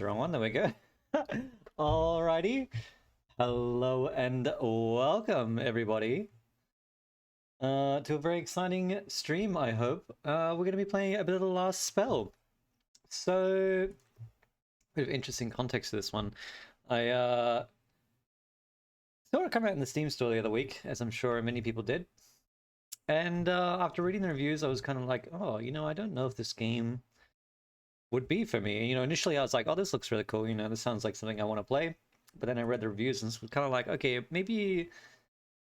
the wrong one. There we go. Alrighty. Hello and welcome, everybody, to a very exciting stream, I hope. We're going to be playing a bit of The Last Spell. So, bit of interesting context to this one. I saw it come out in the Steam store the other week, as I'm sure many people did. And after reading the reviews, I was kind of like, oh, I don't know if this game would be for me. Initially I was like, oh, this looks really cool. This sounds like something I want to play. But then I read the reviews and was kind of like, okay, maybe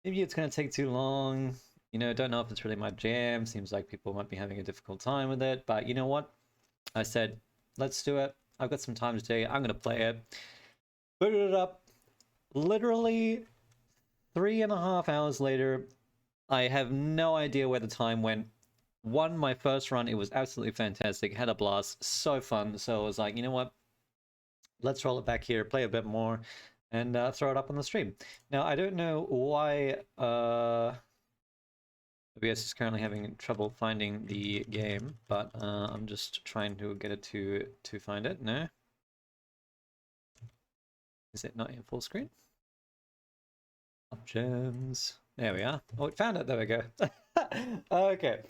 it's going to take too long. Don't know if it's really my jam. Seems like people might be having a difficult time with it. But you know what? I said, let's do it. I've got some time today. I'm going to play it. Booted it up. Literally 3.5 hours later, I have no idea where the time went. My first run, it was absolutely fantastic. Had a blast. So fun. So I was like, you know what? Let's roll it back here, play a bit more, and throw it up on the stream. Now, I don't know why OBS is currently having trouble finding the game, but I'm just trying to get it to find it. No? Is it not in full screen? Options. There we are. Oh, it found it. There we go. Okay.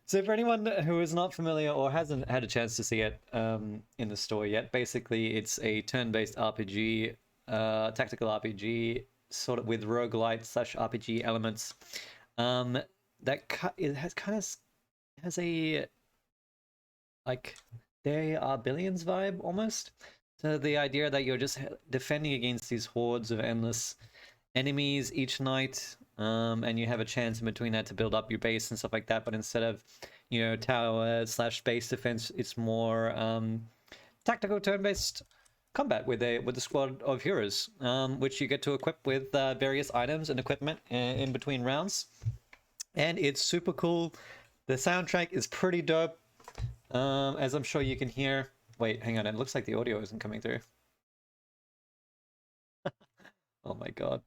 So for anyone who is not familiar or hasn't had a chance to see it in the store yet, basically it's a turn-based RPG, tactical RPG, sort of with roguelite / RPG elements. It has a like They Are Billions vibe almost. So the idea that you're just defending against these hordes of endless enemies each night, and you have a chance in between that to build up your base and stuff like that. But instead of tower / base defense, it's more tactical turn-based combat with a squad of heroes, which you get to equip with various items and equipment in between rounds. And it's super cool. The soundtrack is pretty dope, as I'm sure you can hear. Wait, hang on, it looks like the audio isn't coming through. Oh my god.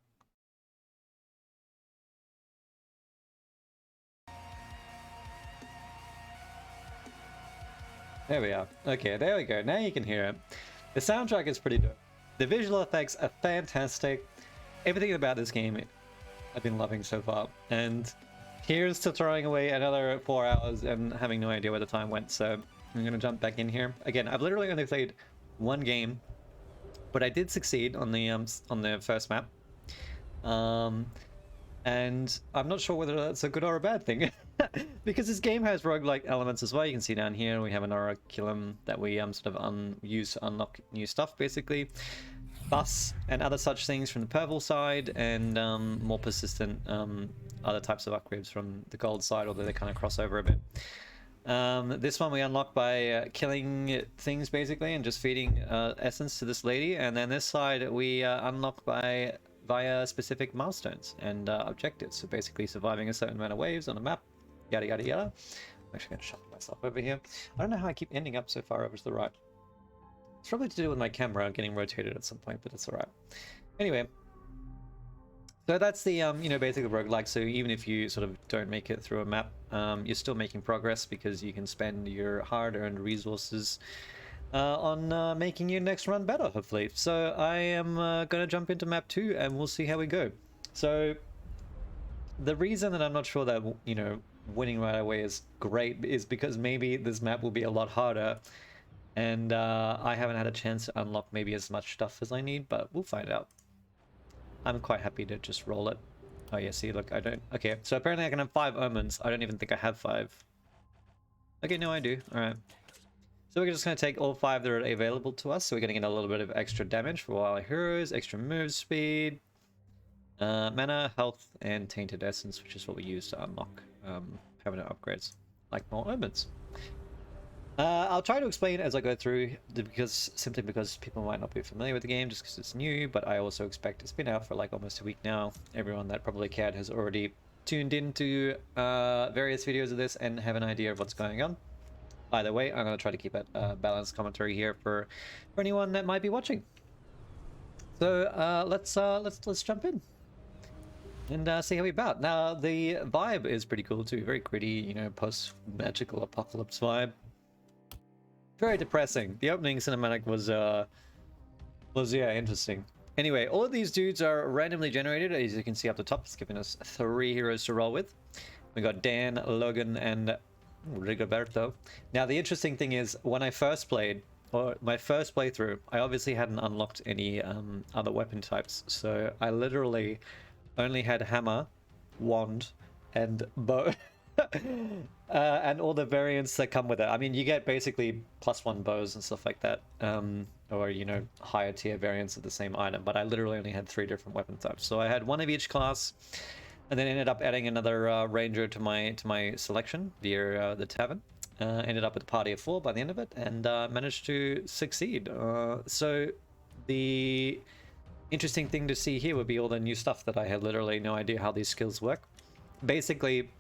There we are. Okay, there we go. Now you can hear it. The soundtrack is pretty dope. The visual effects are fantastic. Everything about this game I've been loving so far. And here's to throwing away another 4 hours and having no idea where the time went. So I'm going to jump back in here. Again, I've literally only played one game, but I did succeed on the first map. And I'm not sure whether that's a good or a bad thing. Because this game has roguelike elements as well. You can see down here we have an oraculum that we sort of use to unlock new stuff, basically. Bus and other such things from the purple side, and more persistent other types of upgrades from the gold side, although they kind of cross over a bit. This one we unlock by killing things, basically, and just feeding essence to this lady. And then this side we unlock via specific milestones and objectives. So basically surviving a certain amount of waves on a map, yada yada yada. I'm actually going to shuffle myself over here. I don't know how I keep ending up so far over to the right. It's probably to do with my camera getting rotated at some point, but it's alright. Anyway, so that's the basically roguelike. So even if you sort of don't make it through a map, you're still making progress because you can spend your hard-earned resources on making your next run better, hopefully. So I am going to jump into map 2 and we'll see how we go. So the reason that I'm not sure that winning right away is great is because maybe this map will be a lot harder, and I haven't had a chance to unlock maybe as much stuff as I need, but we'll find out. I'm quite happy to just roll it. Oh yeah, see, look, I don't... Okay, so apparently I can have 5 omens. I don't even think I have 5. Okay, no, I do. Alright. So we're just going to take all 5 that are available to us. So we're going to get a little bit of extra damage for our heroes, extra move speed, mana, health, and tainted essence, which is what we use to unlock permanent upgrades, like more omens. I'll try to explain as I go through, simply because people might not be familiar with the game, just because it's new, but I also expect it's been out for like almost a week now. Everyone that probably cared has already tuned into various videos of this and have an idea of what's going on. Either way, I'm going to try to keep it balanced commentary here for anyone that might be watching. So let's jump in and see how we bout. Now the vibe is pretty cool too, very gritty, post-magical apocalypse vibe. Very depressing. The opening cinematic was yeah, interesting. Anyway, all of these dudes are randomly generated, as you can see up the top. It's giving us 3 heroes to roll with. We got Dan, Logan, and Rigoberto. Now, the interesting thing is, when I first played, or my first playthrough, I obviously hadn't unlocked any other weapon types. So I literally only had hammer, wand, and bow. And all the variants that come with it. I mean, you get basically +1 bows and stuff like that, or you know, higher tier variants of the same item. But I literally only had 3 different weapon types, so I had 1 of each class, and then ended up adding another ranger to my selection via the tavern. Ended up with a party of 4 by the end of it, and managed to succeed. So the interesting thing to see here would be all the new stuff that I had literally no idea how these skills work. Basically,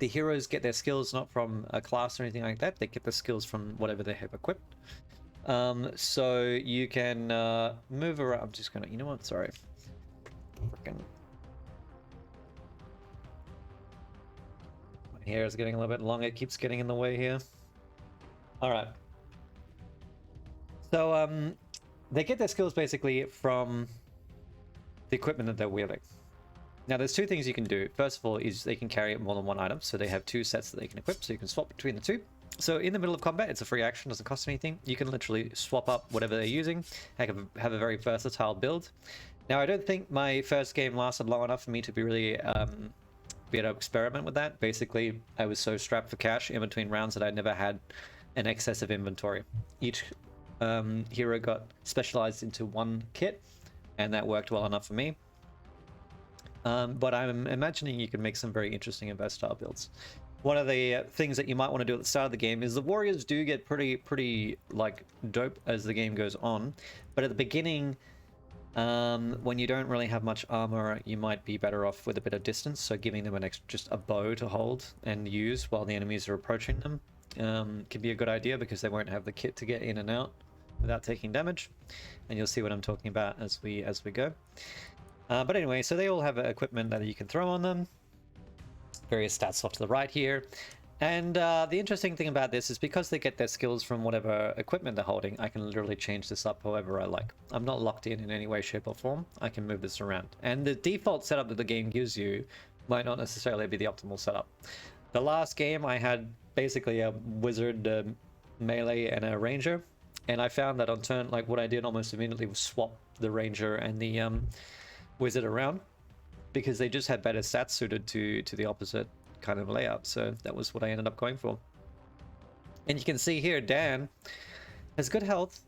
the heroes get their skills not from a class or anything like that. They get the skills from whatever they have equipped. So you can move around. I'm just gonna, you know what? Sorry. Frickin'. My hair is getting a little bit long. It keeps getting in the way here. All right. So they get their skills basically from the equipment that they're wielding. Now, there's 2 things you can do. First of all, is they can carry more than 1 item, so they have 2 sets that they can equip, so you can swap between the 2. So in the middle of combat, it's a free action, doesn't cost anything. You can literally swap up whatever they're using, have a very versatile build. Now, I don't think my first game lasted long enough for me to be really be able to experiment with that. Basically, I was so strapped for cash in between rounds that I never had an excess of inventory. Each hero got specialized into 1 kit, and that worked well enough for me. But I'm imagining you can make some very interesting and versatile builds. One of the things that you might want to do at the start of the game is the warriors do get pretty like dope as the game goes on. But at the beginning, when you don't really have much armor, you might be better off with a bit of distance. So giving them just a bow to hold and use while the enemies are approaching them can be a good idea, because they won't have the kit to get in and out without taking damage. And you'll see what I'm talking about as we go. But anyway, so they all have equipment that you can throw on them. Various stats off to the right here. And the interesting thing about this is, because they get their skills from whatever equipment they're holding, I can literally change this up however I like. I'm not locked in any way, shape, or form. I can move this around. And the default setup that the game gives you might not necessarily be the optimal setup. The last game, I had basically a wizard, melee, and a ranger. And I found that on turn, like, what I did almost immediately was swap the ranger and the wizard around, because they just had better stats suited to the opposite kind of layout. So that was what I ended up going for. And you can see here, Dan has good health,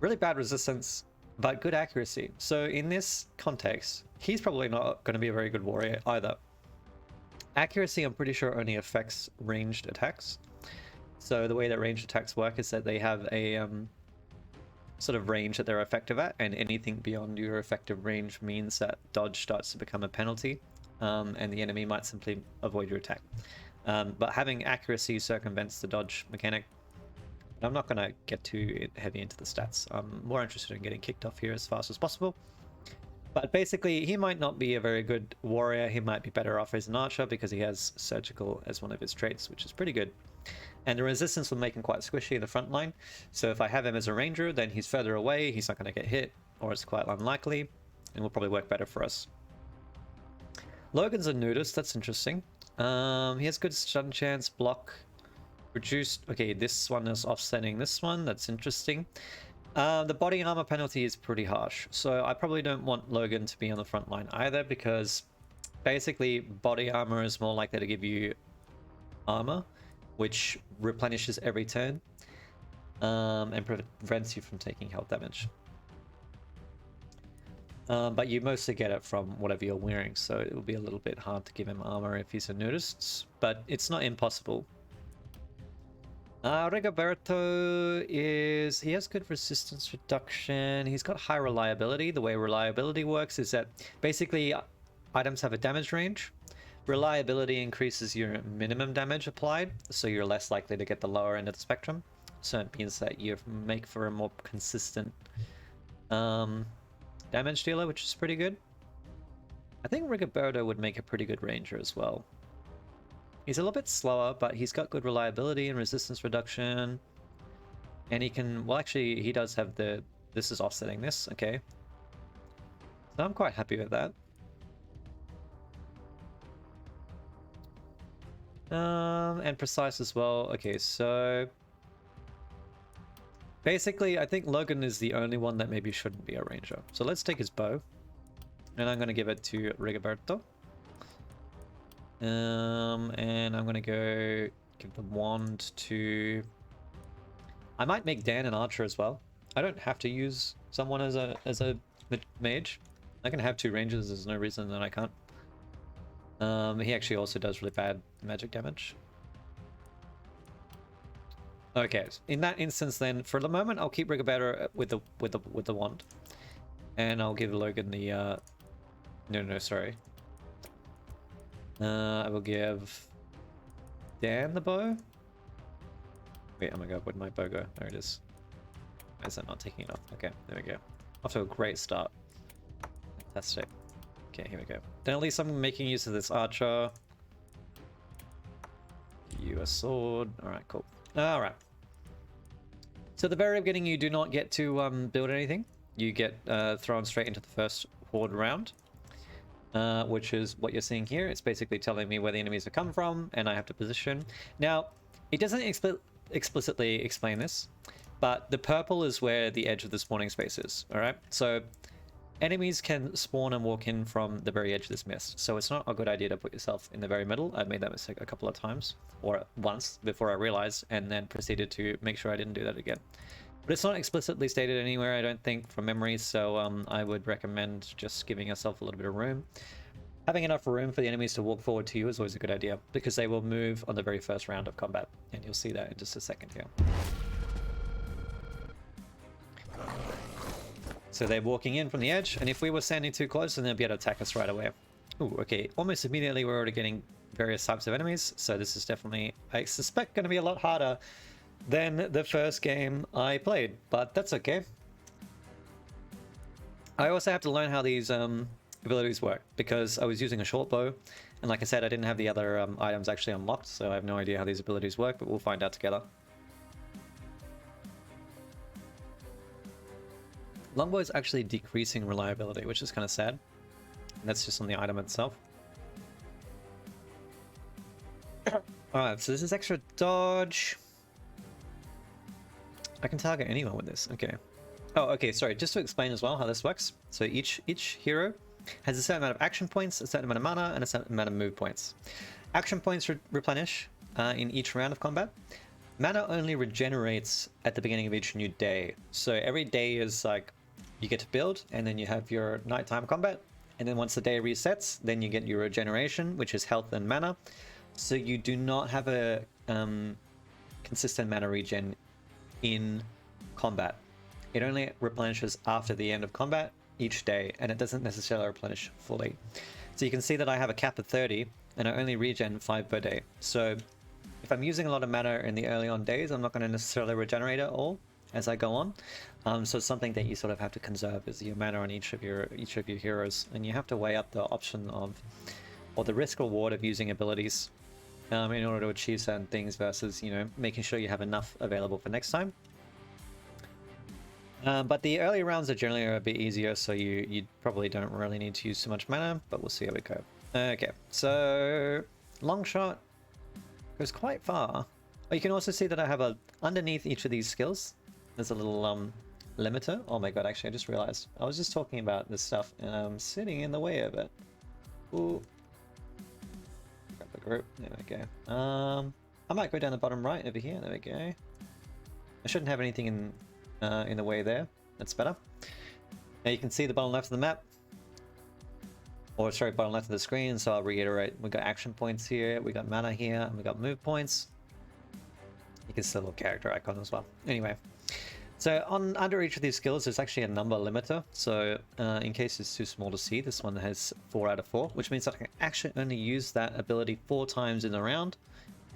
really bad resistance, but good accuracy. So in this context, he's probably not going to be a very good warrior either. Accuracy, I'm pretty sure, only affects ranged attacks. So the way that ranged attacks work is that they have a sort of range that they're effective at, and anything beyond your effective range means that dodge starts to become a penalty, and the enemy might simply avoid your attack. But having accuracy circumvents the dodge mechanic. I'm not going to get too heavy into the stats. I'm more interested in getting kicked off here as fast as possible. But basically, he might not be a very good warrior. He might be better off as an archer, because he has surgical as one of his traits, which is pretty good. And the resistance will make him quite squishy in the front line. So if I have him as a ranger, then he's further away, he's not going to get hit, or it's quite unlikely, and will probably work better for us. Logan's a nudist, that's interesting. He has good stun chance, block, reduced. Okay, this one is offsetting this one, that's interesting. The body armor penalty is pretty harsh, so I probably don't want Logan to be on the front line either, because basically body armor is more likely to give you armor, which replenishes every turn, and prevents you from taking health damage. But you mostly get it from whatever you're wearing, so it will be a little bit hard to give him armor if he's a nudist, but it's not impossible. Rigoberto he has good resistance reduction. He's got high reliability. The way reliability works is that basically items have a damage range. Reliability increases your minimum damage applied, so you're less likely to get the lower end of the spectrum. So it means that you make for a more consistent damage dealer, which is pretty good. I think Rigoberto would make a pretty good ranger as well. He's a little bit slower, but he's got good reliability and resistance reduction. And he can, well actually he does have the, this is offsetting this, okay. So I'm quite happy with that. And precise as well. Okay, so basically I think Logan is the only one that maybe shouldn't be a ranger. So let's take his bow. And I'm gonna give it to Rigoberto. And I'm gonna go give the wand to... I might make Dan an archer as well. I don't have to use someone as a mage. I can have two rangers, there's no reason that I can't. He actually also does really bad magic damage. Okay, in that instance then, for the moment I'll keep Rigoberto with the wand. And I'll give Logan the no, sorry. I will give Dan the bow. Wait, oh my god, where'd my bow go? There it is. Why is that not taking it off? Okay, there we go. Off to a great start. Fantastic. Okay, here we go. Then at least I'm making use of this archer. You a sword. Alright, cool. Alright. So at the very beginning you do not get to build anything. You get thrown straight into the first horde round. Which is what you're seeing here. It's basically telling me where the enemies have come from, and I have to position. Now, it doesn't explicitly explain this, but the purple is where the edge of the spawning space is, alright? So, enemies can spawn and walk in from the very edge of this mist, so it's not a good idea to put yourself in the very middle. I've made that mistake a couple of times, or once, before I realized, and then proceeded to make sure I didn't do that again. But it's not explicitly stated anywhere, I don't think, from memory, so I would recommend just giving yourself a little bit of room. Having enough room for the enemies to walk forward to you is always a good idea, because they will move on the very first round of combat, and you'll see that in just a second here. So they're walking in from the edge, and if we were standing too close, then they'd be able to attack us right away. Ooh, okay, almost immediately we're already getting various types of enemies, so this is definitely, I suspect, going to be a lot harder than the first game I played, but that's okay. I also have to learn how these abilities work, because I was using a short bow, and like I said, I didn't have the other items actually unlocked, so I have no idea how these abilities work, but we'll find out together. Longbow is actually decreasing reliability, which is kind of sad. And that's just on the item itself. Alright, so this is extra dodge. I can target anyone with this, okay. Oh, okay, sorry, just to explain as well how this works. So each hero has a certain amount of action points, a certain amount of mana, and a certain amount of move points. Action points replenish in each round of combat. Mana only regenerates at the beginning of each new day. So every day is like, you get to build, and then you have your nighttime combat, and then once the day resets, then you get your regeneration, which is health and mana. So you do not have a consistent mana regen in combat. It only replenishes after the end of combat each day, and it doesn't necessarily replenish fully. So you can see that I have a cap of 30, and I only regen 5 per day. So if I'm using a lot of mana in the early on days, I'm not going to necessarily regenerate it all as I go on. So it's something that you sort of have to conserve, is your mana on each of your heroes, and you have to weigh up the option of, or the risk reward of using abilities in order to achieve certain things versus, you know, making sure you have enough available for next time. But the early rounds are generally a bit easier, so you probably don't really need to use too much mana, but we'll see how we go. Okay, so long shot goes quite far. Oh, you can also see that I have underneath each of these skills, there's a little limiter. Oh my god, actually I just realized. I was just talking about this stuff and I'm sitting in the way of it. Ooh. Grab the group. There we go. I might go down the bottom right over here. There we go. I shouldn't have anything in the way there. That's better. Now you can see the bottom left of the map. Or sorry, bottom left of the screen, so I'll reiterate. We've got action points here, we got mana here, and we got move points. You can see a little character icon as well. Anyway. So under each of these skills, there's actually a number limiter. So in case it's too small to see, this one has 4 out of 4, which means that I can actually only use that ability 4 times in the round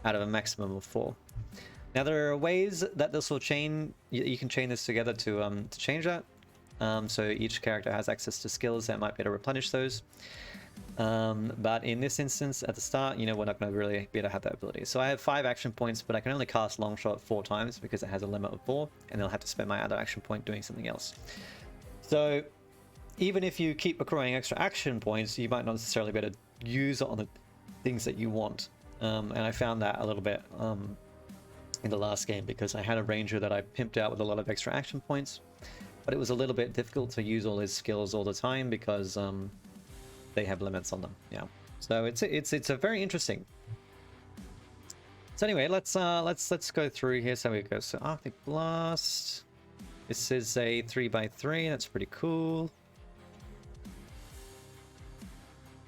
out of a maximum of 4. Now there are ways that this will chain. You can chain this together to change that. So each character has access to skills that might be able to replenish those. But in this instance, at the start, you know, we're not going to really be able to have that ability. So I have 5 action points, but I can only cast Longshot 4 times because it has a limit of 4, and I'll have to spend my other action point doing something else. So even if you keep accruing extra action points, you might not necessarily be able to use it on the things that you want. And I found that a little bit in the last game because I had a ranger that I pimped out with a lot of extra action points, but it was a little bit difficult to use all his skills all the time because they have limits on them. Yeah, so it's a very interesting. So anyway, let's go through here. So we go. So Arctic Blast. This is a 3x3. That's pretty cool.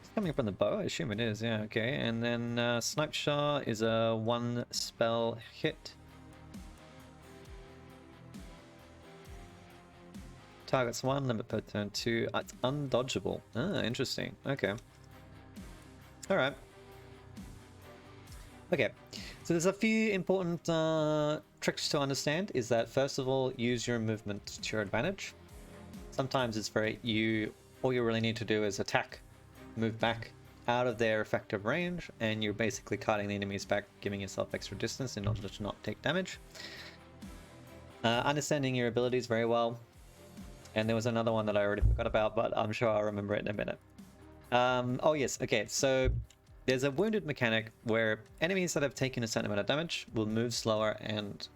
It's coming up on the bow. I assume it is. Yeah. Okay. And then Snipe Shot is a 1 spell hit. Targets 1, limit per turn 2. It's undodgeable. Ah, interesting. Okay. Alright. Okay. So there's a few important tricks to understand. Is that first of all, use your movement to your advantage. Sometimes it's all you really need to do is attack, move back out of their effective range, and you're basically cutting the enemies back, giving yourself extra distance in order to not take damage. Understanding your abilities very well. And there was another one that I already forgot about, but I'm sure I'll remember it in a minute. Oh yes, okay, so there's a wounded mechanic where enemies that have taken a certain amount of damage will move slower and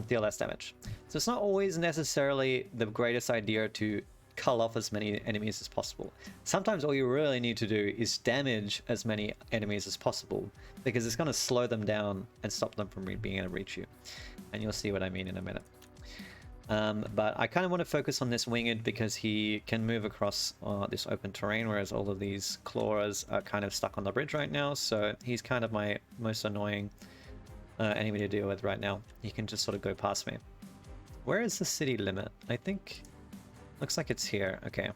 deal less damage. So it's not always necessarily the greatest idea to cull off as many enemies as possible. Sometimes all you really need to do is damage as many enemies as possible, because it's going to slow them down and stop them from being able to reach you. And you'll see what I mean in a minute. But I kind of want to focus on this winged because he can move across this open terrain, whereas all of these claws are kind of stuck on the bridge right now. So he's kind of my most annoying enemy to deal with right now. He can just sort of go past me. Where is the city limit? I think... looks like it's here. Okay.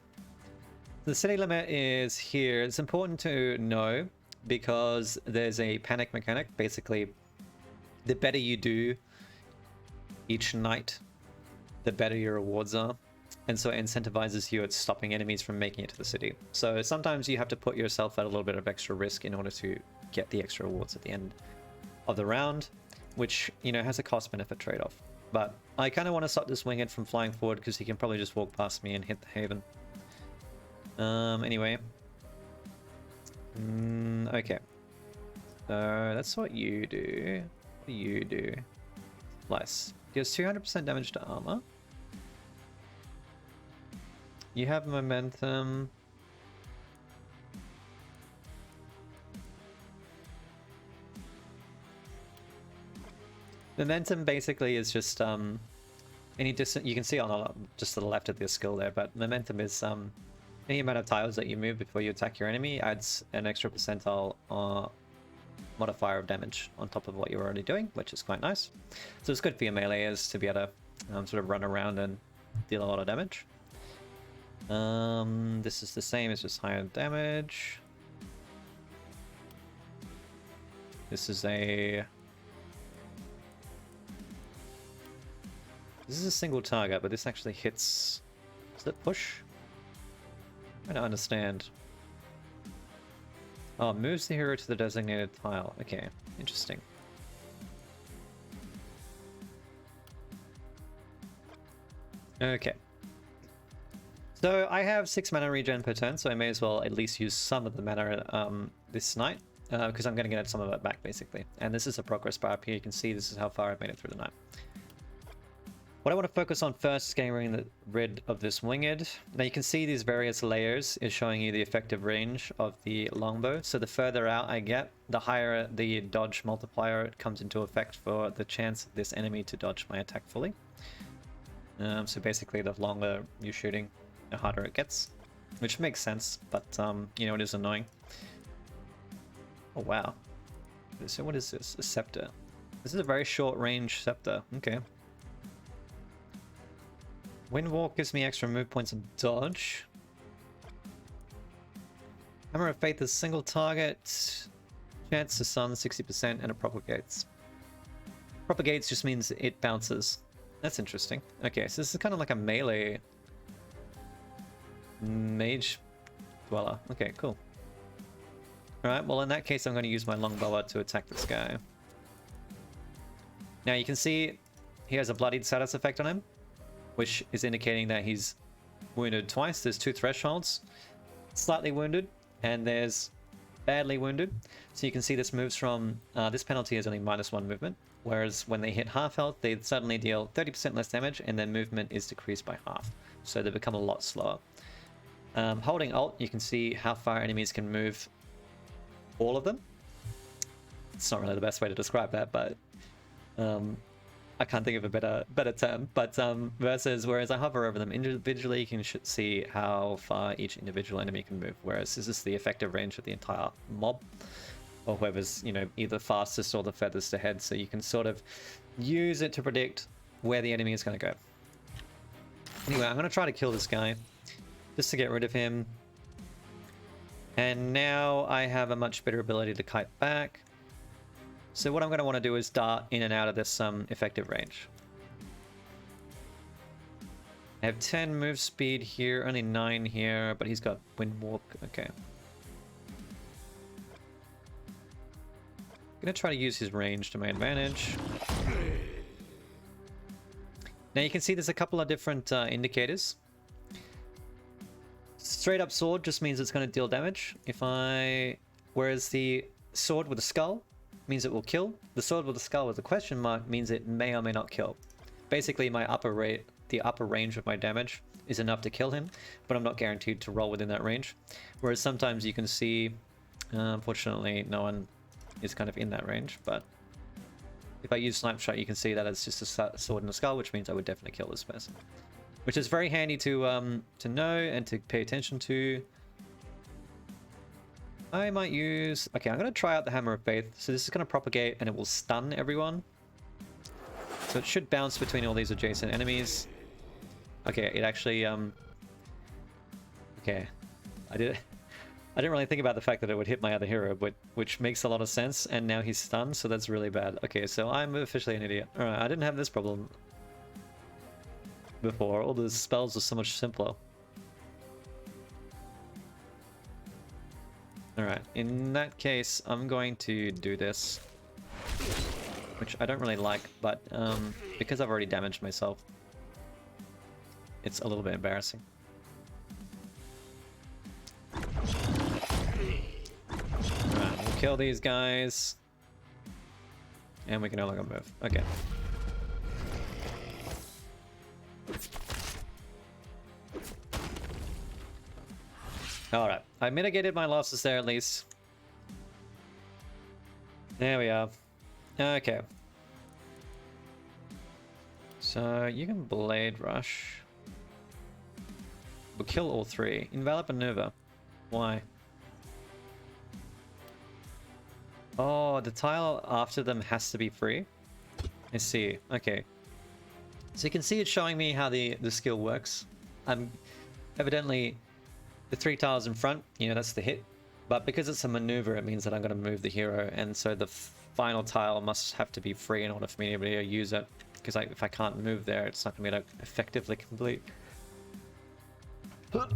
The city limit is here. It's important to know because there's a panic mechanic. Basically, the better you do each night, the better your rewards are, and so it incentivizes you at stopping enemies from making it to the city. So sometimes you have to put yourself at a little bit of extra risk in order to get the extra rewards at the end of the round, which, you know, has a cost-benefit trade-off. But I kind of want to stop this winged from flying forward because he can probably just walk past me and hit the haven. Anyway. Okay. So that's what you do. What do you do? Slice. Deals 200% damage to armor. You have momentum. Momentum basically is just any distance. You can see on just to the left of the skill there, but momentum is any amount of tiles that you move before you attack your enemy adds an extra percentile modifier of damage on top of what you're already doing, which is quite nice. So it's good for your meleeers to be able to sort of run around and deal a lot of damage. This is the same, it's just higher damage. This is a single target, but this actually hits. Does it push? I don't understand. Oh, moves the hero to the designated tile. Okay, interesting. Okay. So I have 6 mana regen per turn, so I may as well at least use some of the mana this night, because I'm going to get some of it back, basically. And this is a progress bar up here. You can see this is how far I've made it through the night. What I want to focus on first is getting rid of this winged. Now you can see these various layers is showing you the effective range of the longbow. So the further out I get, the higher the dodge multiplier comes into effect for the chance of this enemy to dodge my attack fully. So basically the longer you're shooting, the harder it gets. Which makes sense, but you know, it is annoying. Oh wow. So what is this? A scepter. This is a very short range scepter. Okay. Windwalk gives me extra move points and dodge. Hammer of Faith is single target. Chance to stun 60% and it propagates. Propagates just means it bounces. That's interesting. Okay, so this is kind of like a melee Mage Dweller. Okay, cool. Alright, well in that case I'm going to use my Longbower to attack this guy. Now you can see he has a bloodied status effect on him, which is indicating that he's wounded twice. There's 2 thresholds. Slightly wounded, and there's badly wounded. So you can see this moves from, this penalty is only -1 movement, whereas when they hit half health, they suddenly deal 30% less damage, and their movement is decreased by half. So they become a lot slower. Holding Alt, you can see how far enemies can move, all of them. It's not really the best way to describe that, but I can't think of a better term. But whereas I hover over them individually, you can see how far each individual enemy can move. Whereas this is the effective range of the entire mob, or whoever's, you know, either fastest or the furthest ahead. So you can sort of use it to predict where the enemy is going to go. Anyway, I'm going to try to kill this guy just to get rid of him. And now I have a much better ability to kite back. So what I'm going to want to do is dart in and out of this effective range. I have 10 move speed here, only 9 here, but he's got Windwalk. Okay. I'm going to try to use his range to my advantage. Now you can see there's a couple of different indicators. Straight up sword just means it's going to deal damage. Whereas the sword with a skull means it will kill. The sword with a skull with a question mark means it may or may not kill. Basically, the upper range of my damage is enough to kill him, but I'm not guaranteed to roll within that range. Whereas sometimes you can see, unfortunately, no one is kind of in that range, but if I use Snipe Shot, you can see that it's just a sword and a skull, which means I would definitely kill this person. Which is very handy to know and to pay attention to. I might use... Okay, I'm going to try out the Hammer of Faith. So this is going to propagate and it will stun everyone. So it should bounce between all these adjacent enemies. Okay, it actually... Okay. I didn't really think about the fact that it would hit my other hero, but which makes a lot of sense, and now he's stunned, so that's really bad. Okay, so I'm officially an idiot. Alright, I didn't have this problem before. All the spells are so much simpler. Alright, in that case, I'm going to do this, which I don't really like, but because I've already damaged myself, it's a little bit embarrassing. Alright, we'll kill these guys, and we can no longer move. Okay. Alright, I mitigated my losses there at least. There we are. Okay. So you can Blade Rush. We'll kill all 3. Invalid Maneuver. Why? Oh, the tile after them has to be free? I see. Okay. So you can see it's showing me how the skill works. I'm evidently... The 3 tiles in front, you know, that's the hit. But because it's a maneuver, it means that I'm going to move the hero. And so the final tile must have to be free in order for me to be able to use it. Because if I can't move there, it's not going to be able to effectively complete. Oh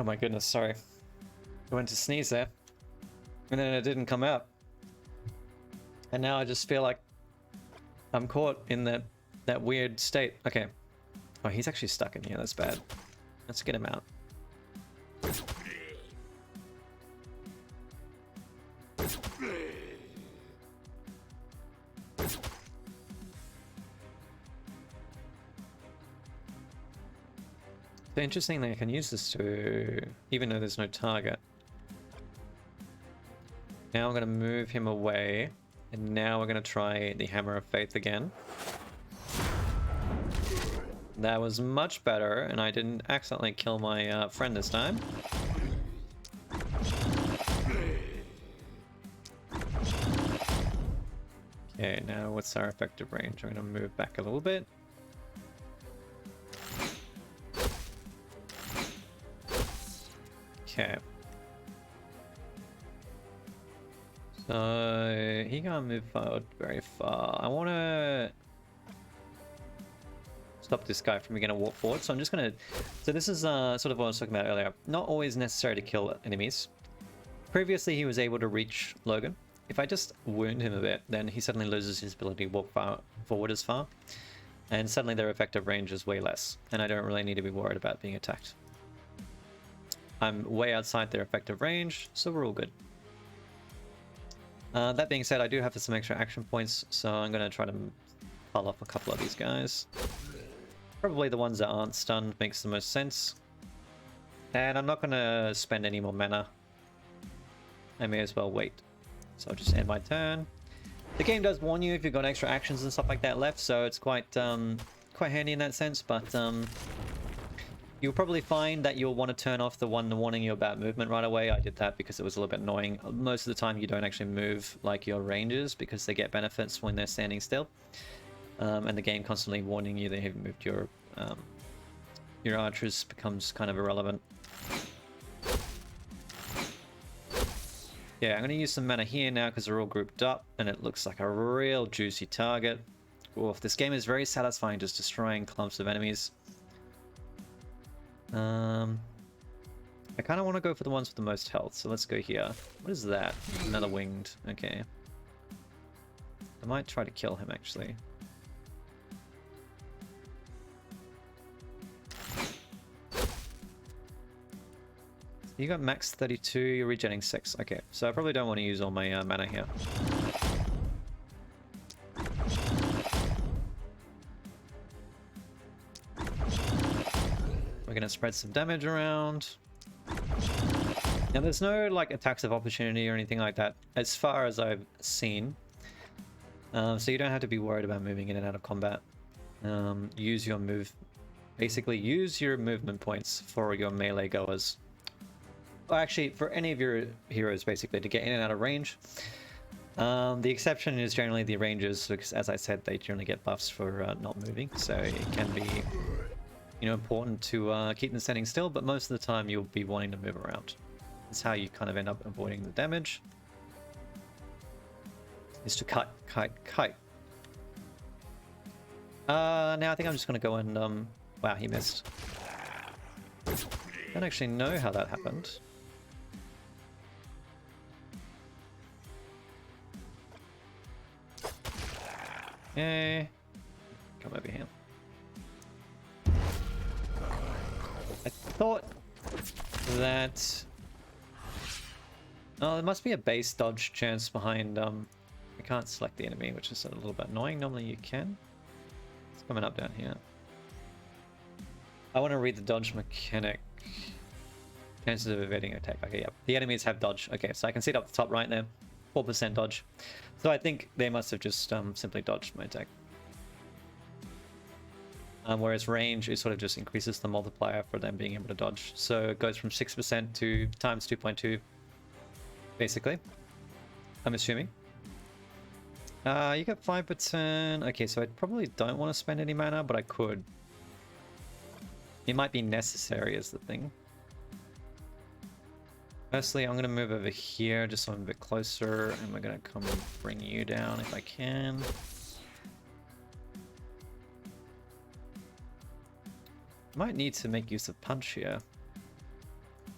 my goodness, sorry. I went to sneeze there. And then it didn't come out. And now I just feel like I'm caught in that weird state. Okay. Oh, he's actually stuck in here. That's bad. Let's get him out. The interesting thing, I can use this to, even though there's no target. Now I'm going to move him away, and now we're going to try the Hammer of Faith again. That was much better, and I didn't accidentally kill my friend this time. Okay, now what's our effective range? I'm going to move back a little bit. Okay. So he can't move forward very far. I want to stop this guy from being able to walk forward. So I'm just going to... So this is sort of what I was talking about earlier. Not always necessary to kill enemies. Previously, he was able to reach Logan. If I just wound him a bit, then he suddenly loses his ability to walk forward as far. And suddenly their effective range is way less. And I don't really need to be worried about being attacked. I'm way outside their effective range, so we're all good. That being said, I do have some extra action points, so I'm going to try to pull off a couple of these guys. Probably the ones that aren't stunned makes the most sense. And I'm not going to spend any more mana. I may as well wait. So I'll just end my turn. The game does warn you if you've got extra actions and stuff like that left, so it's quite handy in that sense, but you'll probably find that you'll want to turn off the one warning you about movement right away. I did that because it was a little bit annoying. Most of the time you don't actually move like your rangers because they get benefits when they're standing still. And the game constantly warning you they haven't moved your archers becomes kind of irrelevant. Yeah, I'm going to use some mana here now because they're all grouped up and it looks like a real juicy target. Oof, this game is very satisfying just destroying clumps of enemies. I kind of want to go for the ones with the most health, so let's go here. What is that? Another winged. Okay. I might try to kill him, actually. You got max 32, you're regenerating 6. Okay, so I probably don't want to use all my mana here. We're going to spread some damage around. Now there's no like attacks of opportunity or anything like that as far as I've seen. So you don't have to be worried about moving in and out of combat. Use your basically use your movement points for your melee goers. Well, actually, for any of your heroes, basically, to get in and out of range. The exception is generally the rangers, because as I said, they generally get buffs for not moving, so it can be, you know, important to keep them standing still, but most of the time you'll be wanting to move around. That's how you kind of end up avoiding the damage. Is to kite. Now I think I'm just going to go and, wow, he missed. I don't actually know how that happened. Okay. Come over here. I thought that... Oh, there must be a base dodge chance behind... I can't select the enemy, which is a little bit annoying. Normally you can. It's coming up down here. I want to read the dodge mechanic. Chances of evading attack. Okay, yeah. The enemies have dodge. Okay, so I can see it up the top right there. 4% dodge. So I think they must have just simply dodged my attack. Whereas range is sort of just increases the multiplier for them being able to dodge. So it goes from 6% to times 2.2, basically. I'm assuming. You got 5 per turn. Okay, so I probably don't want to spend any mana, but I could. It might be necessary is the thing. Firstly, I'm going to move over here just so I'm a bit closer, and we're going to come and bring you down if I can. Might need to make use of punch here.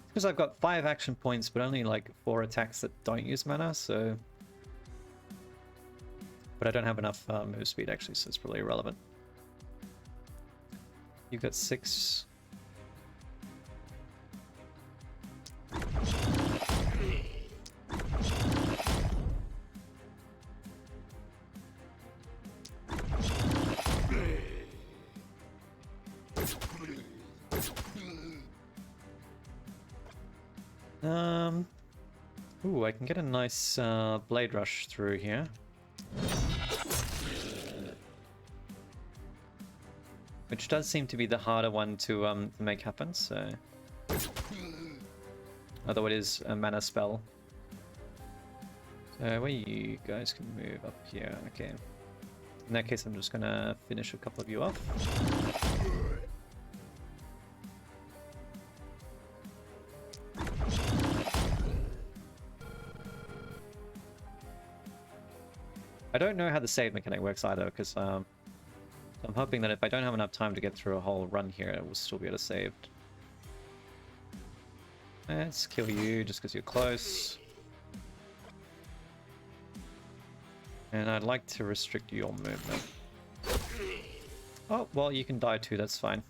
Because I've got 5 action points, but only like 4 attacks that don't use mana, so... But I don't have enough move speed actually, so it's probably irrelevant. You've got 6... Ooh, I can get a nice blade rush through here. Which does seem to be the harder one to make happen, so... Although it is a mana spell. So where you guys can move up here, okay. In that case I'm just gonna finish a couple of you off. I don't know how the save mechanic works either, because I'm hoping that if I don't have enough time to get through a whole run here, I will still be able to save. Let's kill you just because you're close. And I'd like to restrict your movement. Oh, well, you can die too, that's fine.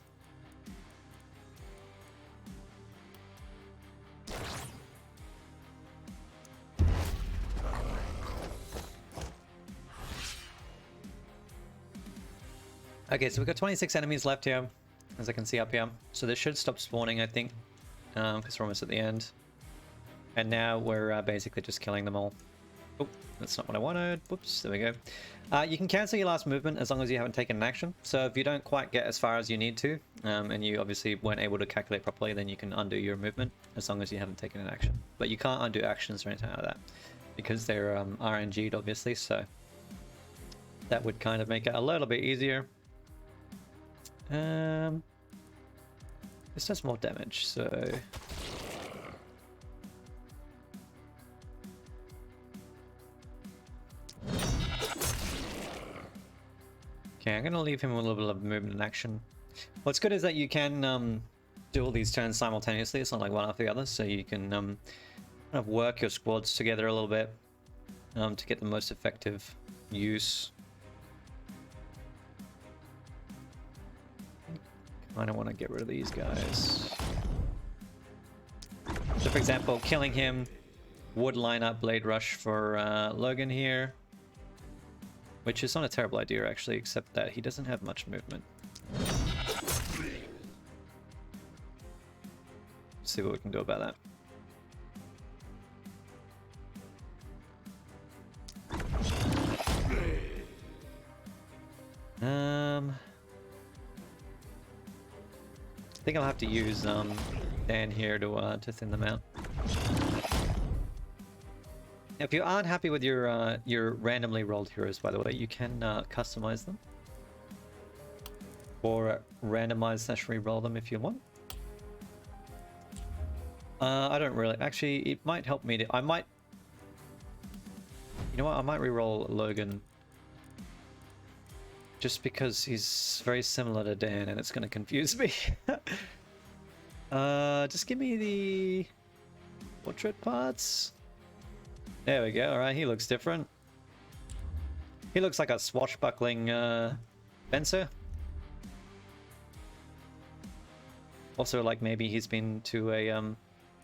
Okay, so we've got 26 enemies left here, as I can see up here. So this should stop spawning, I think, because we're almost at the end. And now we're basically just killing them all. Oh, that's not what I wanted. Whoops, there we go. You can cancel your last movement as long as you haven't taken an action. So if you don't quite get as far as you need to, and you obviously weren't able to calculate properly, then you can undo your movement as long as you haven't taken an action. But you can't undo actions or anything like that, because they're RNG'd, obviously, so that would kind of make it a little bit easier. This does more damage, so... Okay, I'm gonna leave him with a little bit of movement and action. What's good is that you can do all these turns simultaneously. It's not like one after the other, so you can kind of work your squads together a little bit to get the most effective use. I don't want to get rid of these guys. So for example, killing him would line up Blade Rush for Logan here. Which is not a terrible idea actually, except that he doesn't have much movement. Let's see what we can do about that. I think I'll have to use Dan here to thin them out. If you aren't happy with your randomly rolled heroes, by the way, you can customize them. Or randomize / re-roll them if you want. I don't really... Actually, it might help me to... I might... You know what? I might re-roll Logan. Just because he's very similar to Dan and it's going to confuse me. Just give me the portrait parts. There we go. Alright, he looks different. He looks like a swashbuckling fencer. Also, like maybe he's been to a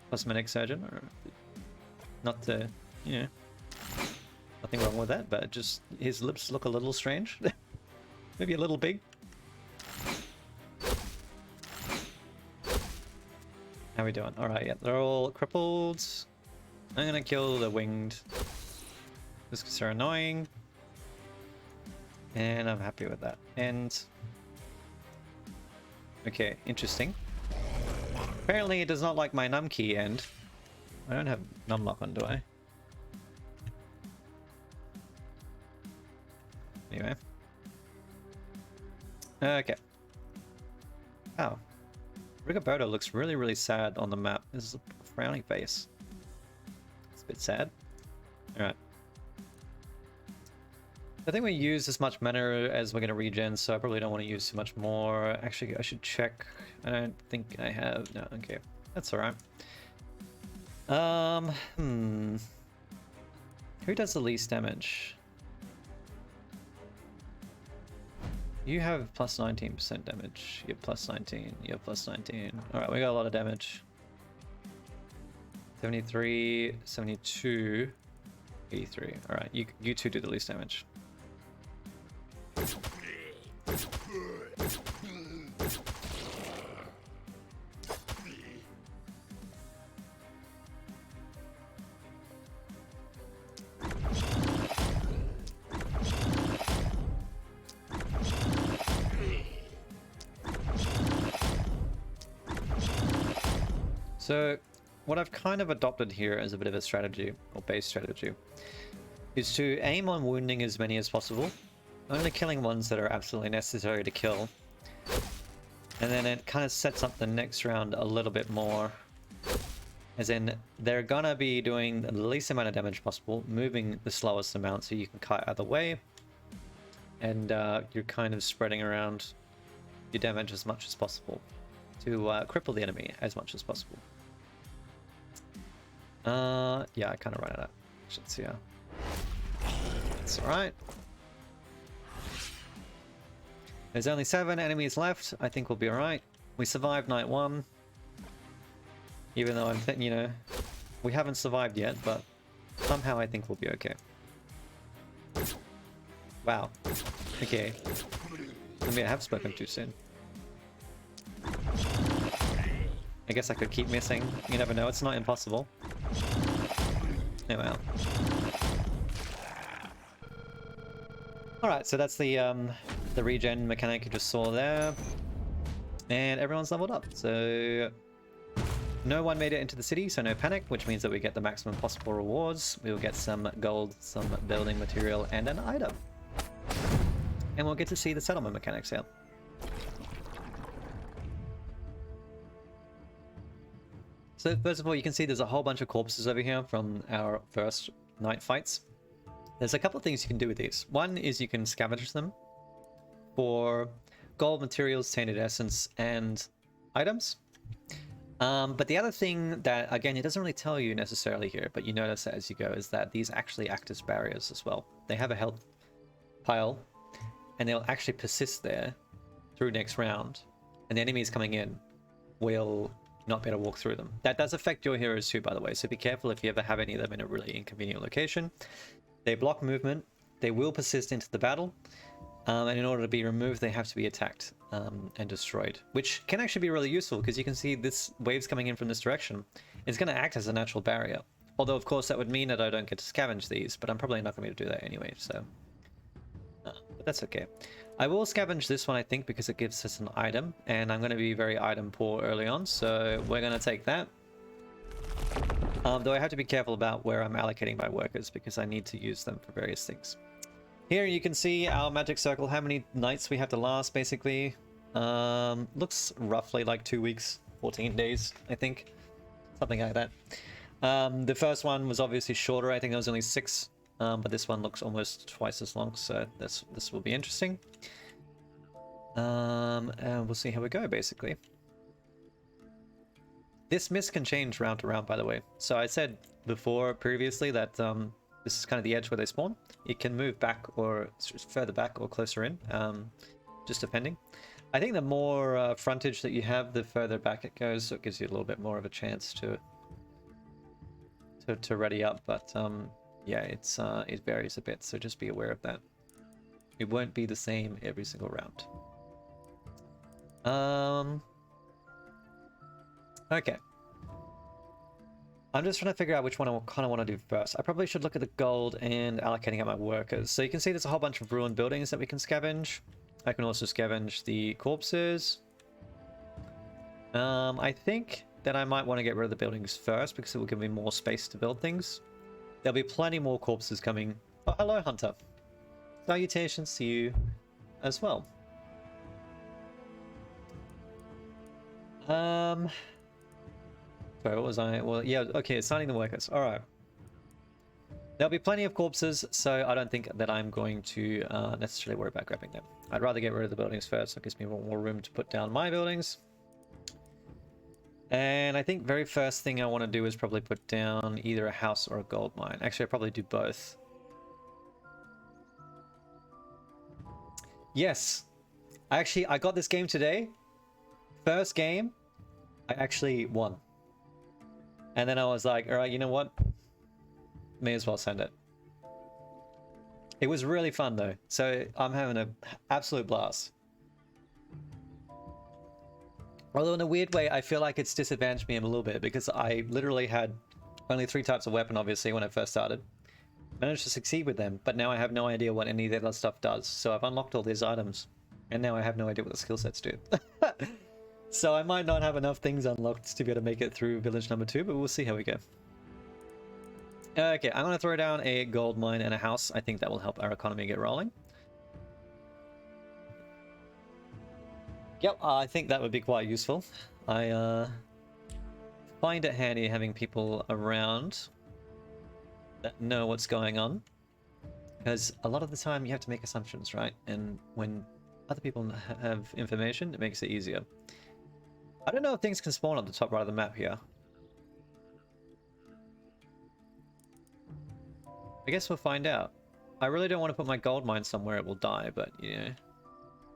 cosmetic surgeon, or not to, you know, nothing wrong with that, but just his lips look a little strange. Maybe a little big. How we doing? Alright, yeah, they're all crippled. I'm gonna kill the winged just because they're annoying. And I'm happy with that. And okay, interesting. Apparently it does not like my num key end. I don't have num lock on, do I? Anyway. Okay. Oh. Rigoberto looks really, really sad on the map. This is a frowning face. It's a bit sad. Alright. I think we use as much mana as we're going to regen, so I probably don't want to use too much more. Actually, I should check. I don't think I have. No, okay. That's alright. Who does the least damage? You have plus 19% damage. You have plus 19. You have plus 19. Alright, we got a lot of damage. 73, 72, 83. Alright, you two do the least damage. So, what I've kind of adopted here as a bit of a strategy, or base strategy, is to aim on wounding as many as possible, only killing ones that are absolutely necessary to kill, and then it kind of sets up the next round a little bit more, as in they're gonna be doing the least amount of damage possible, moving the slowest amount so you can kite either way, and you're kind of spreading around your damage as much as possible to cripple the enemy as much as possible. Yeah, I kind of ran out of actions here. That's alright. There's only 7 enemies left. I think we'll be alright. We survived night 1. Even though I'm thinking, you know, we haven't survived yet, but somehow I think we'll be okay. Wow. Okay. Maybe I have spoken too soon. I guess I could keep missing. You never know, it's not impossible. Oh well. Alright, so that's the regen mechanic you just saw there. And everyone's leveled up, so no one made it into the city, so no panic, which means that we get the maximum possible rewards. We will get some gold, some building material, and an item. And we'll get to see the settlement mechanics here. So first of all, you can see there's a whole bunch of corpses over here from our first night fights. There's a couple of things you can do with these. One is you can scavenge them for gold, materials, tainted essence, and items. But the other thing that, again, it doesn't really tell you necessarily here, but you notice as you go, is that these actually act as barriers as well. They have a health pile, and they'll actually persist there through next round. And the enemies coming in will not be able to walk through them. That does affect your heroes too, by the way, so be careful if you ever have any of them in a really inconvenient location. They block movement, they will persist into the battle, and in order to be removed, they have to be attacked and destroyed, which can actually be really useful because you can see this waves coming in from this direction. It's going to act as a natural barrier. Although, of course, that would mean that I don't get to scavenge these, but I'm probably not going to be able to do that anyway, so... but that's okay. I will scavenge this one, I think, because it gives us an item, and I'm going to be very item poor early on, so we're going to take that. Though I have to be careful about where I'm allocating my workers, because I need to use them for various things. Here you can see our magic circle, how many nights we have to last, basically. Looks roughly like 2 weeks, 14 days, I think. Something like that. The first one was obviously shorter, I think it was only 6. But this one looks almost twice as long, so this will be interesting. And we'll see how we go, basically. This mist can change round to round, by the way. So I said before, previously, that this is kind of the edge where they spawn. It can move back or further back or closer in, just depending. I think the more frontage that you have, the further back it goes, so it gives you a little bit more of a chance to ready up. But yeah, it varies a bit, so just be aware of that. It won't be the same every single round. Okay. I'm just trying to figure out which one I kind of want to do first. I probably should look at the gold and allocating out my workers. So you can see there's a whole bunch of ruined buildings that we can scavenge. I can also scavenge the corpses. I think that I might want to get rid of the buildings first because it will give me more space to build things. There'll be plenty more corpses coming. Oh, hello, Hunter. Salutations to you as well. Sorry, what was I? Well, yeah, okay, assigning the workers. Alright. There'll be plenty of corpses, so I don't think that I'm going to necessarily worry about grabbing them. I'd rather get rid of the buildings first, so it gives me more room to put down my buildings. And I think very first thing I want to do is probably put down either a house or a gold mine. Actually, I'll probably do both. Yes. I got this game today. First game, I actually won. And then I was like, alright, you know what? May as well send it. It was really fun though. So I'm having an absolute blast. Although in a weird way, I feel like it's disadvantaged me a little bit because I literally had only 3 types of weapon, obviously, when I first started. Managed to succeed with them, but now I have no idea what any of the other stuff does. So I've unlocked all these items, and now I have no idea what the skill sets do. So I might not have enough things unlocked to be able to make it through village number 2, but we'll see how we go. Okay, I'm going to throw down a gold mine and a house. I think that will help our economy get rolling. Yep, I think that would be quite useful. I find it handy having people around that know what's going on. Because a lot of the time you have to make assumptions, right? And when other people have information, it makes it easier. I don't know if things can spawn on the top right of the map here. I guess we'll find out. I really don't want to put my gold mine somewhere it will die, but, you know,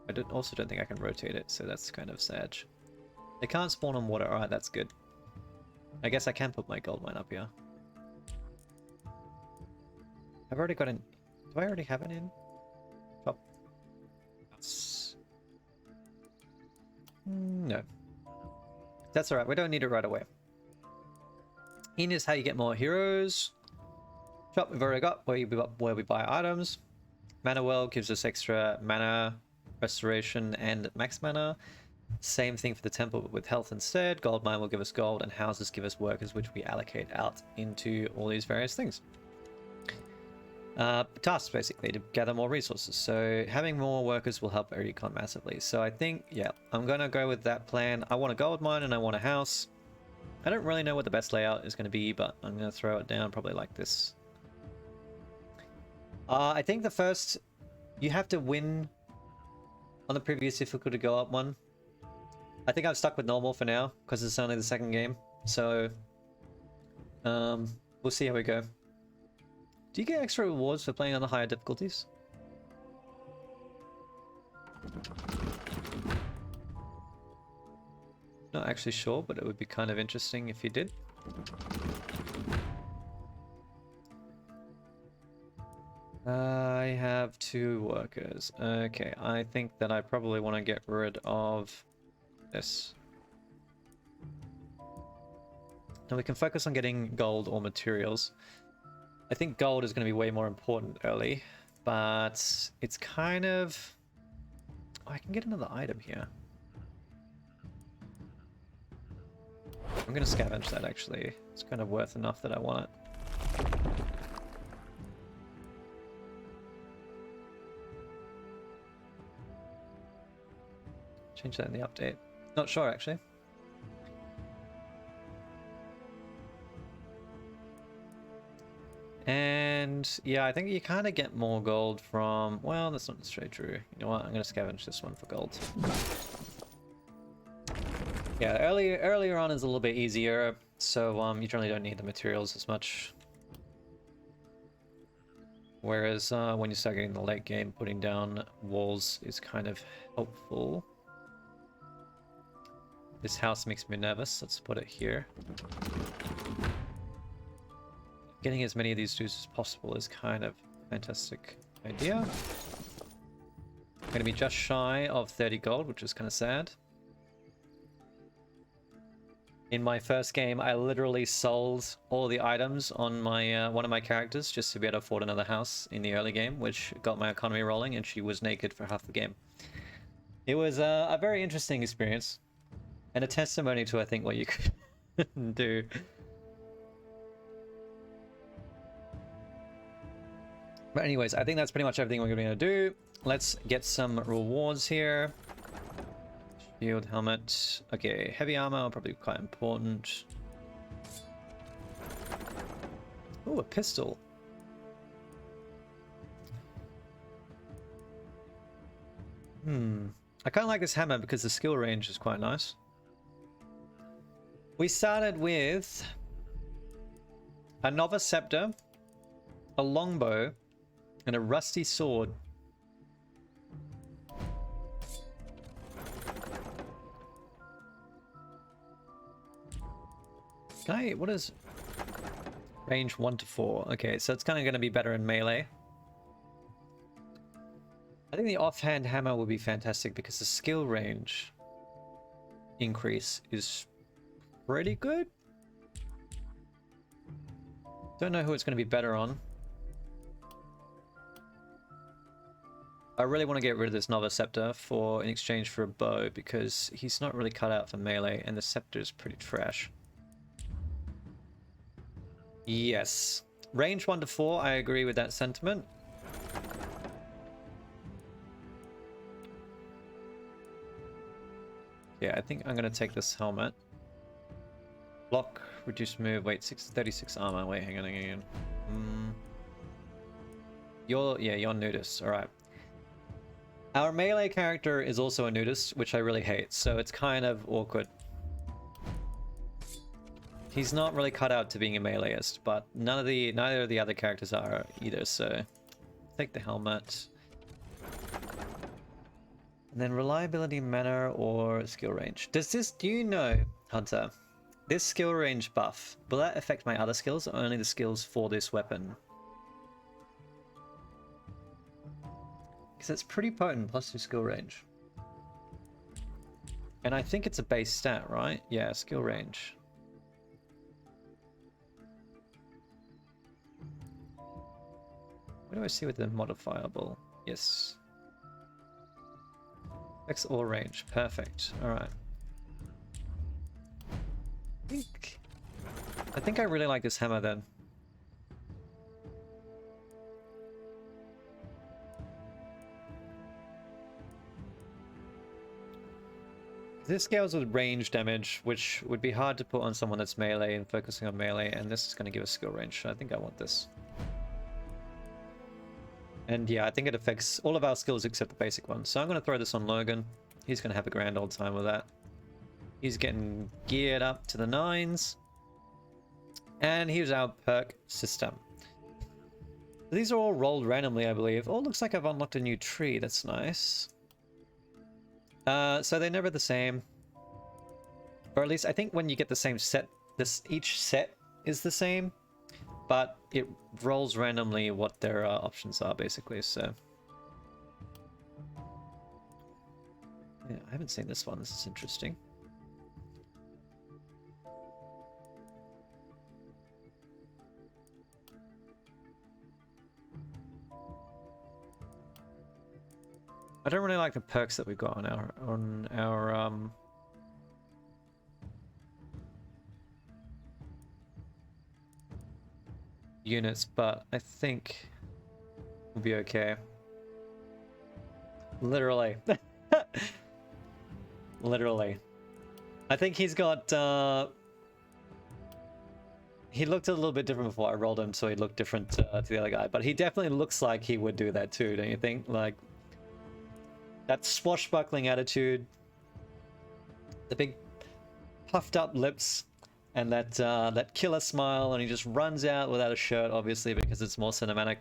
I also don't think I can rotate it, so that's kind of sad. They can't spawn on water. Alright, that's good. I guess I can put my gold mine up here. I've already got an... Do I already have it in? Top. No. That's alright, we don't need it right away. In is how you get more heroes. Shop we've already got where we buy items. Mana Well gives us extra mana, restoration, and max mana. Same thing for the temple, but with health instead. Gold mine will give us gold, and houses give us workers, which we allocate out into all these various things. Tasks, basically, to gather more resources. So having more workers will help our econ massively. So I think, yeah, I'm going to go with that plan. I want a gold mine and I want a house. I don't really know what the best layout is going to be, but I'm going to throw it down probably like this. I think the first... You have to win on the previous difficulty to go up one. I think I'm stuck with normal for now, because it's only the second game. So, we'll see how we go. Do you get extra rewards for playing on the higher difficulties? Not actually sure, but it would be kind of interesting if you did. I have 2 workers. Okay, I think that I probably want to get rid of this. Now we can focus on getting gold or materials. I think gold is going to be way more important early, but it's kind of... Oh, I can get another item here. I'm going to scavenge that, actually. It's kind of worth enough that I want it. Change that in the update. Not sure, actually. And yeah, I think you kind of get more gold from... Well, that's not necessarily true. You know what? I'm going to scavenge this one for gold. Yeah, earlier on is a little bit easier, so you generally don't need the materials as much. Whereas when you start getting the late game, putting down walls is kind of helpful. This house makes me nervous. Let's put it here. Getting as many of these dudes as possible is kind of a fantastic idea. I'm going to be just shy of 30 gold, which is kind of sad. In my first game, I literally sold all the items on my one of my characters just to be able to afford another house in the early game, which got my economy rolling, and she was naked for half the game. It was a very interesting experience, and a testimony to, I think, what you could do. But anyways, I think that's pretty much everything we're going to do. Let's get some rewards here. Shield, helmet. Okay, heavy armor, probably quite important. Oh, a pistol. I kind of like this hammer because the skill range is quite nice. We started with a novice scepter, a longbow, and a rusty sword. What is range 1 to 4? Okay, so it's kind of going to be better in melee. I think the offhand hammer will be fantastic because the skill range increase is pretty good. Don't know who it's going to be better on. I really want to get rid of this novice scepter in exchange for a bow because he's not really cut out for melee and the scepter is pretty trash. Yes. Range 1 to 4, I agree with that sentiment. Yeah, I think I'm going to take this helmet. Block, reduce move, wait, 36 armor. Wait, hang on. You're nudist. All right. Our melee character is also a nudist, which I really hate, so it's kind of awkward. He's not really cut out to being a meleeist, but neither of the other characters are either, so take the helmet. And then reliability, mana, or skill range. Do you know, Hunter, this skill range buff, will that affect my other skills or only the skills for this weapon? Because it's pretty potent, plus 2 skill range. And I think it's a base stat, right? Yeah, skill range. What do I see with the modifiable? Yes. X all range. Perfect. Alright. I think I really like this hammer then. This scales with range damage, which would be hard to put on someone that's melee and focusing on melee, and this is going to give us skill range, so I think I want this. And yeah, I think it affects all of our skills except the basic one. So I'm going to throw this on Logan. He's going to have a grand old time with that. He's getting geared up to the 9s. And here's our perk system. These are all rolled randomly, I believe. Oh, looks like I've unlocked a new tree. That's nice. So they're never the same. Or at least I think when you get the same set, each set is the same. But it rolls randomly what their options are, basically, so... Yeah, I haven't seen this one. This is interesting. I don't really like the perks that we've got on our units, but I think we'll be okay. Literally. Literally. I think he's got he looked a little bit different before I rolled him, so he looked different to the other guy, but he definitely looks like he would do that too, don't you think? Like that swashbuckling attitude, the big puffed up lips, and that killer smile, and he just runs out without a shirt, obviously, because it's more cinematic.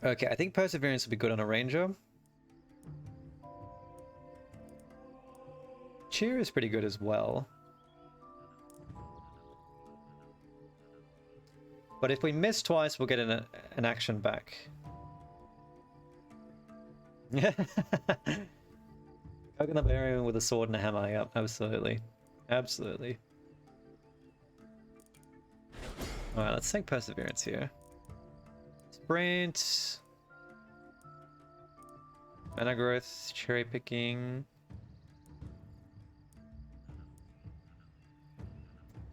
Okay, I think Perseverance would be good on a Ranger. Cheer is pretty good as well. But if we miss twice, we'll get an action back. Poking the barbarian with a sword and a hammer, yep, absolutely. Absolutely. Alright, let's take Perseverance here. Sprint. Mana growth, cherry picking.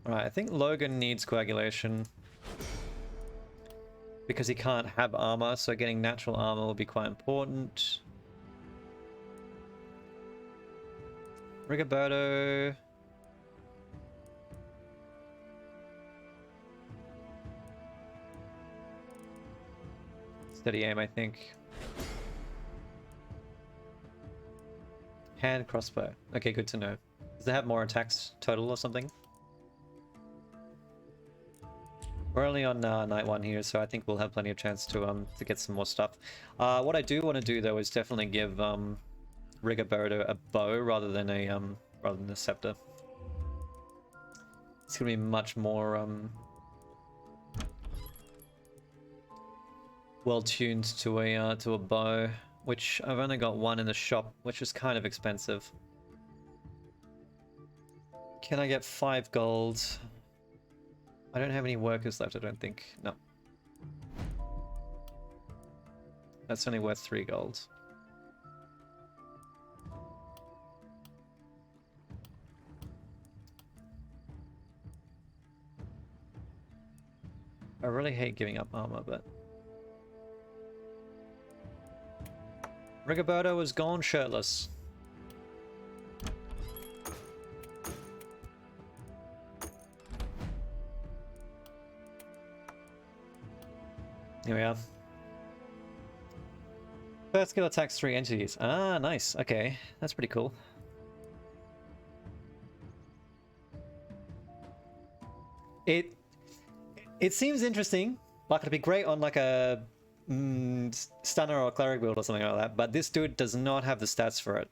Alright, I think Logan needs coagulation. Because he can't have armor, so getting natural armor will be quite important. Rigoberto. Steady aim, I think. Hand crossbow. Okay, good to know. Does it have more attacks total or something? We're only on night 1 here, so I think we'll have plenty of chance to get some more stuff. What I do want to do though is definitely give Rigoberto a bow rather than a scepter. It's gonna be much more well tuned to a bow, which I've only got 1 in the shop, which is kind of expensive. Can I get 5 gold? I don't have any workers left, I don't think. No. That's only worth 3 gold. I really hate giving up armor, but... Rigoberto is gone shirtless. Here we are. First skill attacks 3 entities. Ah, nice. Okay, that's pretty cool. It seems interesting. Like it'd be great on like a stunner or cleric build or something like that. But this dude does not have the stats for it.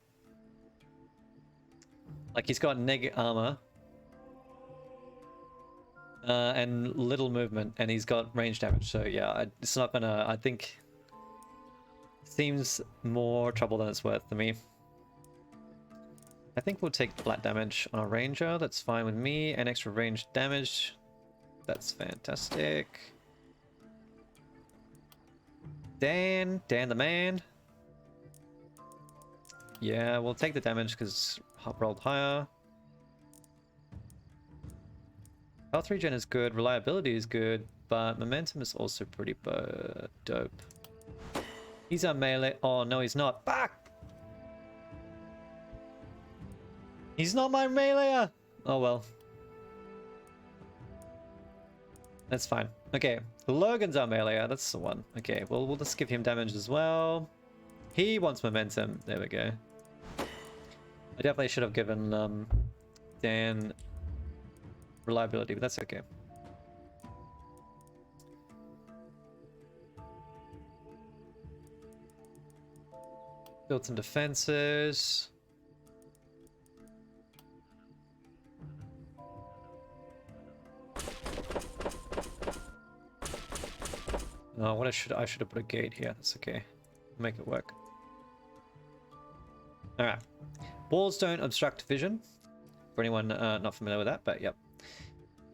Like he's got neg armor. And little movement, and he's got range damage. So yeah, it's not gonna. I think seems more trouble than it's worth to me. I think we'll take flat damage on a ranger. That's fine with me, and extra range damage. That's fantastic. Dan the man. Yeah, we'll take the damage because rolled higher. Health regen is good, reliability is good, but momentum is also pretty dope. He's our melee. Oh, no, he's not. Fuck! He's not my meleeer! Oh, well. That's fine. Okay, Logan's our meleeer. That's the one. Okay, well, we'll just give him damage as well. He wants momentum. There we go. I definitely should have given Dan reliability, but that's okay. Build some defenses. Oh, what I should have put a gate here. That's okay. Make it work. All right. Walls don't obstruct vision. For anyone not familiar with that, but yep.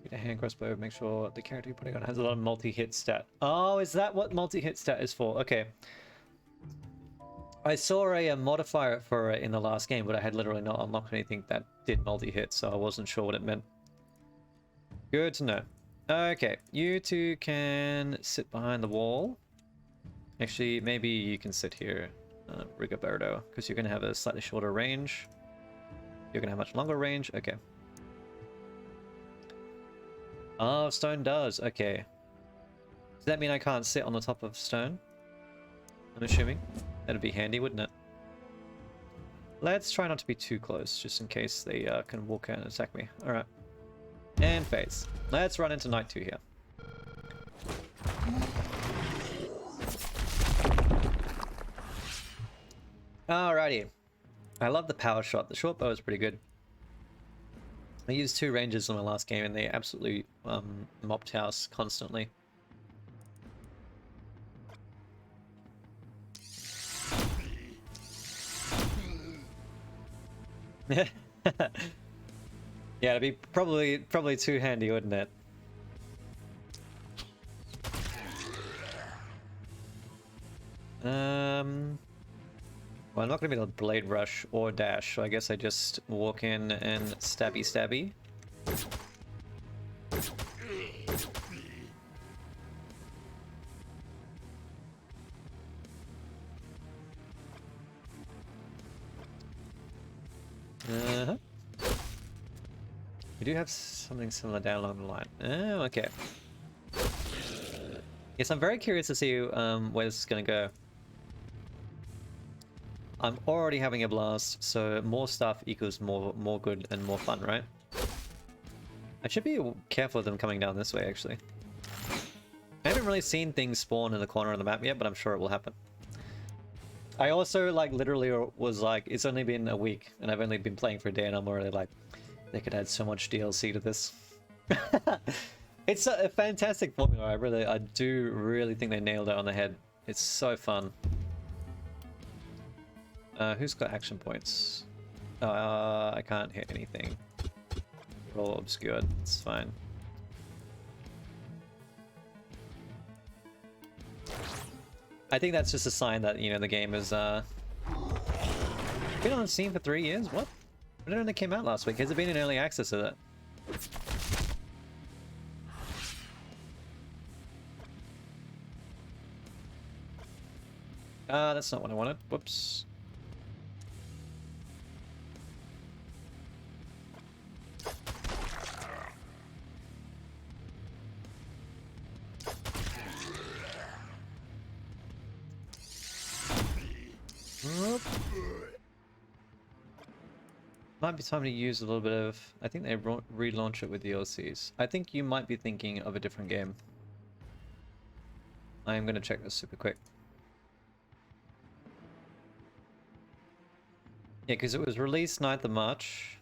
Get a hand crossbow. Make sure the character you're putting on has a lot of multi-hit stat. Oh, is that what multi-hit stat is for? Okay. I saw a modifier for it in the last game, but I had literally not unlocked anything that did multi-hit, so I wasn't sure what it meant. Good to know. Okay, you two can sit behind the wall. Actually, maybe you can sit here, Rigoberto, because you're going to have a slightly shorter range. You're going to have much longer range. Okay. Oh, stone does. Okay. Does that mean I can't sit on the top of stone? I'm assuming. That'd be handy, wouldn't it? Let's try not to be too close, just in case they can walk out and attack me. Alright. And phase. Let's run into Knight 2 here. Alrighty. I love the power shot. The short bow is pretty good. I used 2 ranges in my last game and they absolutely mopped house constantly. Yeah, it'd be probably too handy, wouldn't it? Well, I'm not going to be able to blade rush or dash, so I guess I just walk in and stabby stabby. We do have something similar down along the line. Oh, okay. Yes, I'm very curious to see where this is going to go. I'm already having a blast, so more stuff equals more good and more fun, right? I should be careful of them coming down this way, actually. I haven't really seen things spawn in the corner of the map yet, but I'm sure it will happen. I also, like, literally was like, it's only been a week, and I've only been playing for a day, and I'm already like, they could add so much DLC to this. It's a fantastic formula. I do really think they nailed it on the head. It's so fun. Who's got action points? I can't hit anything. We're all obscured. It's fine. I think that's just a sign that, you know, the game is been on Steam for 3 years. What? I don't know when it came out last week. Has it been in early access of it? That's not what I wanted. Whoops. Might be time to use a little bit of... I think they relaunch it with DLCs. I think you might be thinking of a different game. I am going to check this super quick. Yeah, because it was released 9th of March.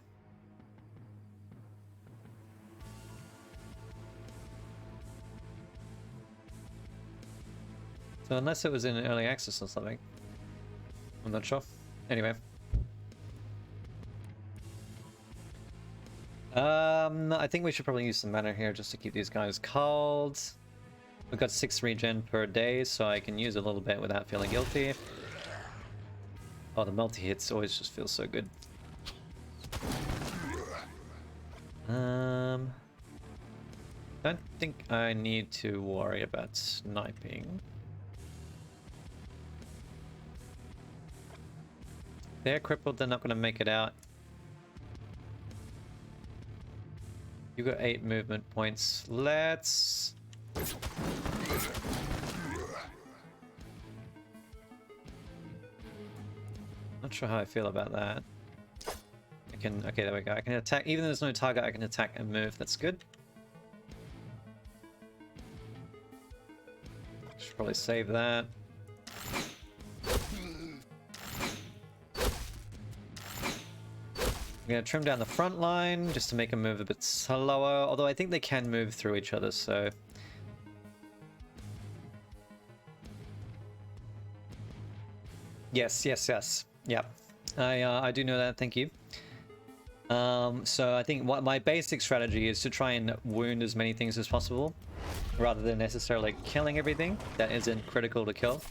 So unless it was in early access or something. I'm not sure. Anyway. I think we should probably use some mana here just to keep these guys cold. We've got 6 regen per day, so I can use a little bit without feeling guilty. Oh, the multi-hits always just feel so good. Don't think I need to worry about sniping. They're crippled, they're not going to make it out. You got 8 movement points. Let's... Not sure how I feel about that. I can... Okay, there we go. I can attack... Even though there's no target, I can attack and move. That's good. Should probably save that. I'm going to trim down the front line just to make them move a bit slower, although I think they can move through each other, so... Yes, yes, yes. Yeah. I do know that, thank you. So I think what my basic strategy is to try and wound as many things as possible, rather than necessarily killing everything that isn't critical to kill.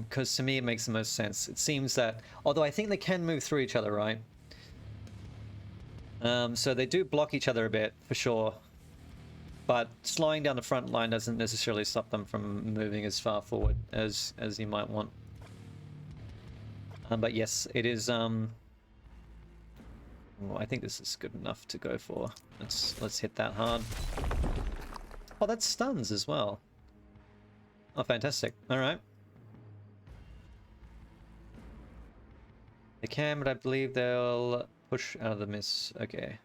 Because to me it makes the most sense. It seems that, although I think they can move through each other, right? So they do block each other a bit, for sure. But slowing down the front line doesn't necessarily stop them from moving as far forward as you might want. But yes, it is... Well, I think this is good enough to go for. Let's hit that hard. Oh, that stuns as well. Oh, fantastic. Alright. They can, but I believe they'll push out of the miss. Okay.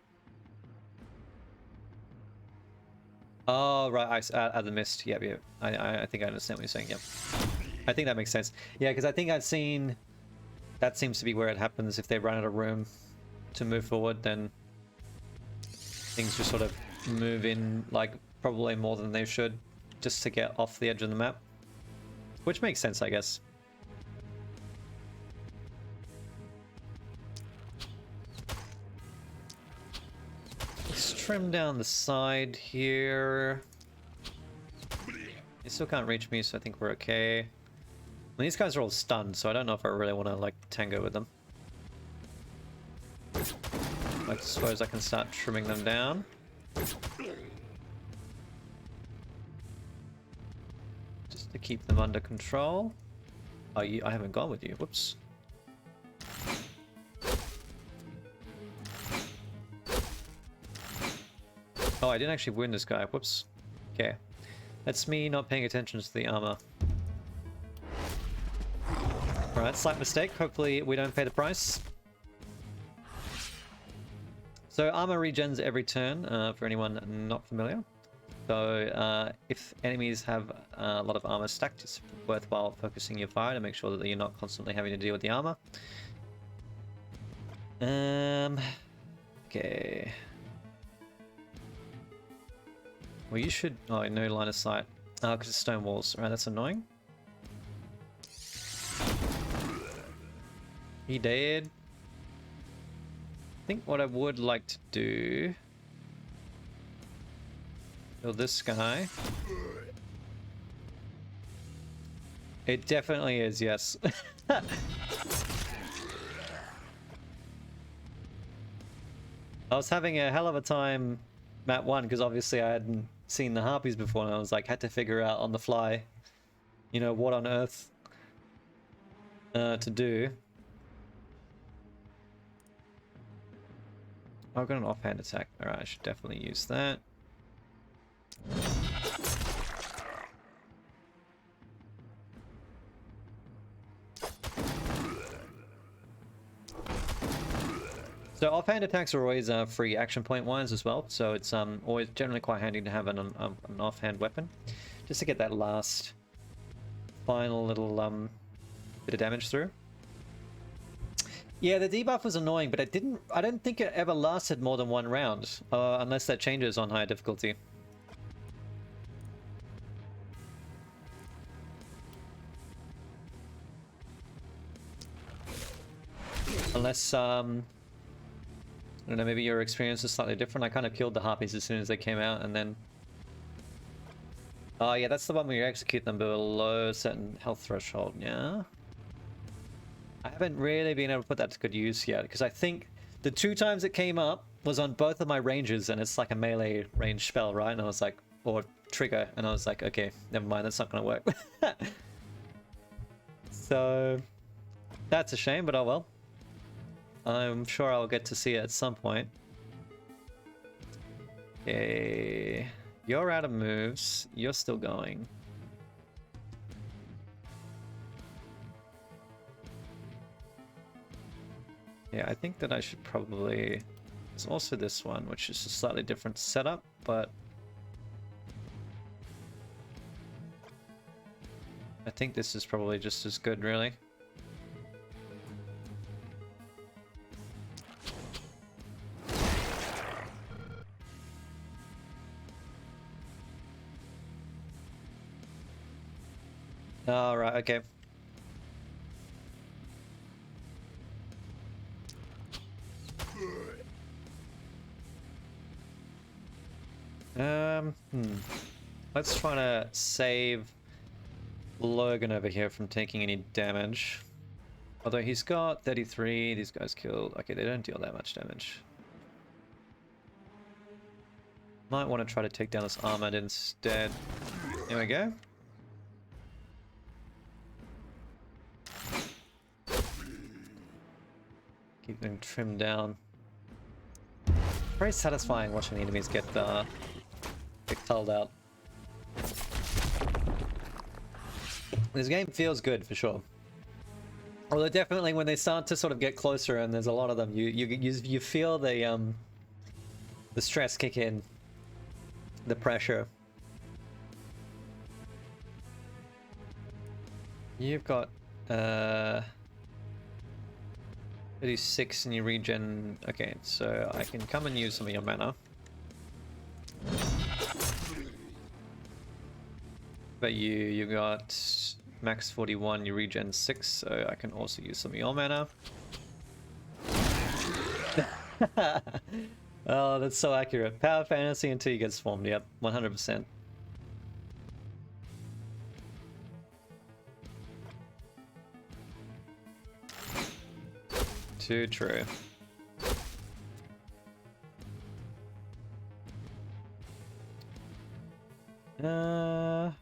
Oh, right. Out of the mist. Yep, yep. I think I understand what you're saying. Yep. I think that makes sense. Yeah, because I think I've seen... That seems to be where it happens. If they run out of room to move forward, then things just sort of move in, like, probably more than they should, just to get off the edge of the map. Which makes sense, I guess. Let's trim down the side here. They still can't reach me, so I think we're okay. I mean, these guys are all stunned, so I don't know if I really want to, like, tango with them. I suppose I can start trimming them down. Just to keep them under control. Oh, I haven't gone with you. Whoops. Oh, I didn't actually wound this guy. Whoops. Okay. That's me not paying attention to the armor. Alright, slight mistake. Hopefully we don't pay the price. So armor regens every turn, for anyone not familiar. So if enemies have a lot of armor stacked, it's worthwhile focusing your fire to make sure that you're not constantly having to deal with the armor. Okay. Well, you should... Oh, no line of sight. Oh, because it's stone walls. Right, that's annoying. He dead. I think what I would like to do... Kill this guy. It definitely is, yes. I was having a hell of a time map 1 because obviously I hadn't seen the harpies before, and I was like, had to figure out on the fly, you know, what on earth to do. I've got an offhand attack. Alright, I should definitely use that. So offhand attacks are always free action point wise as well, so it's always generally quite handy to have an offhand weapon, just to get that last final little bit of damage through. Yeah, the debuff was annoying, but I don't think it ever lasted more than one round, unless that changes on higher difficulty. Unless, I don't know, maybe your experience is slightly different. I kind of killed the harpies as soon as they came out, and then... Oh yeah, that's the one where you execute them below a certain health threshold, yeah? I haven't really been able to put that to good use yet, because I think the 2 times it came up was on both of my ranges, and it's like a melee range spell, right? And I was like, or trigger, and I was like, okay, never mind, that's not gonna work. So, that's a shame, but oh well. I'm sure I'll get to see it at some point. Okay, you're out of moves, you're still going. Yeah, I think that I should probably... There's also this one, which is a slightly different setup, but... I think this is probably just as good, really. Alright, okay. Let's try to save Logan over here from taking any damage. Although he's got 33, these guys killed. Okay, they don't deal that much damage. Might want to try to take down this Armored instead. Here we go. Keep them trimmed down. Very satisfying watching the enemies get culled out. This game feels good for sure. Although definitely when they start to sort of get closer and there's a lot of them, you feel the stress kick in, the pressure. You've got 36 and you regen. Okay, so I can come and use some of your mana. But you got max 41, you regen 6, so I can also use some of your mana. Oh, that's so accurate. Power fantasy until you get swarmed, yep, 100%. Too true. I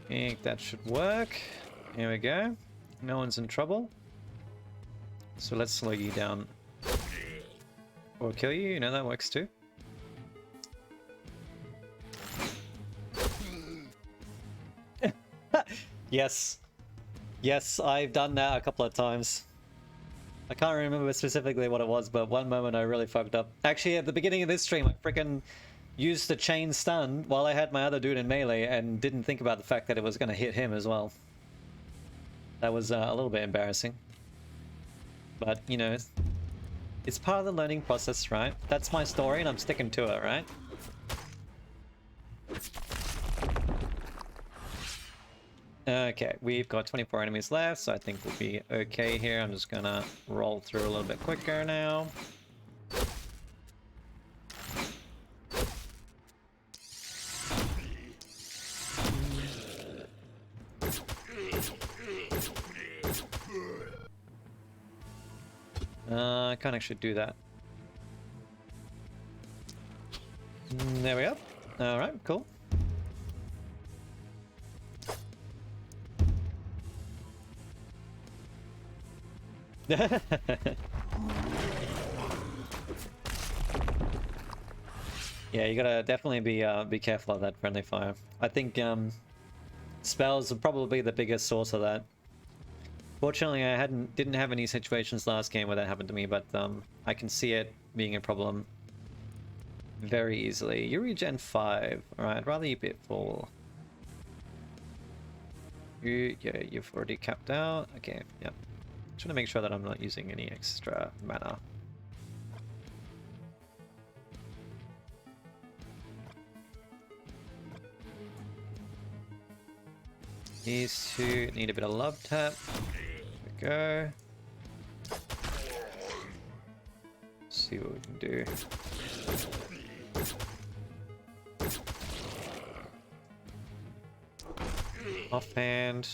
think that should work. Here we go. No one's in trouble. So let's slow you down. Or kill you, you know, that works too. Yes. Yes, I've done that a couple of times. I can't remember specifically what it was, but one moment I really fucked up. Actually, at the beginning of this stream, I frickin' used the chain stun while I had my other dude in melee and didn't think about the fact that it was going to hit him as well. That was a little bit embarrassing. But, you know, it's part of the learning process, right? That's my story and I'm sticking to it, right? Okay, we've got 24 enemies left, so I think we'll be okay here. I'm just gonna roll through a little bit quicker now. I can't actually do that. There we go. Alright, cool. Yeah, you gotta definitely be careful of that friendly fire. I think spells are probably the biggest source of that. Fortunately, I didn't have any situations last game where that happened to me, but I can see it being a problem very easily. You regen 5. Alright, I'd rather you be at full. Yeah, you've already capped out. Okay, yeah. Trying to make sure that I'm not using any extra mana. These two need a bit of love tap. There we go. See what we can do. Offhand.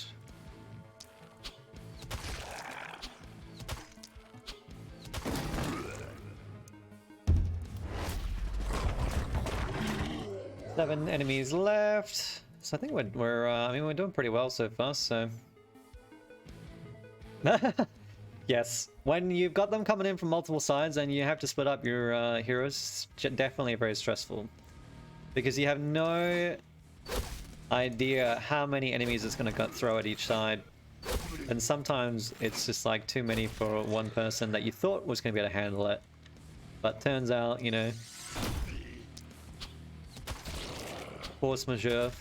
Seven enemies left. So I think we're doing pretty well so far, so. Yes, when you've got them coming in from multiple sides and you have to split up your heroes, it's definitely very stressful. Because you have no idea how many enemies it's going to throw at each side. And sometimes it's just like too many for one person that you thought was going to be able to handle it. But turns out, you know, force majeure.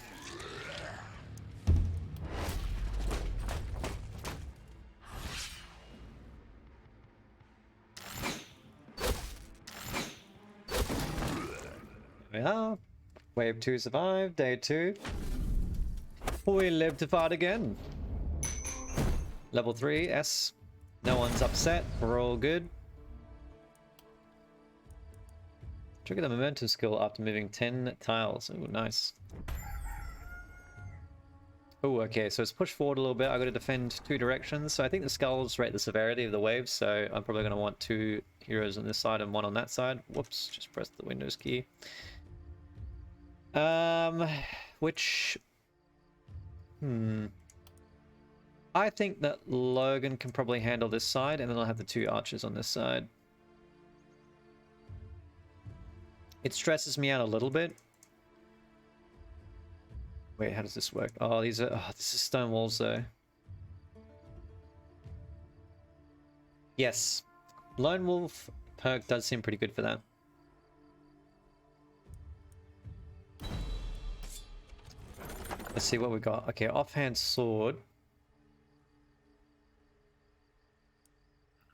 There we are. Wave 2 survived. Day 2. We live to fight again. Level 3, S. No one's upset. We're all good. Trigger the momentum skill after moving 10 tiles. Ooh, nice. Oh, okay, so it's pushed forward a little bit. I got to defend 2 directions. So I think the skulls rate the severity of the waves. So I'm probably going to want 2 heroes on this side and 1 on that side. Whoops, just pressed the Windows key. Which... I think that Logan can probably handle this side, and then I'll have the 2 archers on this side. It stresses me out a little bit. Wait, how does this work? Oh, this is stone walls though. Yes. Lone Wolf perk does seem pretty good for that. Let's see what we got. Okay, offhand sword.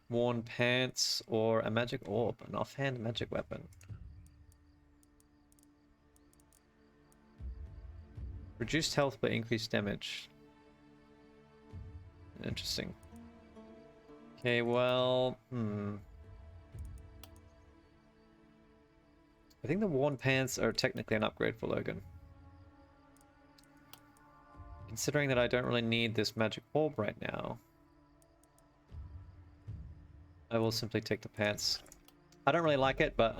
Worn pants or a magic orb. An offhand magic weapon. Reduced health but increased damage. Interesting. Okay, well... I think the worn pants are technically an upgrade for Logan. Considering that I don't really need this magic orb right now, I will simply take the pants. I don't really like it, but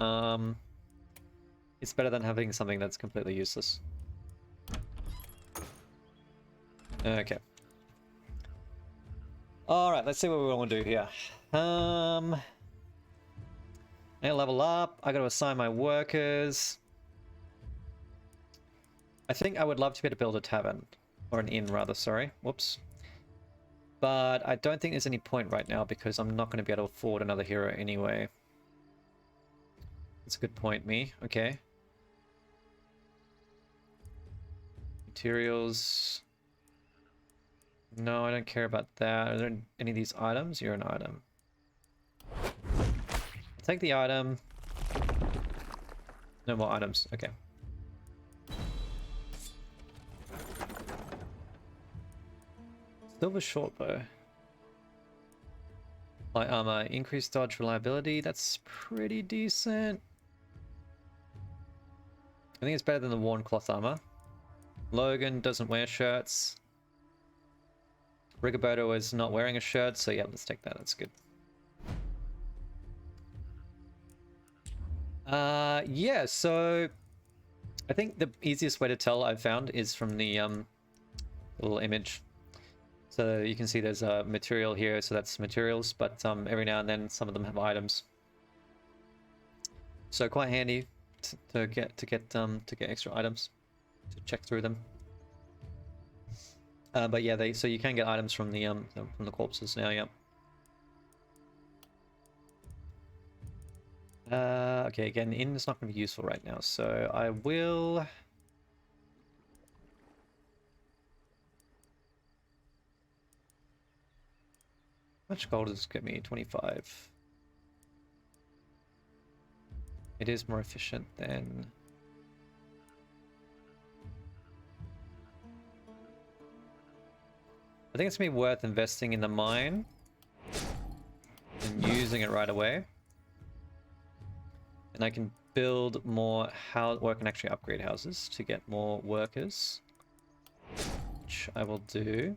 it's better than having something that's completely useless. Okay. Alright, let's see what we want to do here. I level up. I gotta assign my workers. I think I would love to be able to build a tavern. Or an inn, rather, sorry. Whoops. But I don't think there's any point right now because I'm not going to be able to afford another hero anyway. That's a good point, me. Okay. Materials. No, I don't care about that. Are there any of these items? You're an item. I'll take the item. No more items. Okay. Silver shortbow. Light armor, increased dodge reliability. That's pretty decent. I think it's better than the worn cloth armor. Logan doesn't wear shirts. Rigoberto is not wearing a shirt, so yeah, let's take that. That's good. Yeah, so I think the easiest way to tell I've found is from the little image. So you can see there's a material here, so that's materials, but every now and then some of them have items. So quite handy. to get extra items, to check through them. But yeah, so you can get items from the corpses now. Yeah. Okay, again, the inn is not going to be useful right now, so I will. How much gold does this get me? 25. It is more efficient than. I think it's going to be worth investing in the mine and using it right away. And I can build more or I can actually upgrade houses to get more workers, which I will do.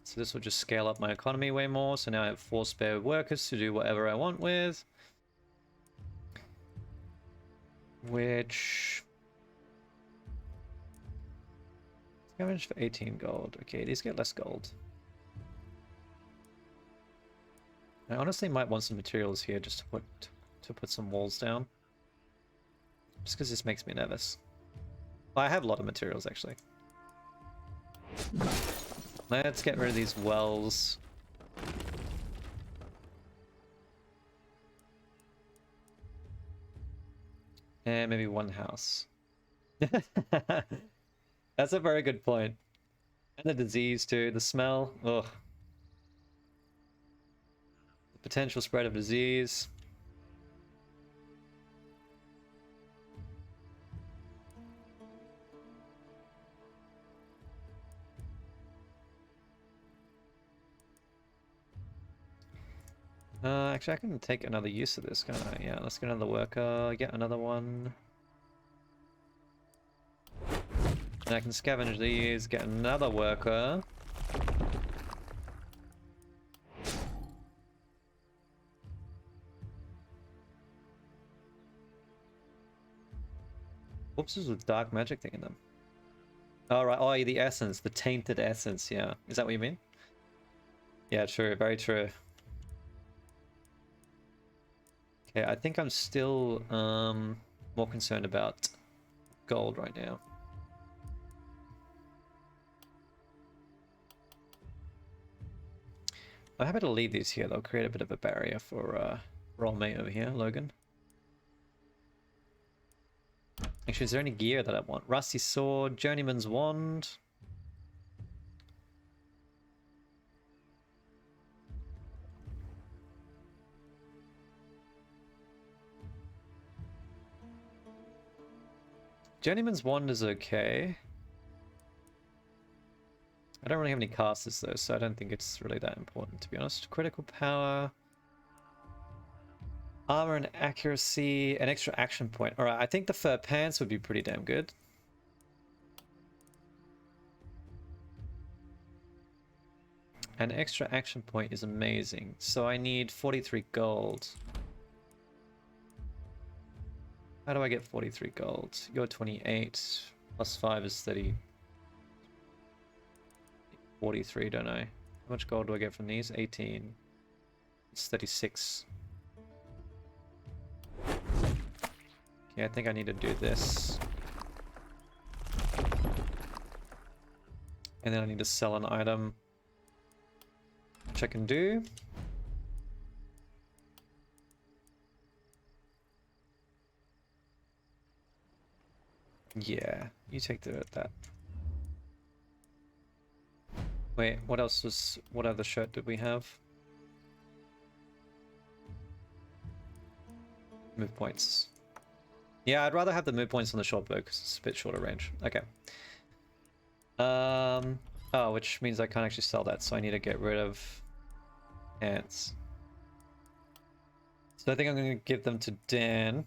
So this will just scale up my economy way more. So now I have 4 spare workers to do whatever I want with. Which... Scavenge for 18 gold. Okay, these get less gold. I honestly might want some materials here just to put some walls down. Just because this makes me nervous. Well, I have a lot of materials actually. Let's get rid of these wells. And maybe one house. That's a very good point. And the disease too, the smell. Ugh. The potential spread of disease. Actually, I can take another use of this, can't I? Yeah, let's get another worker, get another one. And I can scavenge these, get another worker. Corpses with dark magic thing in them. Oh, right. Oh, the essence, the tainted essence, yeah. Is that what you mean? Yeah, true. Very true. Okay, I think I'm still more concerned about gold right now. I'm happy to leave these here. They'll create a bit of a barrier for old mate over here, Logan. Actually, is there any gear that I want? Rusty sword, journeyman's wand. Journeyman's wand is okay. I don't really have any casters though, so I don't think it's really that important, to be honest. Critical power. Armor and accuracy, an extra action point. Alright, I think the fur pants would be pretty damn good. An extra action point is amazing. So I need 43 gold. How do I get 43 gold? You're 28. Plus 5 is 30. 43, don't I? How much gold do I get from these? 18. It's 36. Okay, I think I need to do this. And then I need to sell an item. Which I can do. Yeah, you take that. Wait, what other shirt did we have? Move points. Yeah, I'd rather have the move points on the short bow because it's a bit shorter range. Okay. Oh, which means I can't actually sell that, so I need to get rid of ants. So I think I'm going to give them to Dan.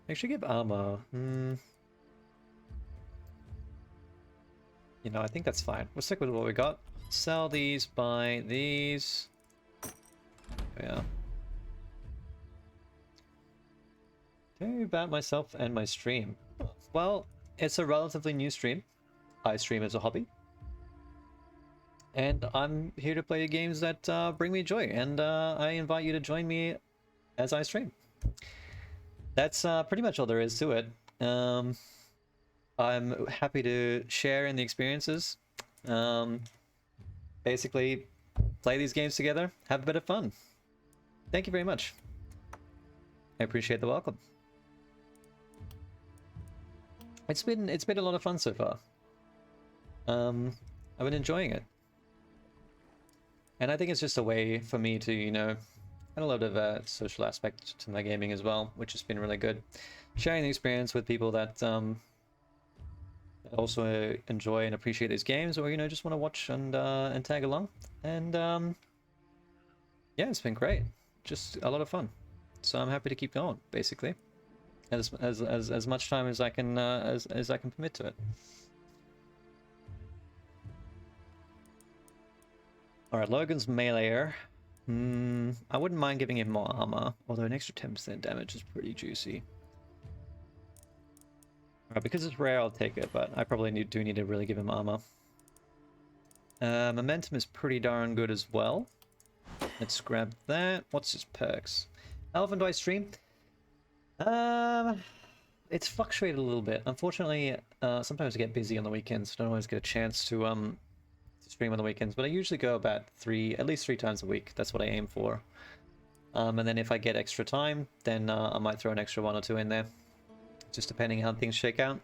Actually give armor. You know, I think that's fine. We'll stick with what we got. Sell these, buy these. Yeah. Tell you about myself and my stream. Well, it's a relatively new stream. I stream as a hobby. and I'm here to play games that bring me joy, and I invite you to join me as I stream. That's pretty much all there is to it. I'm happy to share in the experiences. Basically, play these games together, have a bit of fun. Thank you very much. I appreciate the welcome. It's been a lot of fun so far. I've been enjoying it. And I think it's just a way for me to, you know, add a lot of social aspect to my gaming as well, which has been really good. Sharing the experience with people that also enjoy and appreciate these games, or, you know, just want to watch and tag along. And yeah, it's been great. Just a lot of fun. So I'm happy to keep going, basically, as much time as I can as I can permit to it. All right, Logan's meleeer. I wouldn't mind giving him more armor, although an extra 10% damage is pretty juicy. Alright, because it's rare, I'll take it, but I probably do need to really give him armor. Momentum is pretty darn good as well. Let's grab that. What's his perks? How often do I stream? It's fluctuated a little bit. Unfortunately, sometimes I get busy on the weekends, so I don't always get a chance to stream on the weekends, but I usually go about at least three times a week. That's what I aim for. And then if I get extra time, then I might throw an extra 1 or 2 in there, just depending how things shake out.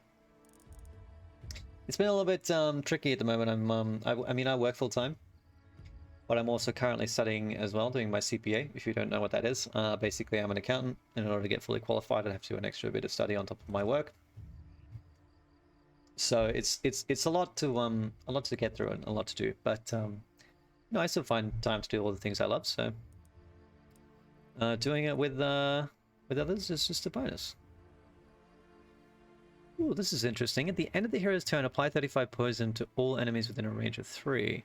It's been a little bit tricky at the moment. I mean, I work full time, but I'm also currently studying as well, doing my CPA. If you don't know what that is, basically I'm an accountant, and in order to get fully qualified, I have to do an extra bit of study on top of my work. So it's a lot to get through and a lot to do, but you know, I still find time to do all the things I love. So doing it with others is just a bonus. Ooh, this is interesting. At the end of the hero's turn, apply 35 poison to all enemies within a range of 3.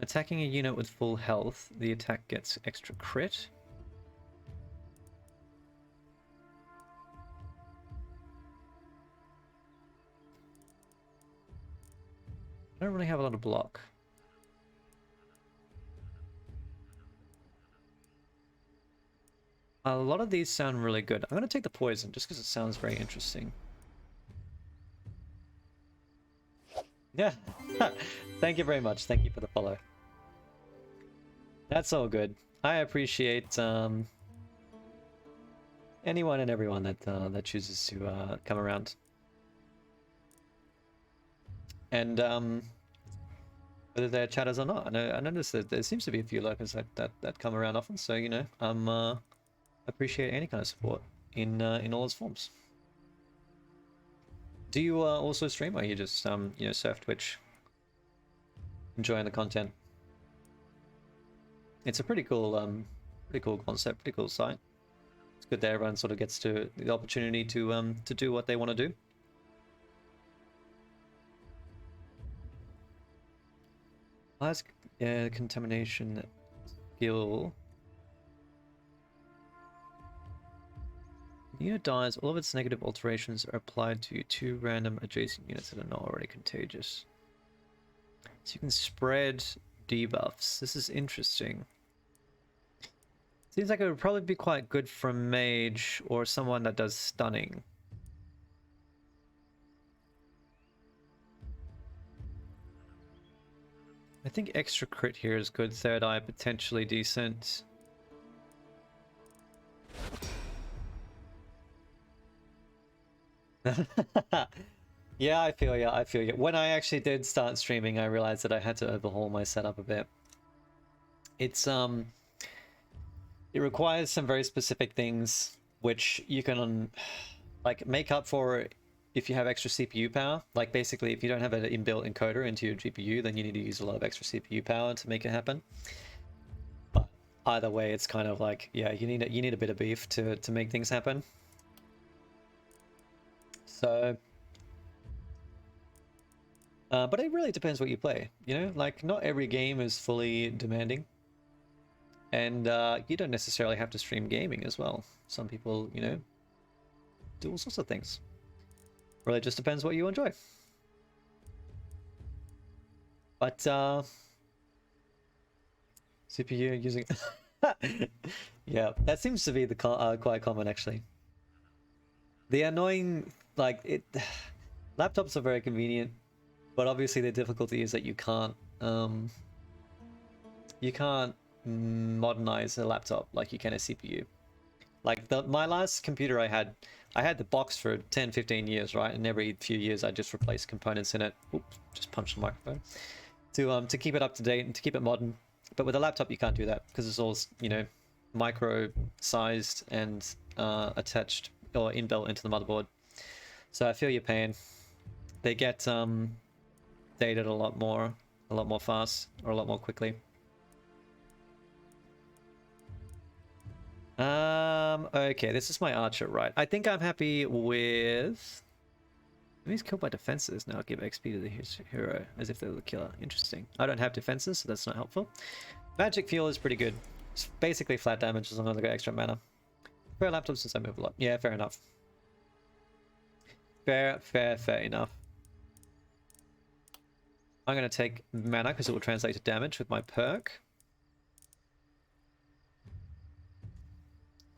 Attacking a unit with full health, the attack gets extra crit. I don't really have a lot of block. A lot of these sound really good. I'm going to take the poison just because it sounds very interesting. Yeah. Thank you very much. Thank you for the follow. That's all good. I appreciate anyone and everyone that chooses to come around. And whether they're chatters or not. I noticed that there seems to be a few lurkers that come around often, so, you know, appreciate any kind of support in all its forms. Do you also stream, or you just you know, surf Twitch, enjoying the content? It's a pretty cool concept, pretty cool site. It's good that everyone sort of gets to the opportunity to do what they want to do. Last contamination skill. The unit dies, all of its negative alterations are applied to 2 random adjacent units that are not already contagious. So you can spread debuffs. This is interesting. Seems like it would probably be quite good for a mage or someone that does stunning. I think extra crit here is good. Third eye potentially decent. Yeah, I feel you. I feel you. When I actually did start streaming, I realized that I had to overhaul my setup a bit. It's it requires some very specific things which you can like make up for if you have extra CPU power. Like basically, if you don't have an inbuilt encoder into your GPU, then you need to use a lot of extra CPU power to make it happen. But either way, it's kind of like, yeah, you need a bit of beef to make things happen. So, but it really depends what you play. You know, like not every game is fully demanding, and you don't necessarily have to stream gaming as well. Some people, you know, do all sorts of things. Really just depends what you enjoy. But CPU using yeah, that seems to be the quite common actually. The annoying laptops are very convenient, but obviously the difficulty is that you can't modernize a laptop like you can a CPU. Like my last computer I had the box for 10-15 years, right? And every few years I just replace components in it. Oops, just punched the microphone. To keep it up to date and to keep it modern. But with a laptop you can't do that because it's all, you know, micro sized and attached or inbuilt into the motherboard. So I feel your pain. They get dated a lot more fast or a lot more quickly. Okay, this is my archer, right? I think I'm happy with... When he's killed by defenses, now give XP to the hero, as if they were the killer. Interesting. I don't have defenses, so that's not helpful. Magic fuel is pretty good. It's basically flat damage as long as I got extra mana. For laptops, since I move a lot. Yeah, fair enough. Fair enough. I'm going to take mana because it will translate to damage with my perk.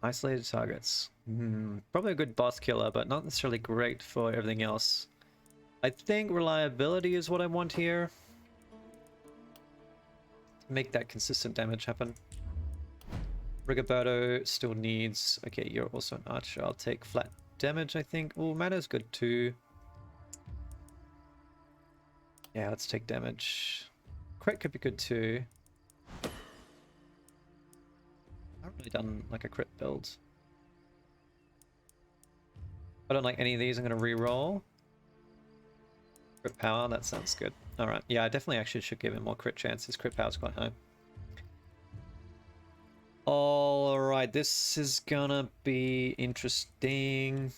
Isolated targets. Probably a good boss killer, but not necessarily great for everything else. I think reliability is what I want here. To make that consistent damage happen. Rigoberto still needs... Okay, you're also an archer. I'll take flat damage, I think. Oh, mana's good too. Yeah, let's take damage. Crit could be good too. I haven't really done like a crit build. I don't like any of these. I'm going to re-roll. Crit power, that sounds good. Alright, yeah, I definitely actually should give him more crit chances. Crit power's quite high. Alright, this is gonna be interesting.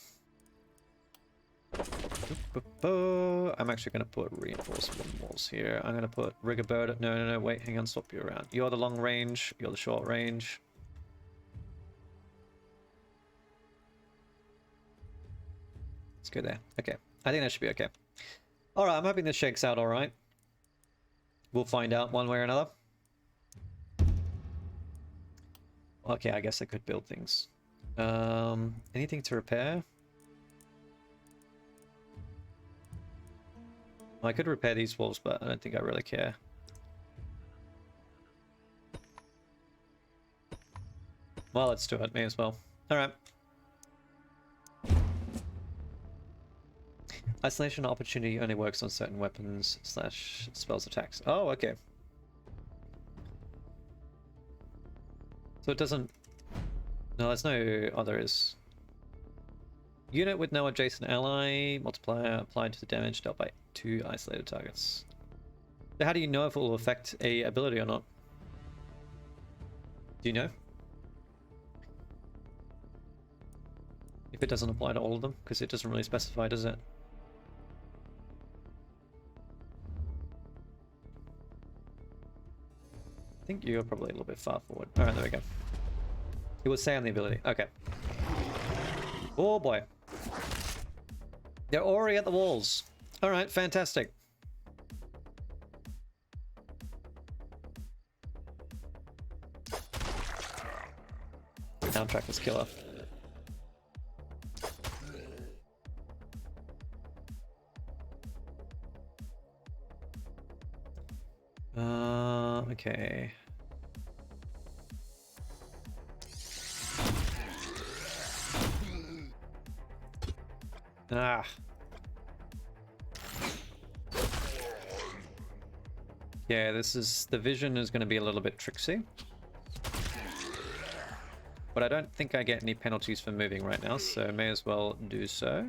I'm actually going to put reinforcement walls here. I'm going to put Rigoberto. No, wait, hang on, swap you around. You're the long range, you're the short range. Let's go there. Okay, I think that should be okay. Alright, I'm hoping this shakes out alright. We'll find out one way or another. Okay, I guess I could build things. Anything to repair? I could repair these walls, but I don't think I really care. Well, let's do it. May as well. Alright. Isolation opportunity only works on certain weapons / spells attacks. Oh, okay. So it doesn't... No, there's no... Oh, there is. Unit with no adjacent ally. Multiplier applied to the damage dealt by 2 isolated targets. So how do you know if it will affect a ability or not? Do you know? If it doesn't apply to all of them? Because it doesn't really specify, does it? I think you're probably a little bit far forward. Alright, there we go. It will say on the ability. Okay. Oh boy. They're already at the walls. Alright, fantastic. Soundtrack is killer. Okay. Ah. Yeah, this is... The vision is going to be a little bit tricksy. But I don't think I get any penalties for moving right now, so may as well do so.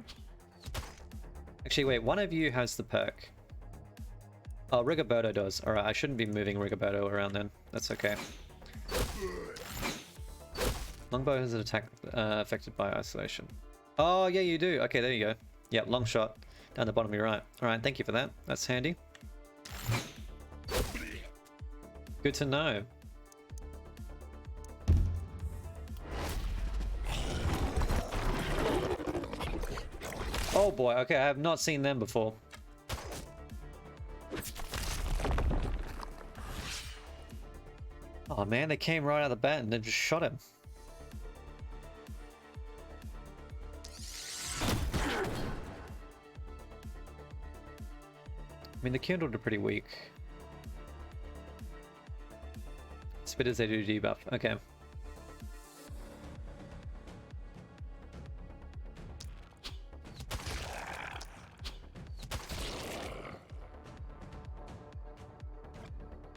Actually, wait, one of you has the perk. Oh, Rigoberto does. Alright, I shouldn't be moving Rigoberto around then. That's okay. Longbow has an attack affected by isolation. Oh, yeah, you do. Okay, there you go. Yep, long shot. Down the bottom of your right. Alright, thank you for that. That's handy. Good to know. Oh boy, okay, I have not seen them before. Oh man, they came right out of the bat and they just shot him. I mean, the Kindled are pretty weak. Spitters, they do debuff. Okay.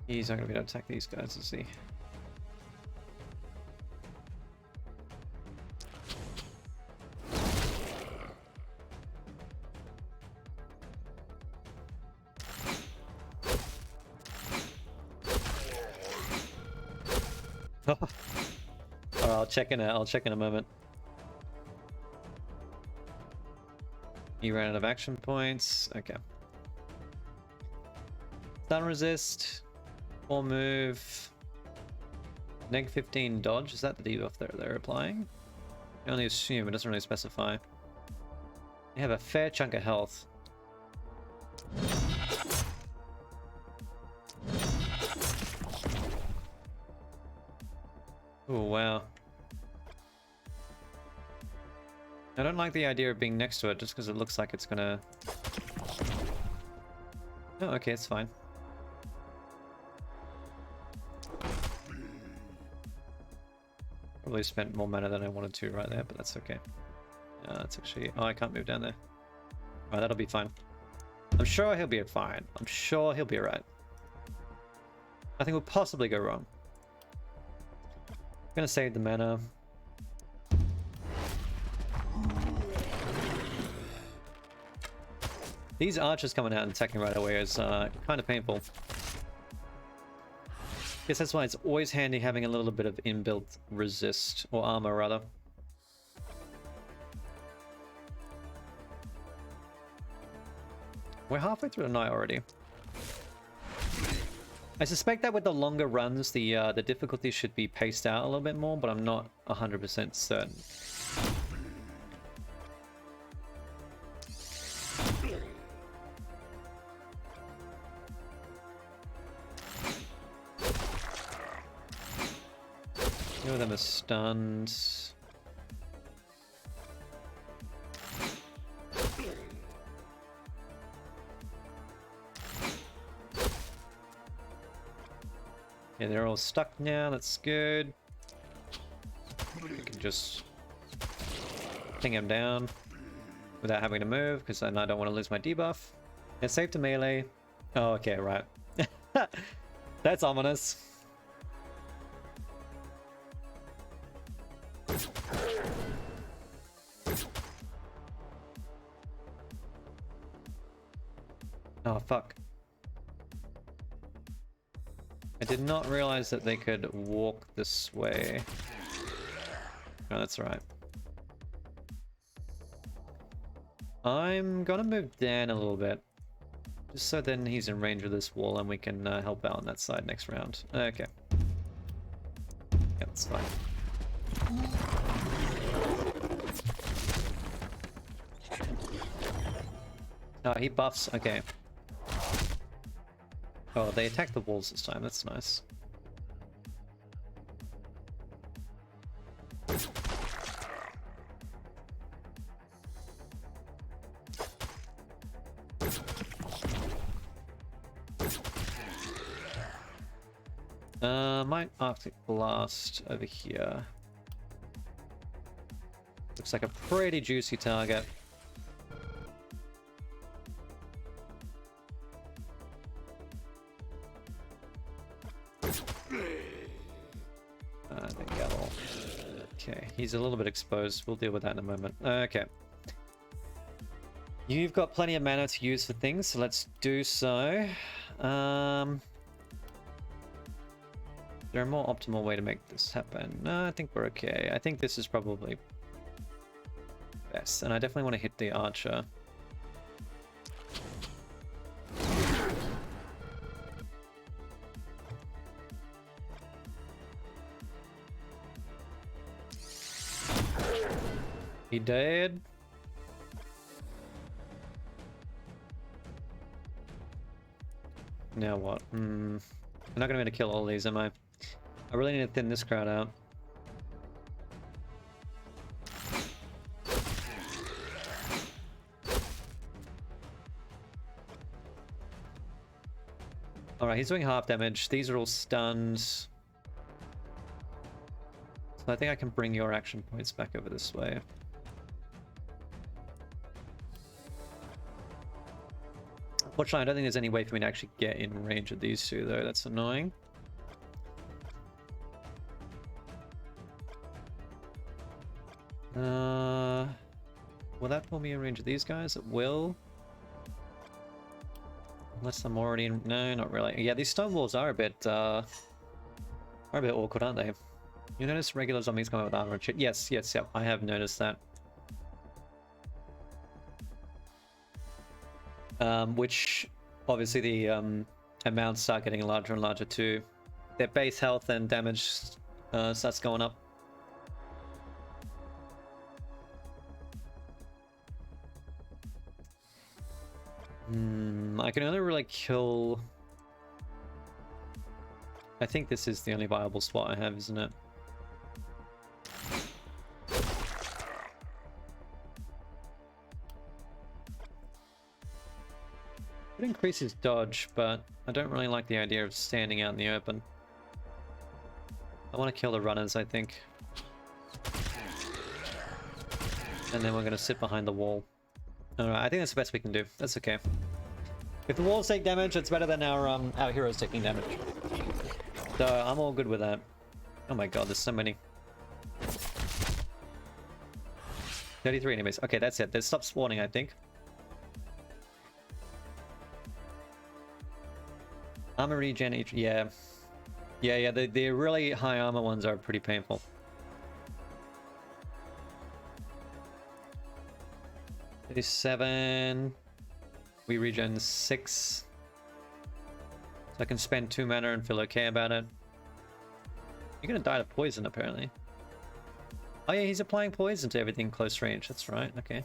He's not going to be able to attack these guys, is he? Alright, I'll check in a moment. You ran out of action points. Okay. Stun resist. Or move. Neg 15 dodge. Is that the debuff they're applying? I only assume, it doesn't really specify. You have a fair chunk of health. Oh wow. I don't like the idea of being next to it just because it looks like it's gonna... Oh, okay, it's fine. Probably spent more mana than I wanted to right there, but that's okay. That's actually... Oh, I can't move down there. Alright, that'll be fine. I'm sure he'll be fine. I'm sure he'll be alright. Nothing will possibly go wrong. I'm gonna save the mana. These archers coming out and attacking right away is kind of painful. Guess that's why it's always handy having a little bit of inbuilt resist, or armor rather. We're halfway through the night already. I suspect that with the longer runs, the difficulty should be paced out a little bit more, but I'm not 100% certain. Few of them are stunned. Yeah, they're all stuck now, that's good. We can just ping him down without having to move, because then I don't want to lose my debuff. It's safe to melee. Oh, okay, right. That's ominous. Oh, fuck. I did not realize that they could walk this way. Oh, that's right. I'm gonna move Dan a little bit. Just so then he's in range of this wall and we can help out on that side next round. Okay. Yeah, that's fine. Oh, he buffs. Okay. Oh, they attack the walls this time. That's nice. Might Arctic Blast over here. Looks like a pretty juicy target. Okay, he's a little bit exposed. We'll deal with that in a moment. Okay. You've got plenty of mana to use for things, so let's do so. Is there a more optimal way to make this happen? No, I think we're okay. I think this is probably best, and I definitely want to hit the archer. He dead. Now what? I'm not gonna be able to kill all these, am I? I really need to thin this crowd out. Alright, he's doing half damage. These are all stunned. So I think I can bring your action points back over this way. Unfortunately, I don't think there's any way for me to actually get in range of these two, though. That's annoying. Will that pull me in range of these guys? It will. Unless I'm already in... No, not really. Yeah, these stone walls are a bit awkward, aren't they? You notice regular zombies come out with armor and shit? Yes, yes, yep. I have noticed that. Which, obviously, the amounts start getting larger and larger too. Their base health and damage starts going up. I can only really kill... I think this is the only viable spot I have, isn't it? It increases dodge, but I don't really like the idea of standing out in the open. I want to kill the runners, I think. And then we're going to sit behind the wall. Alright, I think that's the best we can do. That's okay. If the walls take damage, it's better than our heroes taking damage. So I'm all good with that. Oh my god, there's so many. 33 enemies. Okay, that's it. They stopped spawning, I think. Armor regen each... Yeah. Yeah, the really high armor ones are pretty painful. Seven. We regen 6. So I can spend 2 mana and feel okay about it. You're gonna die to poison, apparently. Oh yeah, he's applying poison to everything close range. That's right, okay.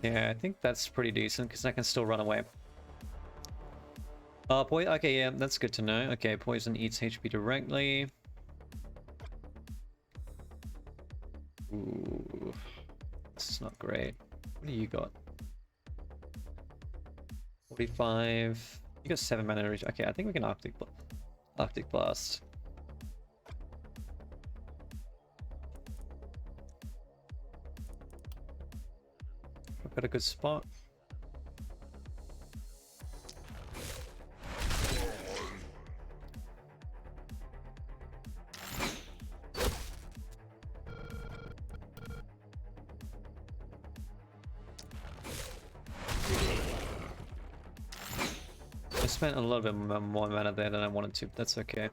Yeah, I think that's pretty decent because I can still run away. Okay, yeah, that's good to know. Okay, poison eats HP directly. Ooh, this is not great. What do you got? 45. You got 7 mana reach. Okay, I think we can Arctic Blast. I've got a good spot. I spent a little bit more mana there than I wanted to. That's okay. I'm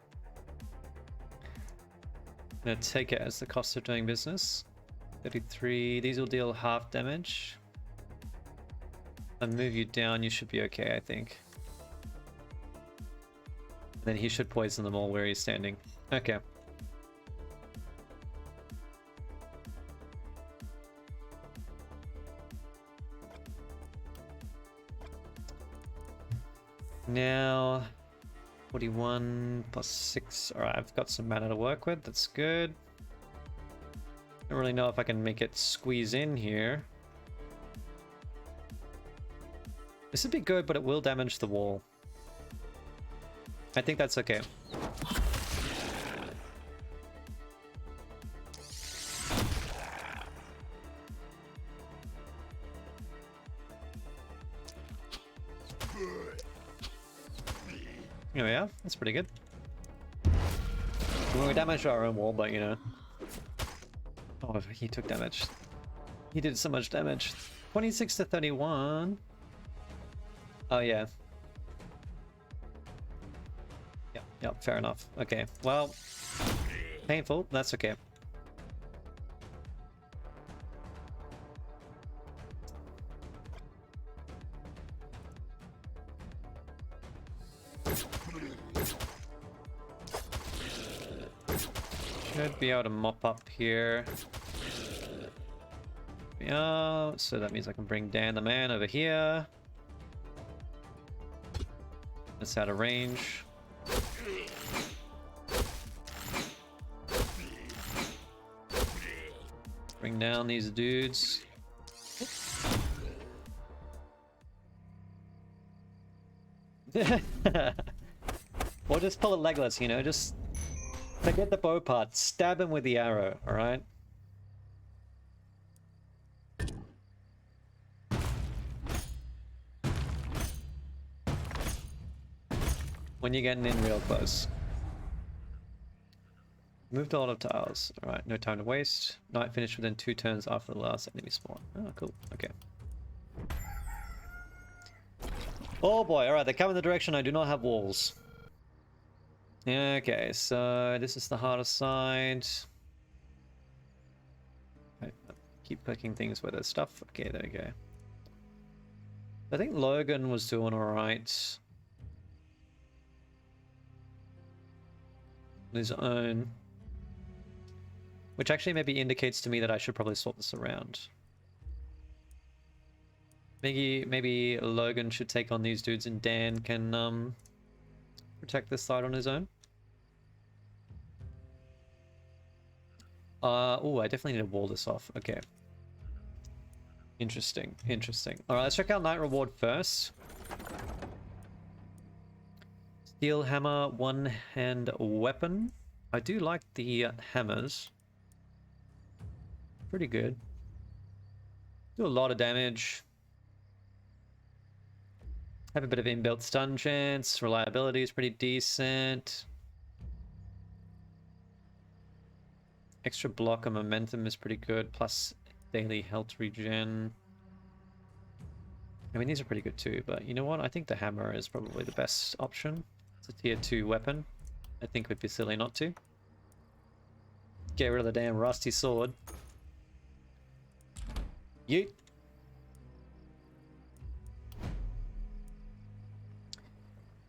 gonna take it as the cost of doing business. 33. These will deal half damage. And move you down, you should be okay, I think. And then he should poison them all where he's standing. Okay. Now, 41 plus 6. Alright, I've got some mana to work with. That's good. Don't really know if I can make it squeeze in here. This would be good, but it will damage the wall. I think that's okay. Oh yeah, that's pretty good. Well, we damaged our own wall, but you know. Oh, he took damage. He did so much damage. 26 to 31. Oh yeah. Yep, fair enough. Okay, well, painful, that's okay. Should be able to mop up here. Yeah, so that means I can bring Dan the man over here. That's out of range. Bring down these dudes. Or just pull a Legolas, you know, just forget the bow part, stab him with the arrow, alright? When you're getting in real close. Moved a lot of tiles. Alright, no time to waste. Night finished within 2 turns after the last enemy spawn. Oh, cool. Okay. Oh boy, alright, they come in the direction I do not have walls. Okay, so this is the harder side. Okay, keep clicking things where there's stuff. Okay, there we go. I think Logan was doing alright. On his own. Which actually maybe indicates to me that I should probably sort this around. Maybe Logan should take on these dudes and Dan can protect this side on his own. Oh, I definitely need to wall this off. Okay. Interesting, interesting. Alright, let's check out Night Reward first. Steel hammer, one-hand weapon. I do like the hammers. Pretty good. Do a lot of damage. Have a bit of inbuilt stun chance. Reliability is pretty decent. Extra block and momentum is pretty good. Plus daily health regen. I mean, these are pretty good too, but you know what? I think the hammer is probably the best option. It's a tier 2 weapon. I think we'd be silly not to. Get rid of the damn rusty sword. Yeet.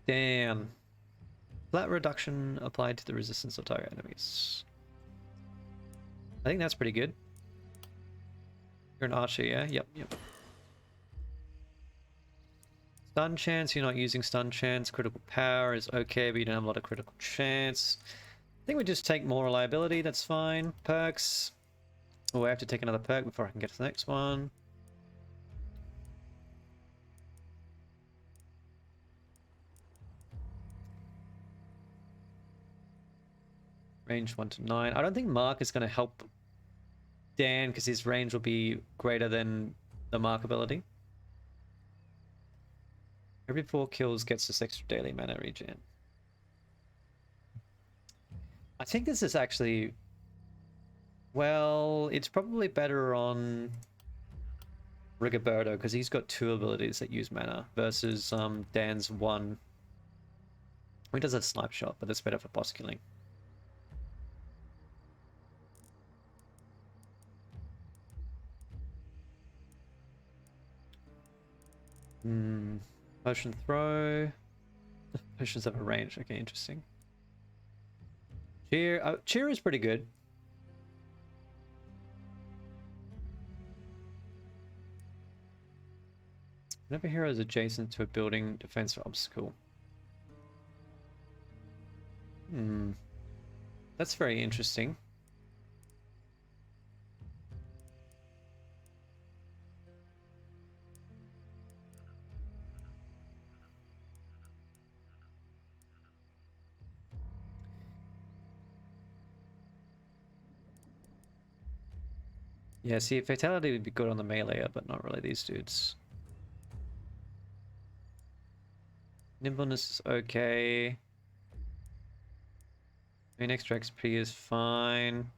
Damn. Flat reduction applied to the resistance of target enemies. I think that's pretty good. You're an archer, yeah? Yep, yep. Stun chance, you're not using stun chance. Critical power is okay, but you don't have a lot of critical chance. I think we just take more reliability, that's fine. Perks. Oh, I have to take another perk before I can get to the next one. Range 1 to 9. I don't think Mark is going to help Dan because his range will be greater than the Mark ability. Every 4 kills gets this extra daily mana regen. I think this is actually... Well, it's probably better on Rigoberto because he's got 2 abilities that use mana versus Dan's 1. He does a snipe shot, but that's better for boss killing. Potion throw. Potions have a range. Okay, interesting. Cheer. Cheer is pretty good. Whenever hero is adjacent to a building, defense or obstacle. That's very interesting. Yeah, see, fatality would be good on the melee, but not really these dudes. Nimbleness is okay. I mean, extra XP is fine.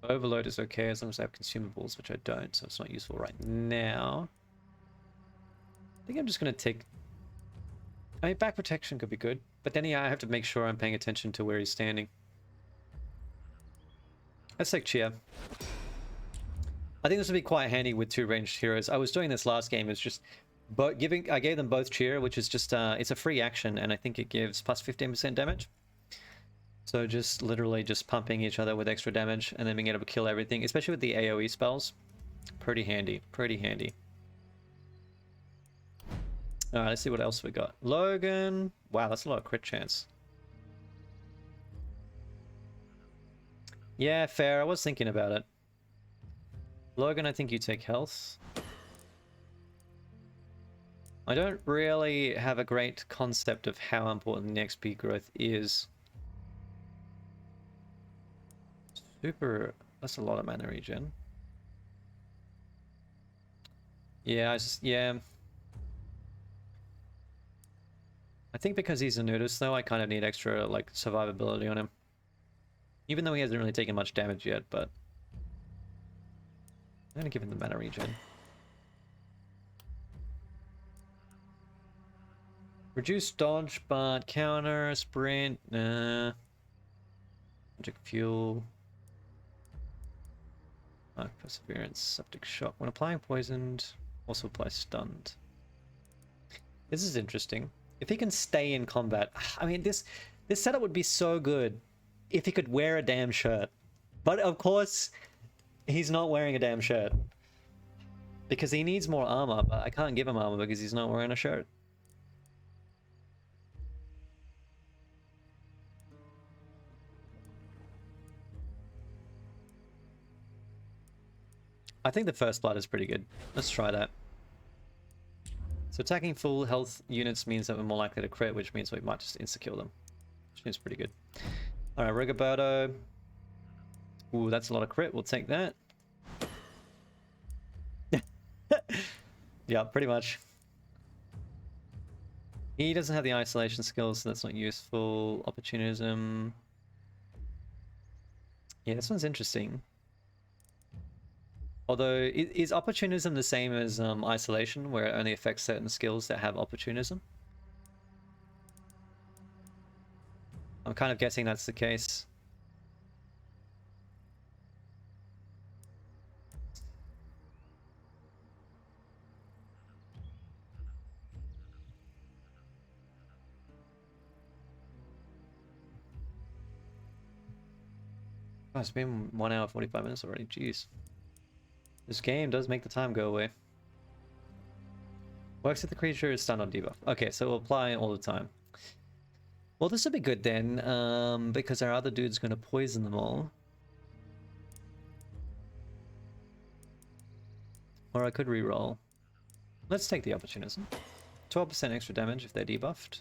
Overload is okay as long as I have consumables, which I don't, so it's not useful right now. I think I'm just going to take... I mean, back protection could be good, but then yeah, I have to make sure I'm paying attention to where he's standing. Let's take Cheer. I think this would be quite handy with 2 ranged heroes. I was doing this last game, it's just... But I gave them both Cheer, which is just it's a free action, and I think it gives plus 15% damage. So just literally just pumping each other with extra damage and then being able to kill everything, especially with the AoE spells. Pretty handy, pretty handy. Alright, let's see what else we got. Logan. Wow, that's a lot of crit chance. Yeah, fair. I was thinking about it. Logan, I think you take health. I don't really have a great concept of how important the XP growth is. Super... That's a lot of mana regen. Yeah, yeah. I think because he's a nudist though, I kind of need extra, like, survivability on him. Even though he hasn't really taken much damage yet, but... I'm gonna give him the mana regen. Reduce dodge, but counter, sprint, nah. Magic fuel. Mark perseverance, septic shock. When applying poisoned, also apply stunned. This is interesting. If he can stay in combat, I mean, this setup would be so good if he could wear a damn shirt. But of course, he's not wearing a damn shirt. Because he needs more armor, but I can't give him armor because he's not wearing a shirt. I think the first blood is pretty good. Let's try that. So attacking full health units means that we're more likely to crit, which means we might just insta-kill them. Which seems pretty good. Alright, Rigoberto. Ooh, that's a lot of crit. We'll take that. Yeah, pretty much. He doesn't have the isolation skills, so that's not useful. Opportunism. Yeah, this one's interesting. Although, is opportunism the same as isolation, where it only affects certain skills that have opportunism? I'm kind of guessing that's the case. Oh, it's been 1 hour 45 minutes already. Jeez. This game does make the time go away. Works if the creature is stunned on debuff. Okay, so we'll apply all the time. Well, this will be good then, because our other dude's going to poison them all. Or I could reroll. Let's take the opportunism. 12% extra damage if they're debuffed.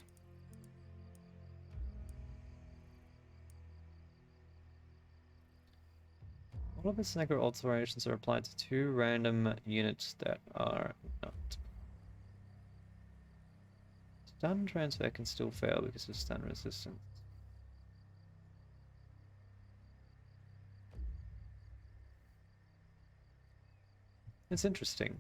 All of its negro alterations are applied to 2 random units that are not. Stun transfer can still fail because of stun resistance. It's interesting.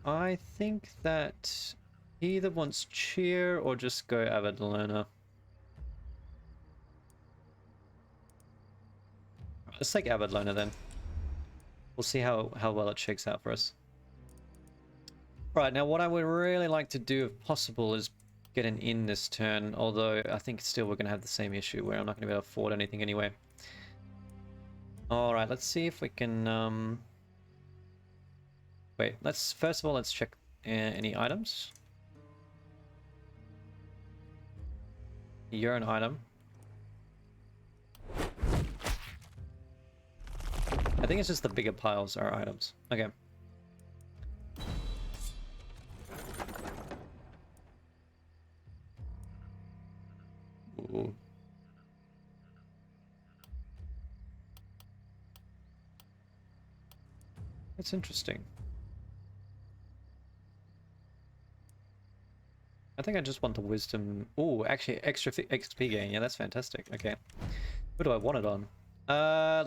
I think that he either wants cheer or just go avid learner. Let's take avid learner then. We'll see how well it shakes out for us. Right, now what I would really like to do if possible is get an in this turn, although I think still we're going to have the same issue where I'm not going to be able to afford anything anyway. Alright, let's see if we can... Wait, first of all, let's check any items. You're an item. I think it's just the bigger piles are items. Okay. Ooh. That's interesting. I think I just want the wisdom. Oh, actually, extra XP gain. Yeah, that's fantastic. Okay. What do I want it on?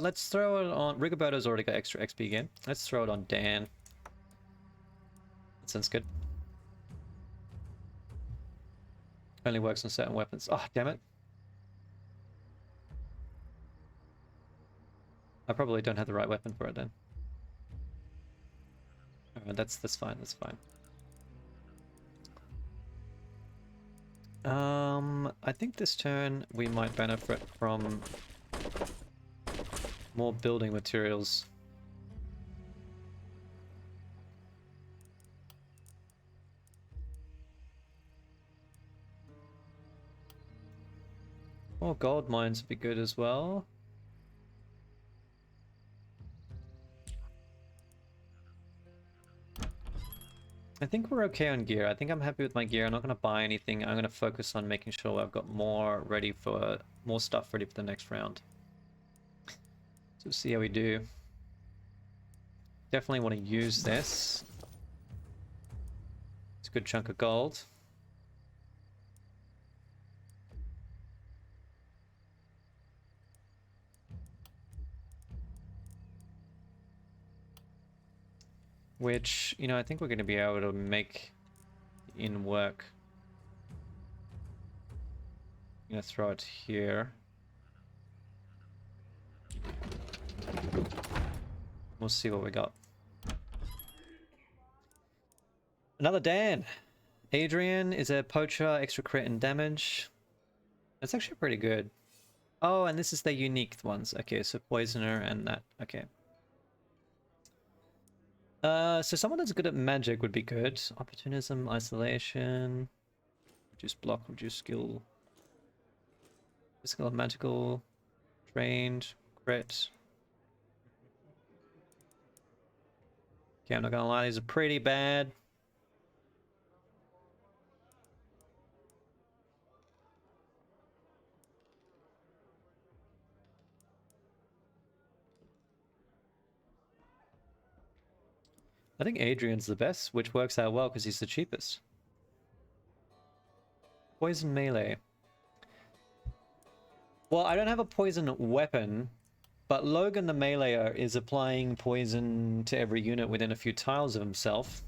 Let's throw it on... Rigoberto's already got extra XP gain. Let's throw it on Dan. That sounds good. Only works on certain weapons. Oh, damn it. I probably don't have the right weapon for it then. That's fine. That's fine. I think this turn we might benefit from more building materials. More gold mines would be good as well. I think we're okay on gear. I think I'm happy with my gear. I'm not going to buy anything. I'm going to focus on making sure I've got more stuff ready for the next round. So see how we do. Definitely want to use this. It's a good chunk of gold. Which, you know, I think we're going to be able to make in work. I'm going to throw it here. We'll see what we got. Another Dan. Adrian is a poacher, extra crit and damage. That's actually pretty good. Oh, and this is the unique ones. Okay, so poisoner and that. Okay. So someone that's good at magic would be good. Opportunism, isolation, reduce block, reduce skill. Physical and magical, trained, crit. Okay, I'm not gonna lie, these are pretty bad. I think Adrian's the best, which works out well because he's the cheapest. Poison melee. Well, I don't have a poison weapon, but Logan the meleeer is applying poison to every unit within a few tiles of himself.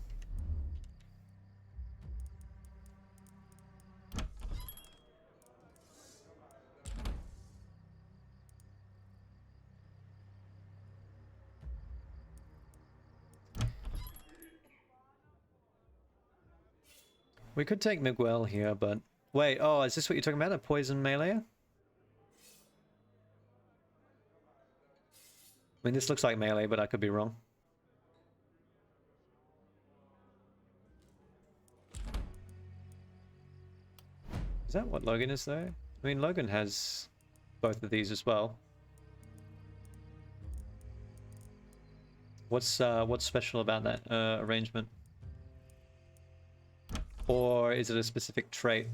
We could take Miguel here, but... Wait, oh, is this what you're talking about? A poison melee? I mean, this looks like melee, but I could be wrong. Is that what Logan is, though? I mean, Logan has both of these as well. What's special about that arrangement? Or is it a specific trait?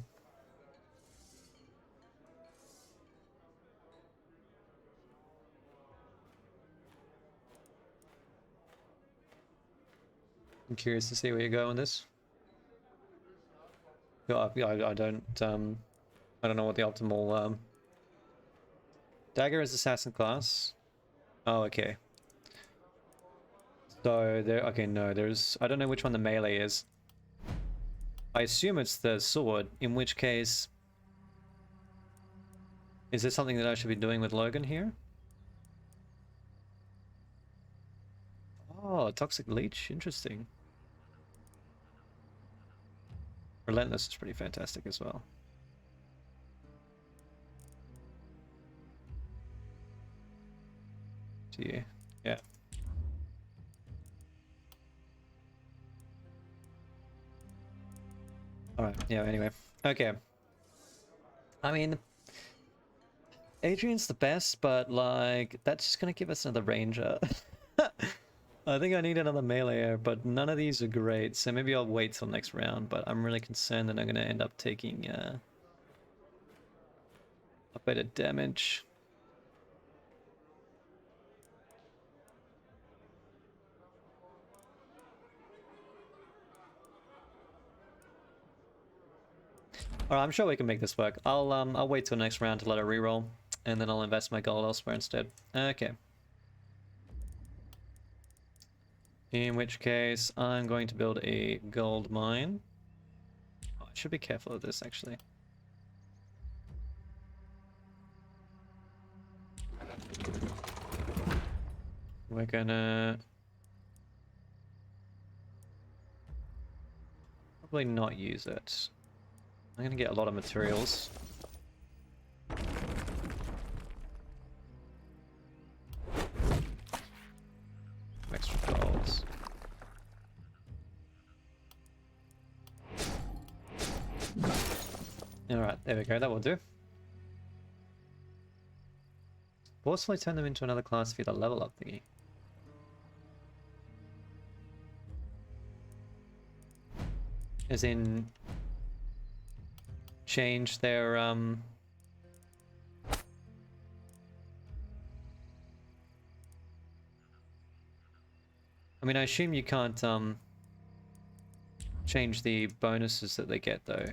I'm curious to see where you go on this. Yeah, I don't know what the optimal dagger is assassin class. Oh, okay. So there. Okay, no, there's. I don't know which one the melee is. I assume it's the sword. In which case, is there something that I should be doing with Logan here? Oh, toxic leech. Interesting. Relentless is pretty fantastic as well. Gee, yeah. Alright, yeah, anyway. Okay. I mean, Adrian's the best, but, like, that's just gonna give us another ranger. I think I need another melee, but none of these are great, so maybe I'll wait till next round, but I'm really concerned that I'm gonna end up taking, a better damage. Alright, I'm sure we can make this work. I'll wait till next round to let it reroll, and then I'll invest my gold elsewhere instead. Okay. In which case, I'm going to build a gold mine. Oh, I should be careful of this, actually. We're gonna... probably not use it. I'm gonna get a lot of materials. Extra gold. Alright, there we go, that will do. Forcefully turn them into another class via the level up thingy. As in... change their, I mean, I assume you can't, change the bonuses that they get though.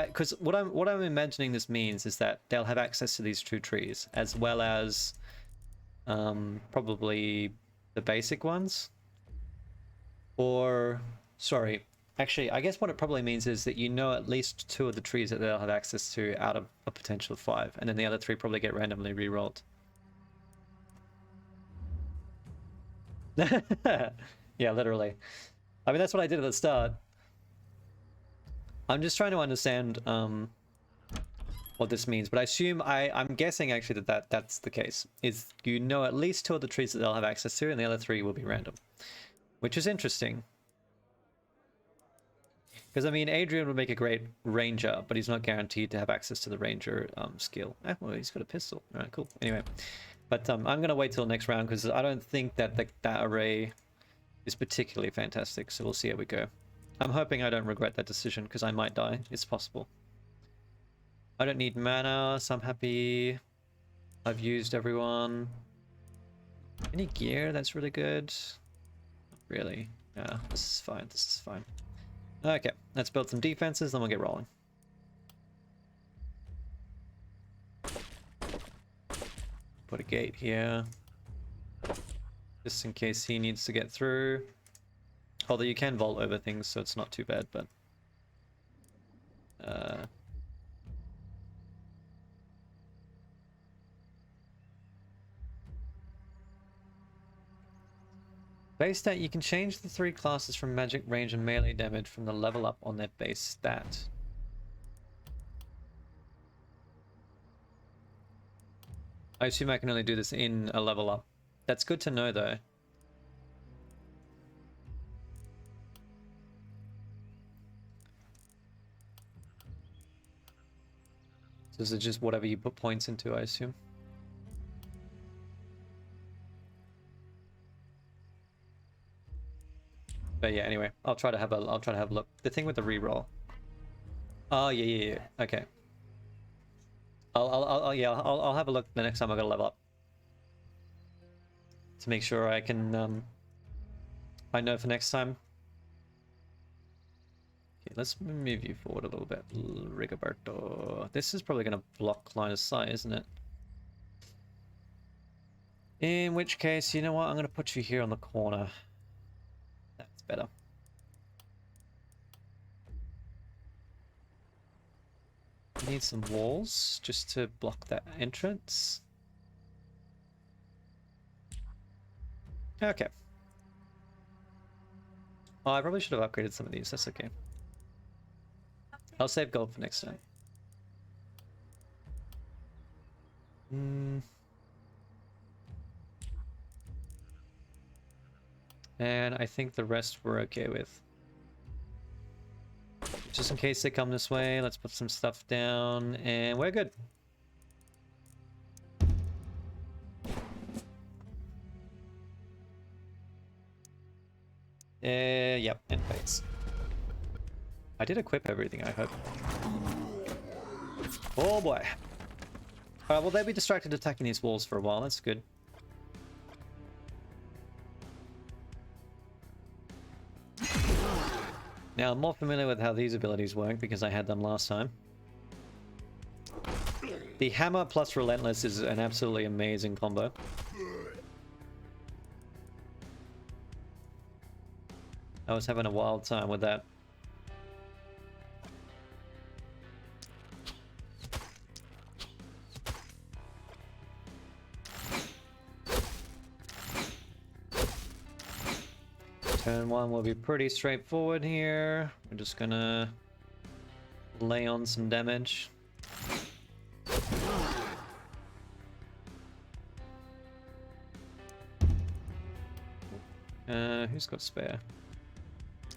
Because what I'm imagining this means is that they'll have access to these 2 trees as well as probably the basic ones. Or sorry, actually I guess what it probably means is that you know at least 2 of the trees that they'll have access to out of a potential 5, and then the other 3 probably get randomly re-rolled. Yeah, literally. I mean, that's what I did at the start. I'm just trying to understand what this means, but I assume I'm guessing actually that's the case. Is you know at least 2 of the trees that they'll have access to, and the other 3 will be random, which is interesting. Because I mean, Adrian would make a great ranger, but he's not guaranteed to have access to the ranger skill. Well, he's got a pistol. All right, cool. Anyway, but I'm gonna wait till next round because I don't think that that array is particularly fantastic. So we'll see how we go. I'm hoping I don't regret that decision because I might die. It's possible. I don't need mana, so I'm happy. I've used everyone. Any gear? That's really good. Not really. Yeah, this is fine. This is fine. Okay, let's build some defenses, then we'll get rolling. Put a gate here. Just in case he needs to get through. Although you can vault over things, so it's not too bad, but... Base stat, you can change the 3 classes from magic, range, and melee damage from the level up on their base stat. I assume I can only do this in a level up. That's good to know, though. So is it just whatever you put points into, I assume? But yeah, anyway, I'll try to have a look. The thing with the reroll. Oh yeah. Okay. I'll have a look the next time I gotta level up. To make sure I can I know for next time. Okay, let's move you forward a little bit, Rigoberto. This is probably gonna block line of sight, isn't it? In which case, you know what? I'm gonna put you here on the corner. That's better. Need some walls just to block that entrance. Okay. Oh, I probably should have upgraded some of these. That's okay. I'll save gold for next time. And I think the rest we're okay with. Just in case they come this way, let's put some stuff down, and we're good. Yep, and phase. I did equip everything, I hope. Oh boy. Well, they'll be distracted attacking these walls for a while, that's good. Now, I'm more familiar with how these abilities work because I had them last time. The hammer plus relentless is an absolutely amazing combo. I was having a wild time with that. Turn 1 will be pretty straightforward here. We're just gonna lay on some damage. Who's got spare?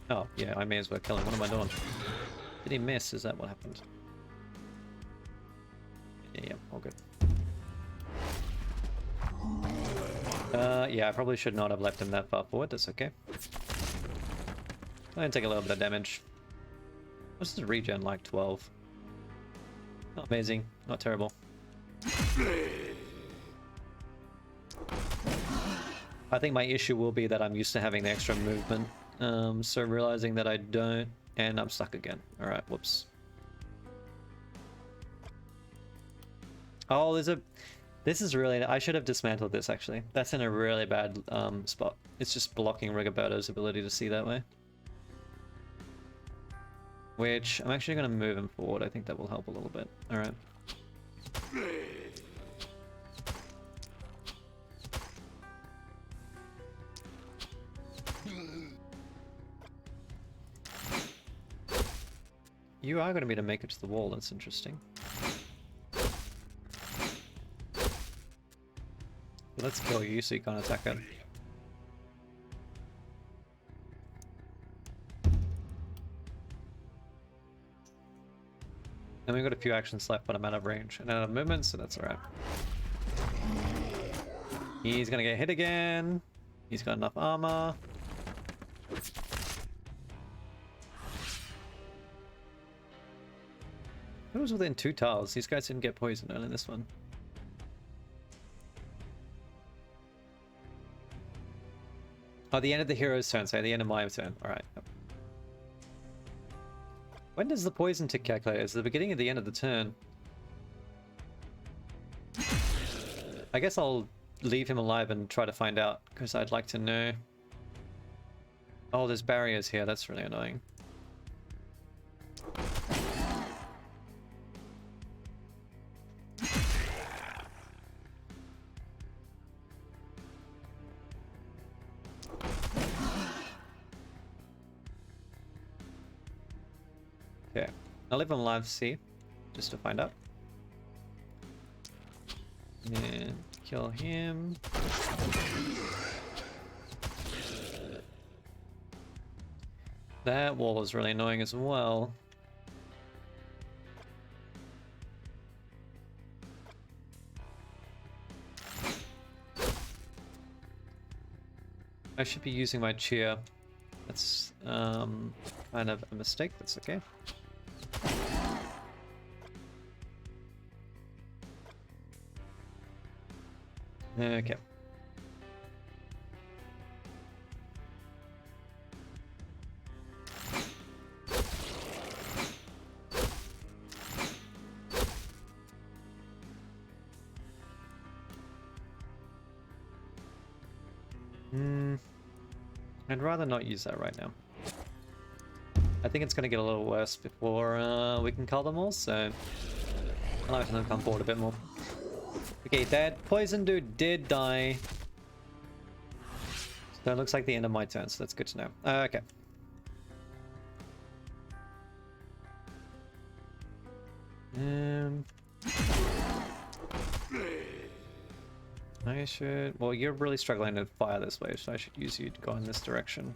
Oh, yeah, I may as well kill him. What am I doing? Did he miss? Is that what happened? Yeah, all good. Yeah, I probably should not have left him that far forward. That's okay. I'm gonna take a little bit of damage. What's his regen like? 12. Not amazing. Not terrible. I think my issue will be that I'm used to having the extra movement. So realizing that I don't, and I'm stuck again. Alright, whoops. Oh, this is really... I should have dismantled this, actually. That's in a really bad spot. It's just blocking Rigoberto's ability to see that way. Which, I'm actually going to move him forward. I think that will help a little bit. Alright. You are going to be able to make it to the wall. That's interesting. Let's kill you so you can't attack it. And we've got a few actions left, but I'm out of range and out of movement, so that's alright. He's gonna get hit again. He's got enough armor. Who was within 2 tiles? These guys didn't get poisoned early in this one. Oh, the end of the hero's turn, so the end of my turn. Alright. When does the poison tick calculate? Is it the beginning or the end of the turn? I guess I'll leave him alive and try to find out, because I'd like to know. Oh, there's barriers here. That's really annoying. Okay, I'll leave him alive, see, just to find out. And kill him. That wall is really annoying as well. I should be using my cheer. That's kind of a mistake. That's okay. Okay. I'd rather not use that right now. I think it's going to get a little worse before we can cull them all, so I'll have to come forward a bit more. Okay, that poison dude did die. So it looks like the end of my turn, so that's good to know. Okay. I should... Well, you're really struggling to fire this way, so I should use you to go in this direction.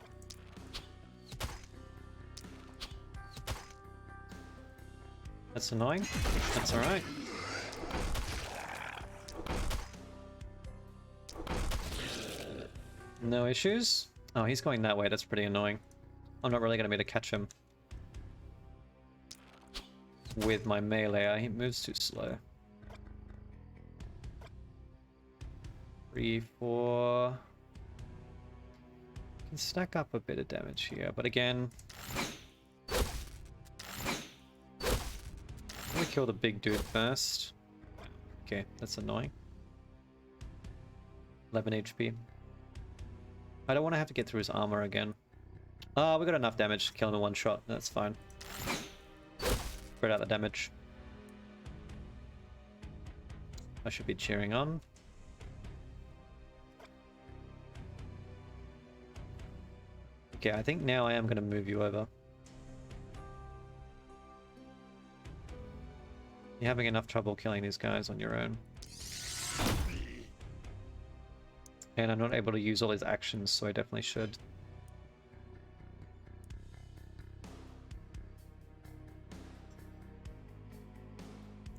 That's annoying. That's alright. No issues? Oh, he's going that way. That's pretty annoying. I'm not really going to be able to catch him with my melee. He moves too slow. 3, 4... Can stack up a bit of damage here, but again... I'm gonna kill the big dude first. Okay, that's annoying. 11 HP. I don't want to have to get through his armor again. We got enough damage to kill him in one shot. That's fine. Spread out the damage. I should be cheering on. Okay, I think now I am going to move you over. You're having enough trouble killing these guys on your own. And I'm not able to use all his actions, so I definitely should.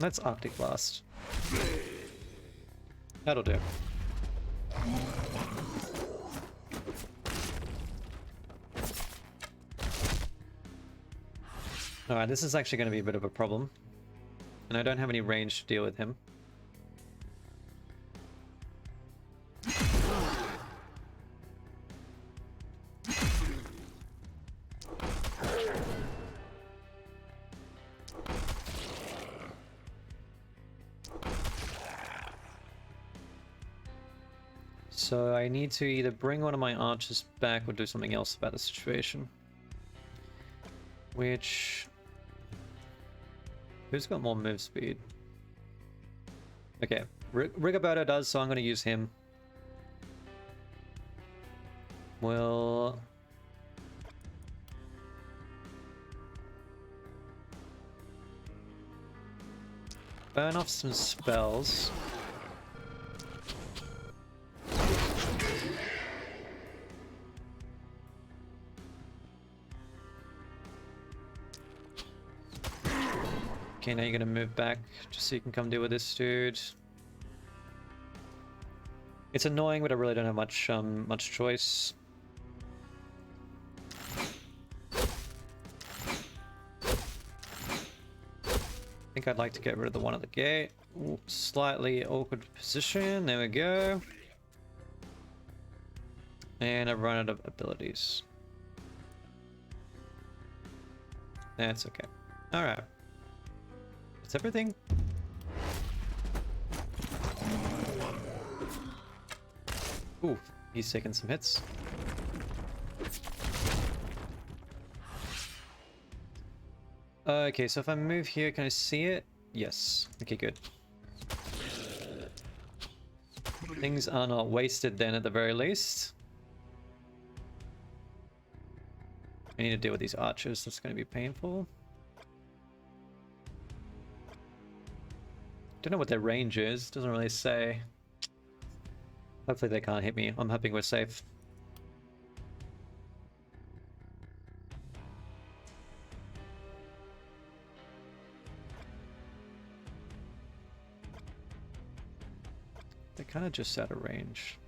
Let's Arctic Blast. That'll do. Alright, this is actually going to be a bit of a problem. And I don't have any range to deal with him. So I need to either bring one of my archers back or do something else about the situation. Which... Who's got more move speed? Okay, Rigoberto does, so I'm going to use him. Well... burn off some spells. Okay, now you're gonna move back just so you can come deal with this dude. It's annoying, but I really don't have much much choice. I think I'd like to get rid of the one at the gate. Ooh, slightly awkward position. There we go. And I've run out of abilities. That's okay. All right. That's everything. Ooh, he's taking some hits. Okay, so if I move here, can I see it? Yes. Okay, good. Things are not wasted then at the very least. I need to deal with these archers. That's going to be painful. Don't know what their range is. Doesn't really say. Hopefully they can't hit me. I'm hoping we're safe. They're kind of just out of range.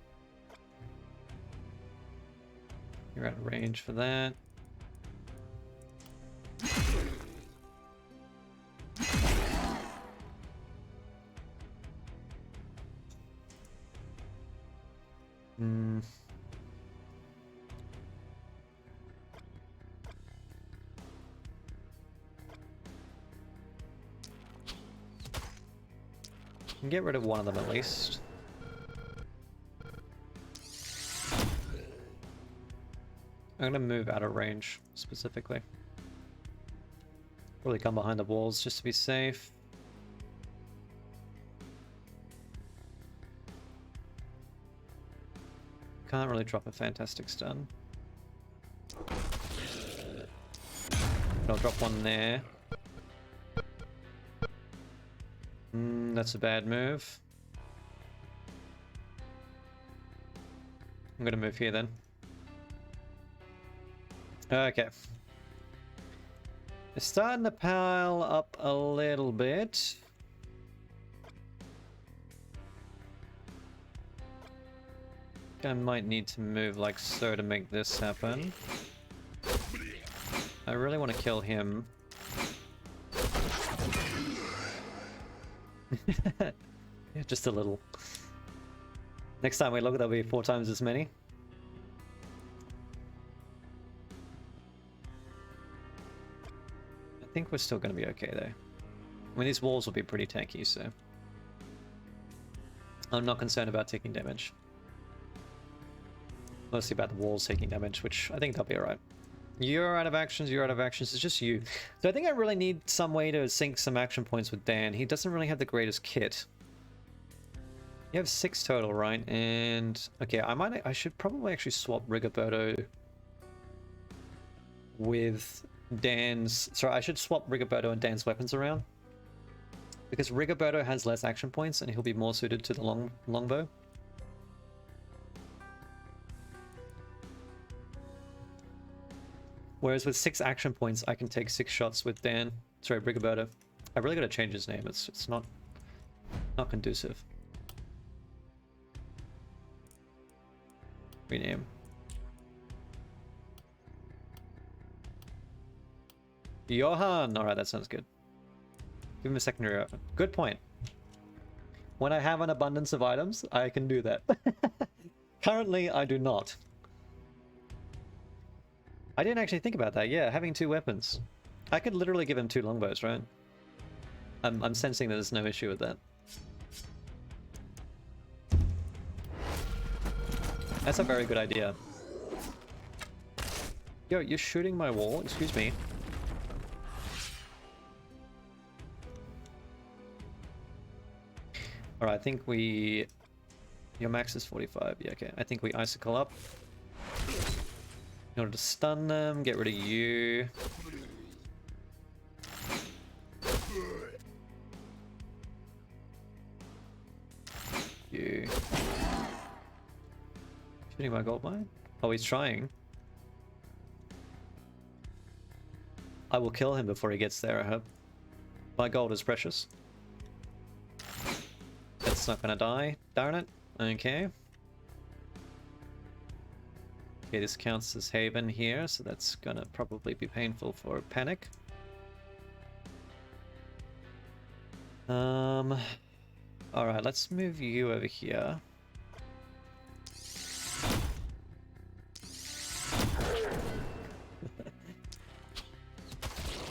You're out of range for that. Can get rid of one of them at least. I'm gonna move out of range specifically. Probably come behind the walls just to be safe. Can't really drop a fantastic stun. I'll drop one there. That's a bad move. I'm gonna move here then. Okay. It's starting to pile up a little bit. I might need to move like so to make this happen. I really want to kill him. Yeah, just a little. Next time we look, there'll be 4 times as many. I think we're still going to be okay though. I mean, these walls will be pretty tanky, so I'm not concerned about taking damage. Mostly about the walls taking damage, which I think they'll be alright. You're out of actions, you're out of actions, it's just you. So I think I really need some way to sync some action points with Dan. He doesn't really have the greatest kit. You have 6 total, right? And okay, I should probably actually swap Rigoberto with Dan's... Sorry, I should swap Rigoberto and Dan's weapons around. Because Rigoberto has less action points and he'll be more suited to the longbow. Whereas with 6 action points, I can take 6 shots with Dan. Sorry, Rigoberto. I really gotta change his name. It's not conducive. Rename. Johan! Alright, that sounds good. Give him a secondary weapon. Good point. When I have an abundance of items, I can do that. Currently, I do not. I didn't actually think about that. Yeah, having 2 weapons. I could literally give him 2 longbows, right? I'm sensing that there's no issue with that. That's a very good idea. Yo, you're shooting my wall? Excuse me. Alright, I think we... Your max is 45. Yeah, okay. I think we icicle up. In order to stun them, get rid of you. You. Shooting my gold mine? Oh, he's trying. I will kill him before he gets there, I hope. My gold is precious. That's not gonna die. Darn it. Okay. Okay, this counts as Haven here, so that's gonna probably be painful for Panic. Alright, let's move you over here.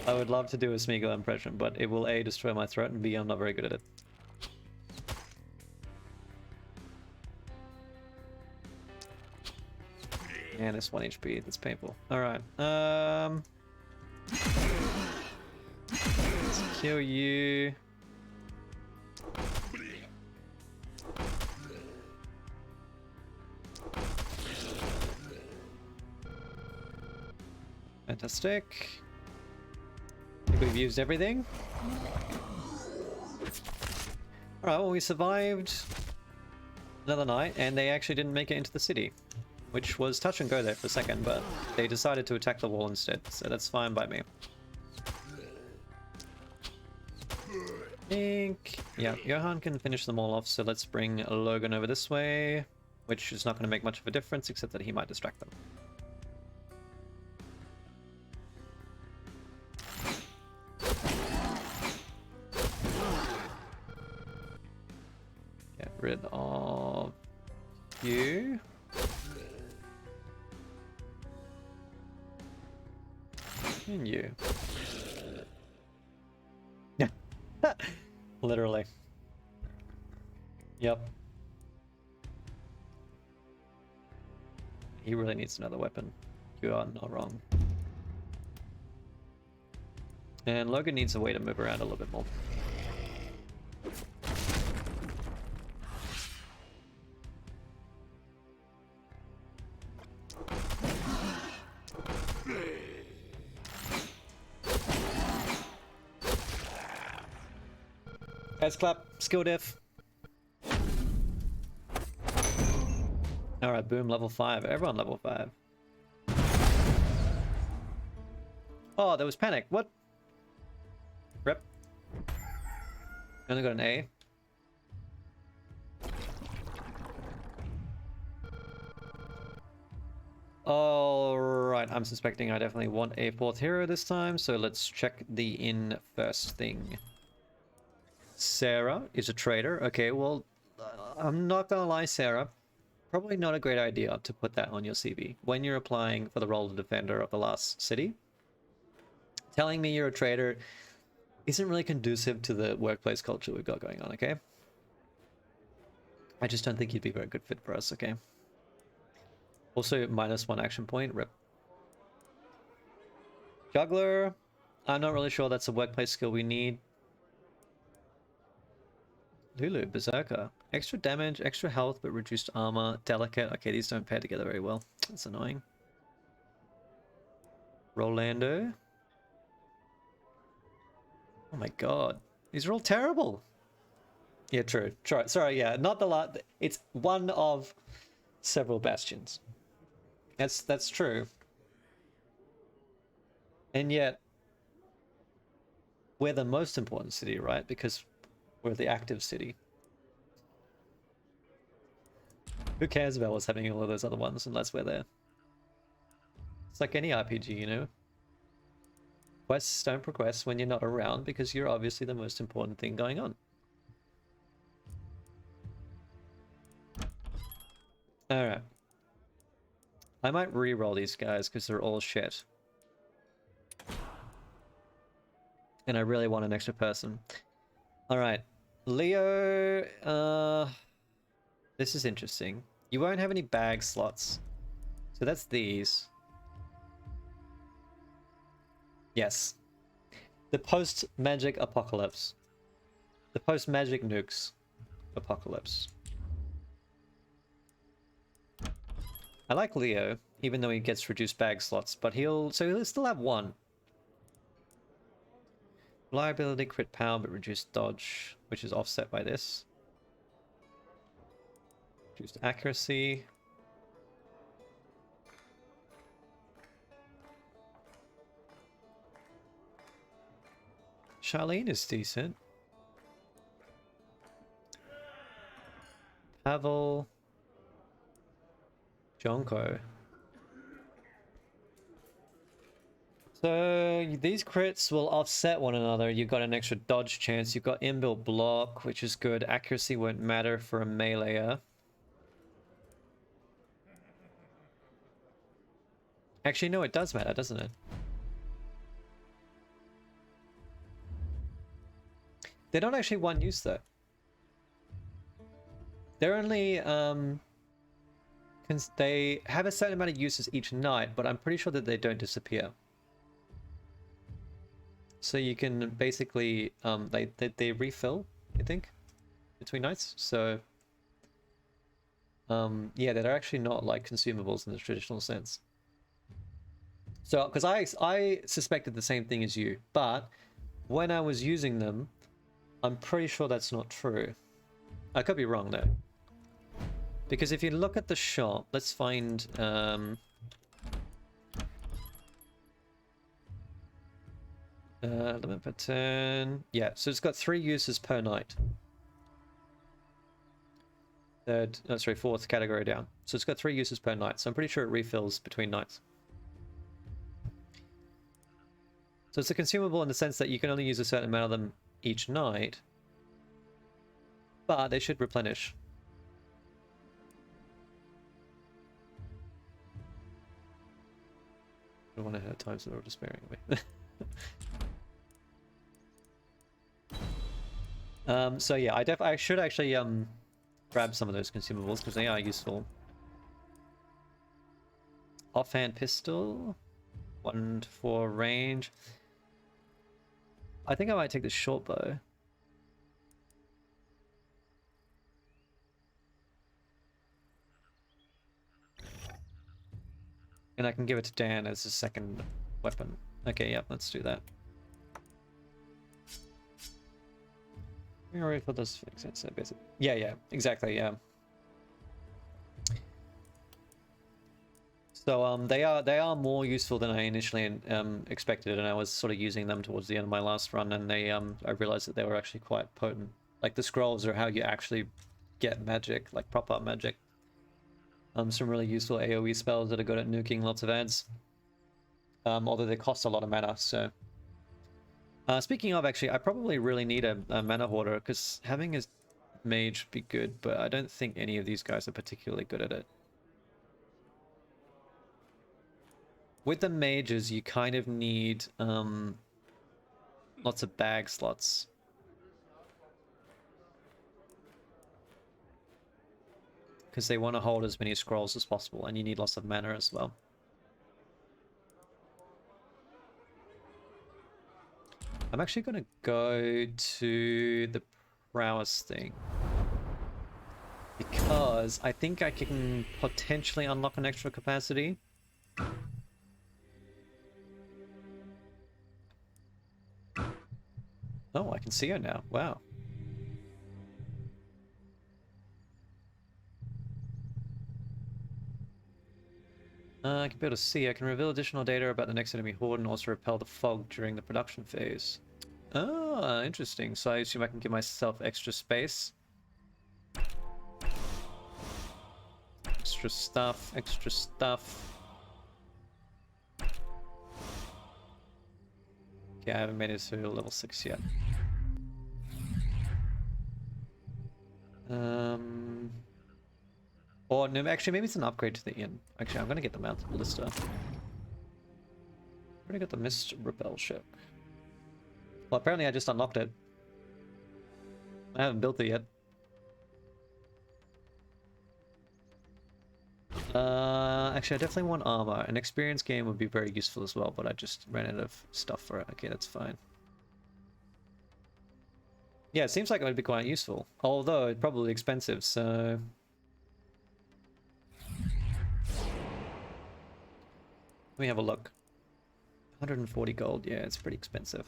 I would love to do a Smeagol impression, but it will A, destroy my throat, and B, I'm not very good at it. And it's 1 HP, that's painful. Alright, let's kill you. Fantastic. I think we've used everything. Alright, well we survived another night, and they actually didn't make it into the city. Which was touch and go there for a second, but they decided to attack the wall instead, so that's fine by me. Yeah, Johan can finish them all off, so let's bring Logan over this way, which is not going to make much of a difference, except that he might distract them. Get rid of you. And you. Yeah. Literally. Yep. He really needs another weapon. You are not wrong. And Logan needs a way to move around a little bit more. Guys, clap. Skill diff. Alright, boom, level 5. Everyone level 5. Oh, there was Panic. What? Rip. Only got an A. Alright, I'm suspecting I definitely want a 4th hero this time, so let's check the inn first thing. Sarah is a traitor. Okay, well, I'm not gonna lie, Sarah. Probably not a great idea to put that on your CV when you're applying for the role of defender of the last city. Telling me you're a traitor isn't really conducive to the workplace culture we've got going on, okay? I just don't think you'd be a very good fit for us, okay? Also, -1 action point. Rip. Juggler. I'm not really sure that's a workplace skill we need. Lulu, Berserker. Extra damage, extra health, but reduced armor. Delicate. Okay, these don't pair together very well. That's annoying. Rolando. Oh my god. These are all terrible. Yeah, true. Sorry, yeah. Not the lot. It's one of several bastions. That's true. And yet, we're the most important city, right? Because we're the active city. Who cares about what's happening in all of those other ones unless we're there? It's like any RPG, you know? Quests don't progress when you're not around because you're obviously the most important thing going on. Alright. I might re-roll these guys because they're all shit. And I really want an extra person. Alright. Leo, this is interesting. You won't have any bag slots. So that's these. Yes. The post-magic apocalypse. The post-magic nukes apocalypse. I like Leo, even though he gets reduced bag slots, but he'll still have one. Reliability, crit power, but reduced dodge, which is offset by this. Reduced accuracy. Charlene is decent. Pavel. Jonko. So these crits will offset one another. You've got an extra dodge chance. You've got inbuilt block, which is good. Accuracy won't matter for a meleeer. Actually, no, it does matter, doesn't it? They're not actually one use though. They're only they have a certain amount of uses each night, but I'm pretty sure that they don't disappear. So you can basically they refill, I think, between nights. So yeah, they're actually not like consumables in the traditional sense. So because I suspected the same thing as you, but when I was using them, I'm pretty sure that's not true. I could be wrong though. Because if you look at the shop, let's find limit per turn. Yeah, so it's got 3 uses per night. Fourth category down. So it's got 3 uses per night. So I'm pretty sure it refills between nights. So it's a consumable in the sense that you can only use a certain amount of them each night, but they should replenish. I don't want to have times that are despairing me. So yeah, I should actually grab some of those consumables because they are useful. Offhand pistol, 1 to 4 range. I think I might take the short bow. And I can give it to Dan as a second weapon. Okay, yeah, let's do that. Alright, for this makes sense. Yeah, exactly, yeah. So they are more useful than I initially expected, and I was sort of using them towards the end of my last run, and I realized that they were actually quite potent. Like the scrolls are how you actually get magic, like proper magic. Some really useful AoE spells that are good at nuking lots of ads. Although they cost a lot of mana, so. Speaking of, actually, I probably really need a mana hoarder, because having a mage would be good, but I don't think any of these guys are particularly good at it. With the mages, you kind of need lots of bag slots. Because they want to hold as many scrolls as possible, and you need lots of mana as well. I'm actually going to go to the prowess thing. Because I think I can potentially unlock an extra capacity. Oh, I can see her now. Wow. I can be able to see. I can reveal additional data about the next enemy horde and also repel the fog during the production phase. Ah, interesting. So I assume I can give myself extra space. Extra stuff, extra stuff. Okay, I haven't made it to level 6 yet. Or no, actually maybe it's an upgrade to the inn. Actually, I'm gonna get the Mounted Ballista. Already got the Mist Repel ship. Well, apparently I just unlocked it. I haven't built it yet. Actually, I definitely want armor. An experience game would be very useful as well, but I just ran out of stuff for it. Okay, that's fine. Yeah, it seems like it would be quite useful. Although, it's probably expensive, so... Let me have a look. 140 gold, yeah, it's pretty expensive.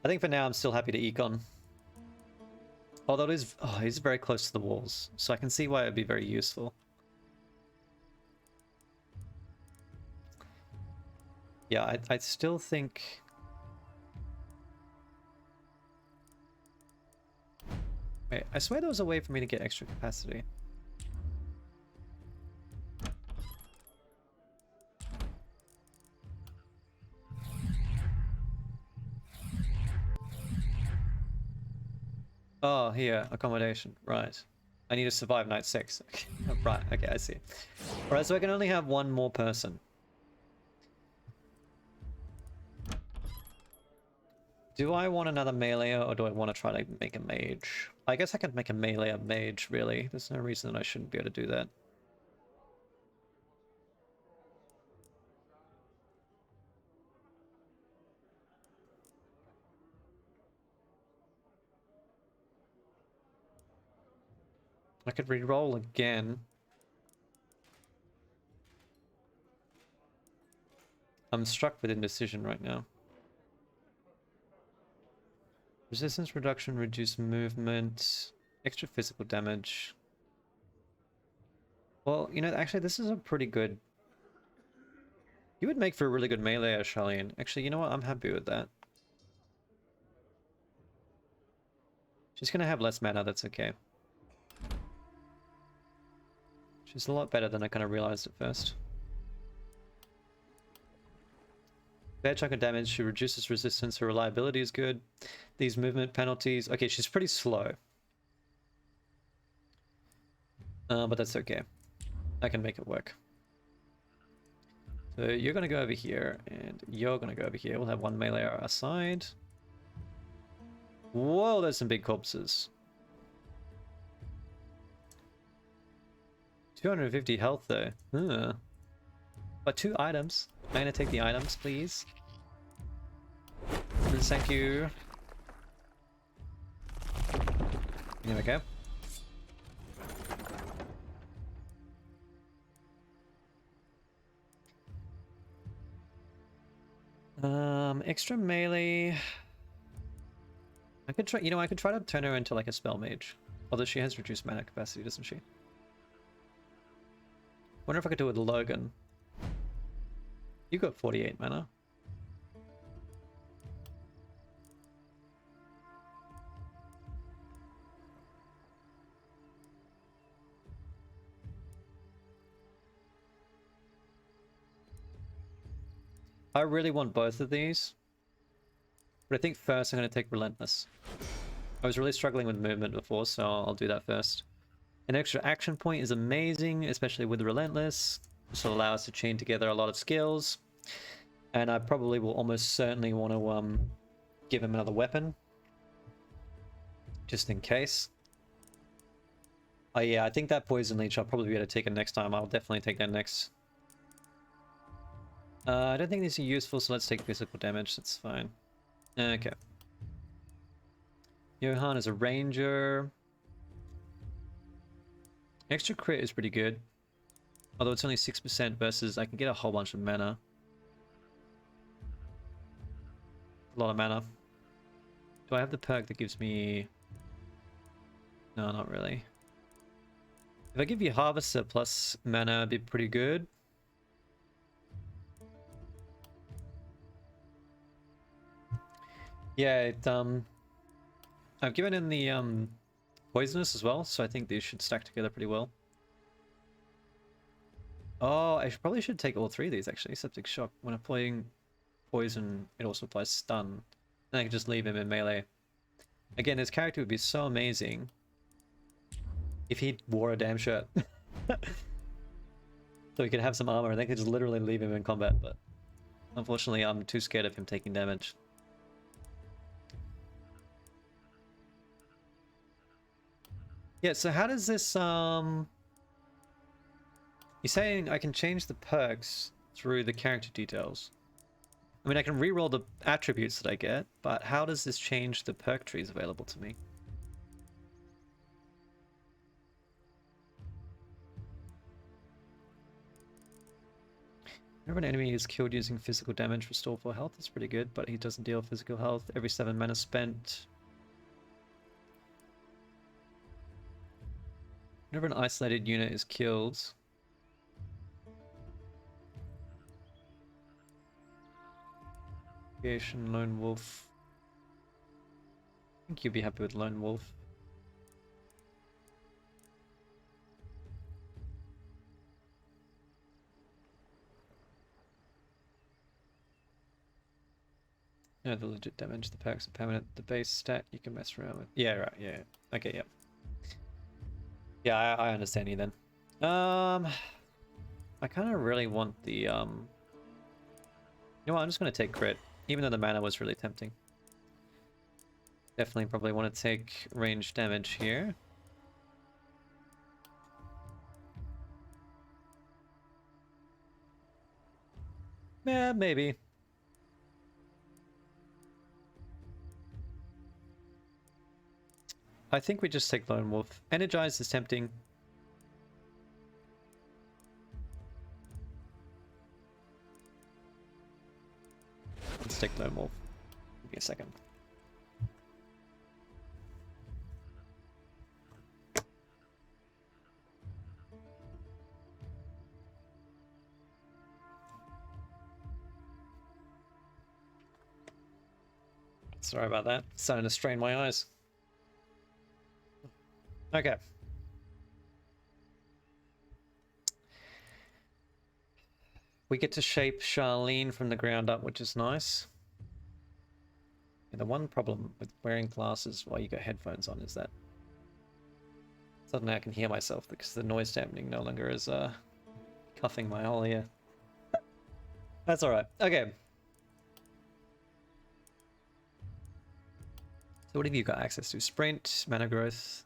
I think for now I'm still happy to econ. Although it is very close to the walls, so I can see why it would be very useful. Yeah, I still think... Wait, I swear there was a way for me to get extra capacity. Oh, here, accommodation, right. I need to survive night 6. Right, okay, I see. Alright, so I can only have one more person. Do I want another melee or do I want to try to make a mage? I guess I could make a melee a mage, really. There's no reason that I shouldn't be able to do that. I could re-roll again. I'm struck with indecision right now. Resistance reduction, reduced movement, extra physical damage. Well, you know, actually this is a pretty good... You would make for a really good melee, Charlene. Actually, you know what? I'm happy with that. She's gonna have less mana, that's okay. She's a lot better than I kind of realized at first. Fair chunk of damage, she reduces resistance, her reliability is good. These movement penalties... Okay, she's pretty slow. But that's okay. I can make it work. So you're gonna go over here, and you're gonna go over here. We'll have one melee aside. Whoa, there's some big corpses. 250 health though. But 2 items. I'm gonna take the items, please. Thank you. There we go. Extra melee. I could try, you know, I could try to turn her into like a spell mage. Although she has reduced mana capacity, doesn't she? Wonder if I could do it with Logan. You got 48 mana. I really want both of these. But I think first I'm going to take Relentless. I was really struggling with movement before, so I'll do that first. An extra action point is amazing, especially with Relentless. This will allow us to chain together a lot of skills. And I probably will almost certainly want to give him another weapon. Just in case. Oh yeah, I think that Poison Leech I'll probably be able to take it next time. I'll definitely take that next. I don't think these are useful, so let's take physical damage. That's fine. Okay. Johan is a ranger. Extra crit is pretty good. Although it's only 6% versus I can get a whole bunch of mana. A lot of mana. Do I have the perk that gives me... No, not really. If I give you Harvester plus mana, it'd be pretty good. Yeah, I've given in the poisonous as well, so I think these should stack together pretty well. Oh, probably should take all three of these actually. Septic Shock. When applying poison, it also applies stun. And I can just leave him in melee. Again, this character would be so amazing if he wore a damn shirt. So he could have some armor and they could just literally leave him in combat, but unfortunately I'm too scared of him taking damage. Yeah, so how does this, You're saying I can change the perks through the character details. I mean, I can reroll the attributes that I get, but how does this change the perk trees available to me? Whenever an enemy is killed using physical damage, restore 4 health. That's pretty good, but he doesn't deal physical health. Every 7 mana spent. Whenever an isolated unit is killed... Creation, Lone Wolf. I think you'd be happy with Lone Wolf. No, the legit damage, the perks are permanent. The base stat you can mess around with. Yeah, right, yeah. Okay, yeah. Yeah, I understand you then. I kind of really want the, You know what, I'm just going to take crit. Even though the mana was really tempting. Definitely probably want to take range damage here. Yeah, maybe. I think we just take Lone Wolf. Energize is tempting. Let's take Lone Wolf. Give me a second. Sorry about that. Starting to strain my eyes. Okay. We get to shape Charlene from the ground up, which is nice. And the one problem with wearing glasses while you got headphones on is that suddenly I can hear myself because the noise dampening no longer is cuffing my whole ear. That's alright. Okay. So what have you got access to? Sprint, mana growth,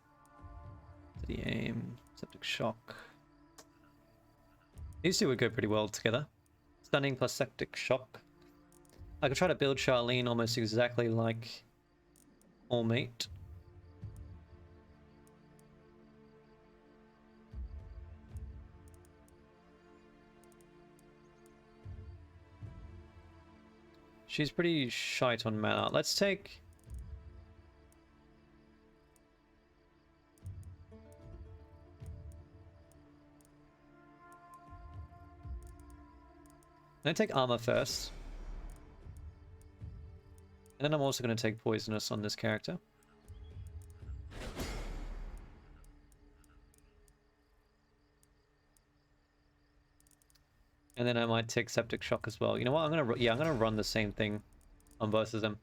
steady aim, septic shock. These two would go pretty well together. Stunning plus septic shock. I could try to build Charlene almost exactly like All Meat. She's pretty shite on mana. Let's take... I'm going to take armor first. And then I'm also going to take poisonous on this character. And then I might take septic shock as well. You know what? I'm gonna run the same thing on both of them.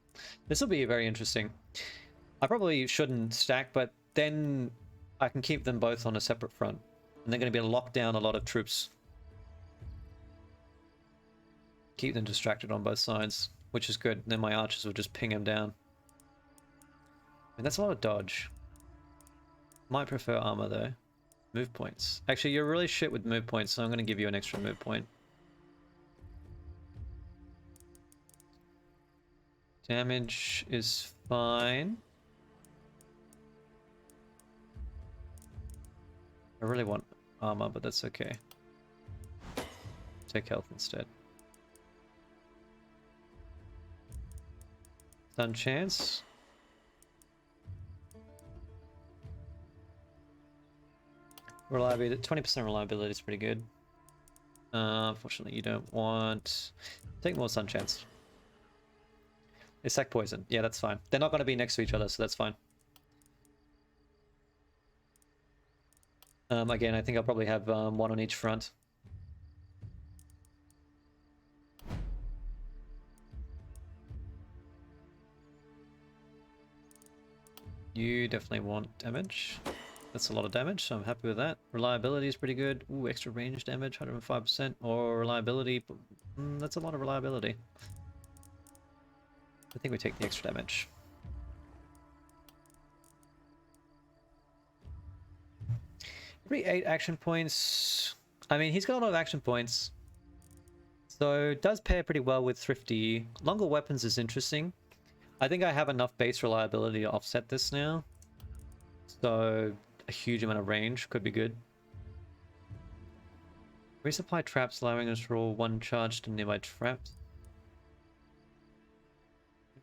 This will be very interesting. I probably shouldn't stack, but then I can keep them both on a separate front. And they're going to be locked down a lot of troops. Keep them distracted on both sides, which is good. Then my archers will just ping them down. And that's a lot of dodge. Might prefer armor though. Move points. Actually, you're really shit with move points, so I'm going to give you an extra move point. Damage is fine. I really want armor, but that's okay. Take health instead. Done chance. Reliability, 20% reliability is pretty good. Unfortunately, you don't want... Take more sun chance. Sack poison. Yeah, that's fine. They're not going to be next to each other, so that's fine. Again, I think I'll probably have one on each front. You definitely want damage. That's a lot of damage, so I'm happy with that. Reliability is pretty good. Ooh, extra range damage, 105%. Or reliability. That's a lot of reliability. I think we take the extra damage. Every 8 action points. I mean, he's got a lot of action points. So it does pair pretty well with Thrifty. Longer weapons is interesting. I think I have enough base reliability to offset this now. So a huge amount of range could be good. Resupply traps, allowing us to roll 1 charge to nearby traps.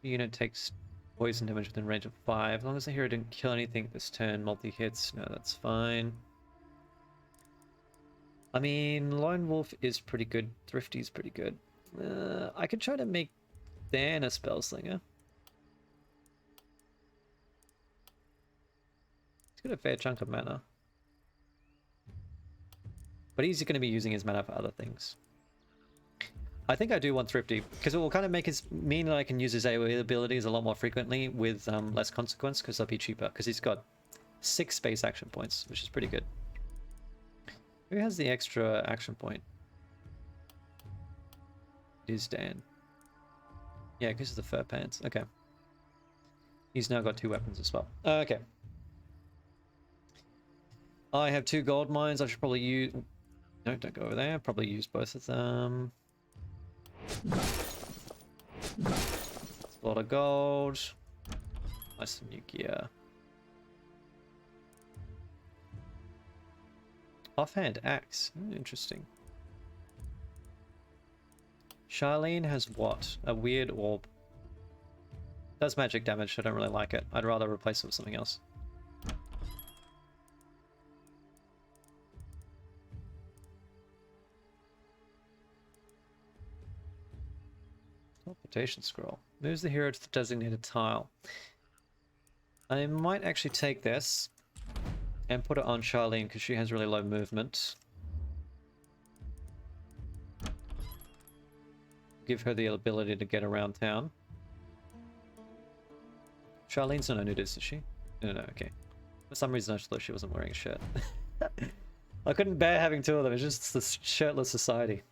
The unit takes poison damage within range of 5. As long as the hero didn't kill anything this turn, multi-hits. No, that's fine. I mean, Lone Wolf is pretty good. Thrifty's pretty good. I could try to make Dan a Spellslinger. He's got a fair chunk of mana. But he's going to be using his mana for other things. I think I do want Thrifty, because it will kind of mean that I can use his AoE abilities a lot more frequently with less consequence, because they'll be cheaper, because he's got 6 space action points, which is pretty good. Who has the extra action point? It is Dan. Yeah, because of the fur pants. Okay. He's now got 2 weapons as well. Okay. I have 2 gold mines. I should probably use... No, don't go over there. Probably use both of them. That's a lot of gold. Nice some new gear. Offhand axe. Interesting. Charlene has what? A weird orb. Does magic damage. I don't really like it. I'd rather replace it with something else. Teleportation scroll. Moves the hero to the designated tile. I might actually take this and put it on Charlene because she has really low movement. Give her the ability to get around town. Charlene's not a nudist, is she? No, okay. For some reason I just thought she wasn't wearing a shirt. I couldn't bear having 2 of them, it's just this shirtless society.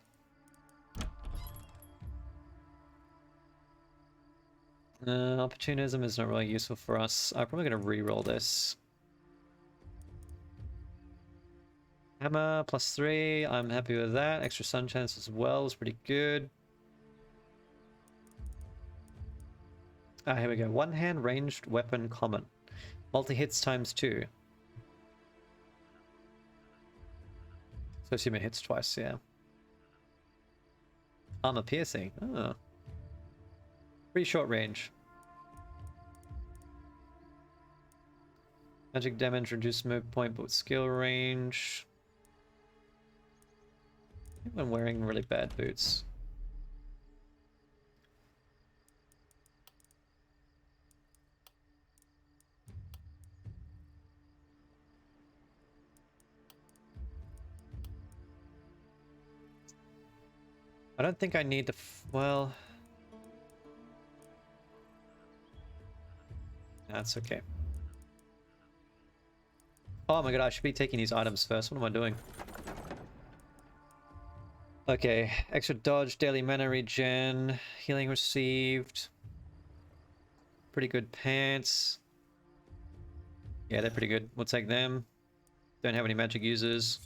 Opportunism is not really useful for us. I'm probably going to re-roll this. Hammer +3, I'm happy with that. Extra sun chance as well is pretty good. Ah, here we go. 1-hand ranged weapon common. Multi-hits ×2. So assume it hits twice, yeah. Armor piercing. Oh. Pretty short range. Magic damage, reduced move point, but with skill range. I think I'm wearing really bad boots. I don't think I need the... well... That's okay. Oh my god, I should be taking these items first. What am I doing? Okay, extra dodge, daily mana regen, healing received. Pretty good pants. Yeah, they're pretty good. We'll take them. Don't have any magic users.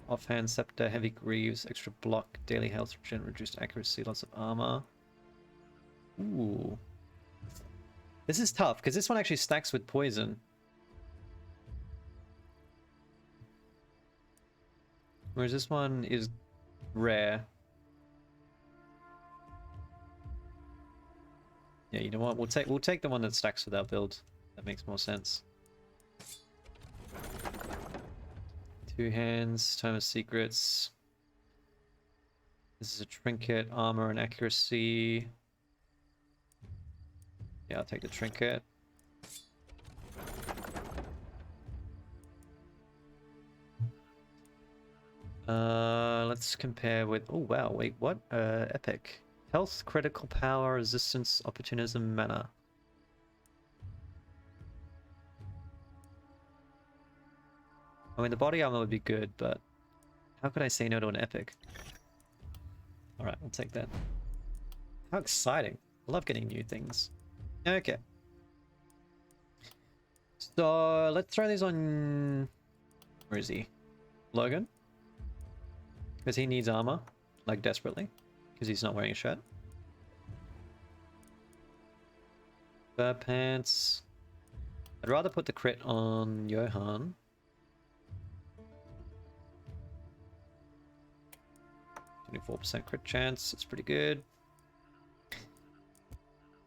Offhand scepter, heavy greaves, extra block, daily health regen, reduced accuracy, lots of armor. Ooh. This is tough, because this one actually stacks with poison. Whereas this one is rare. Yeah, you know what? We'll take the one that stacks with our build. That makes more sense. 2 hands, Tome of Secrets. This is a trinket, armor, and accuracy. Yeah, I'll take the trinket. Let's compare with... Oh, wow, wait, what? Epic. Health, critical power, resistance, opportunism, mana. I mean, the body armor would be good, but how could I say no to an epic? Alright, I'll take that. How exciting. I love getting new things. Okay. So, let's throw these on... Where is he? Logan? Because he needs armor, like desperately, because he's not wearing a shirt. Fur pants. I'd rather put the crit on Johan. 24% crit chance, it's pretty good.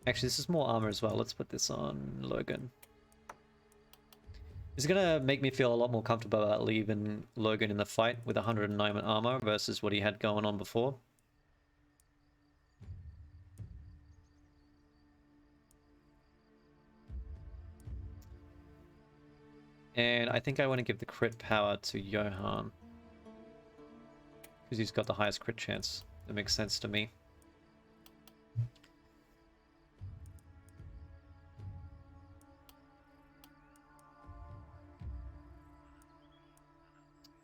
Actually, this is more armor as well. Let's put this on Logan. It's gonna make me feel a lot more comfortable about leaving Logan in the fight with 109 armor versus what he had going on before. And I think I want to give the crit power to Johan. Because he's got the highest crit chance. That makes sense to me.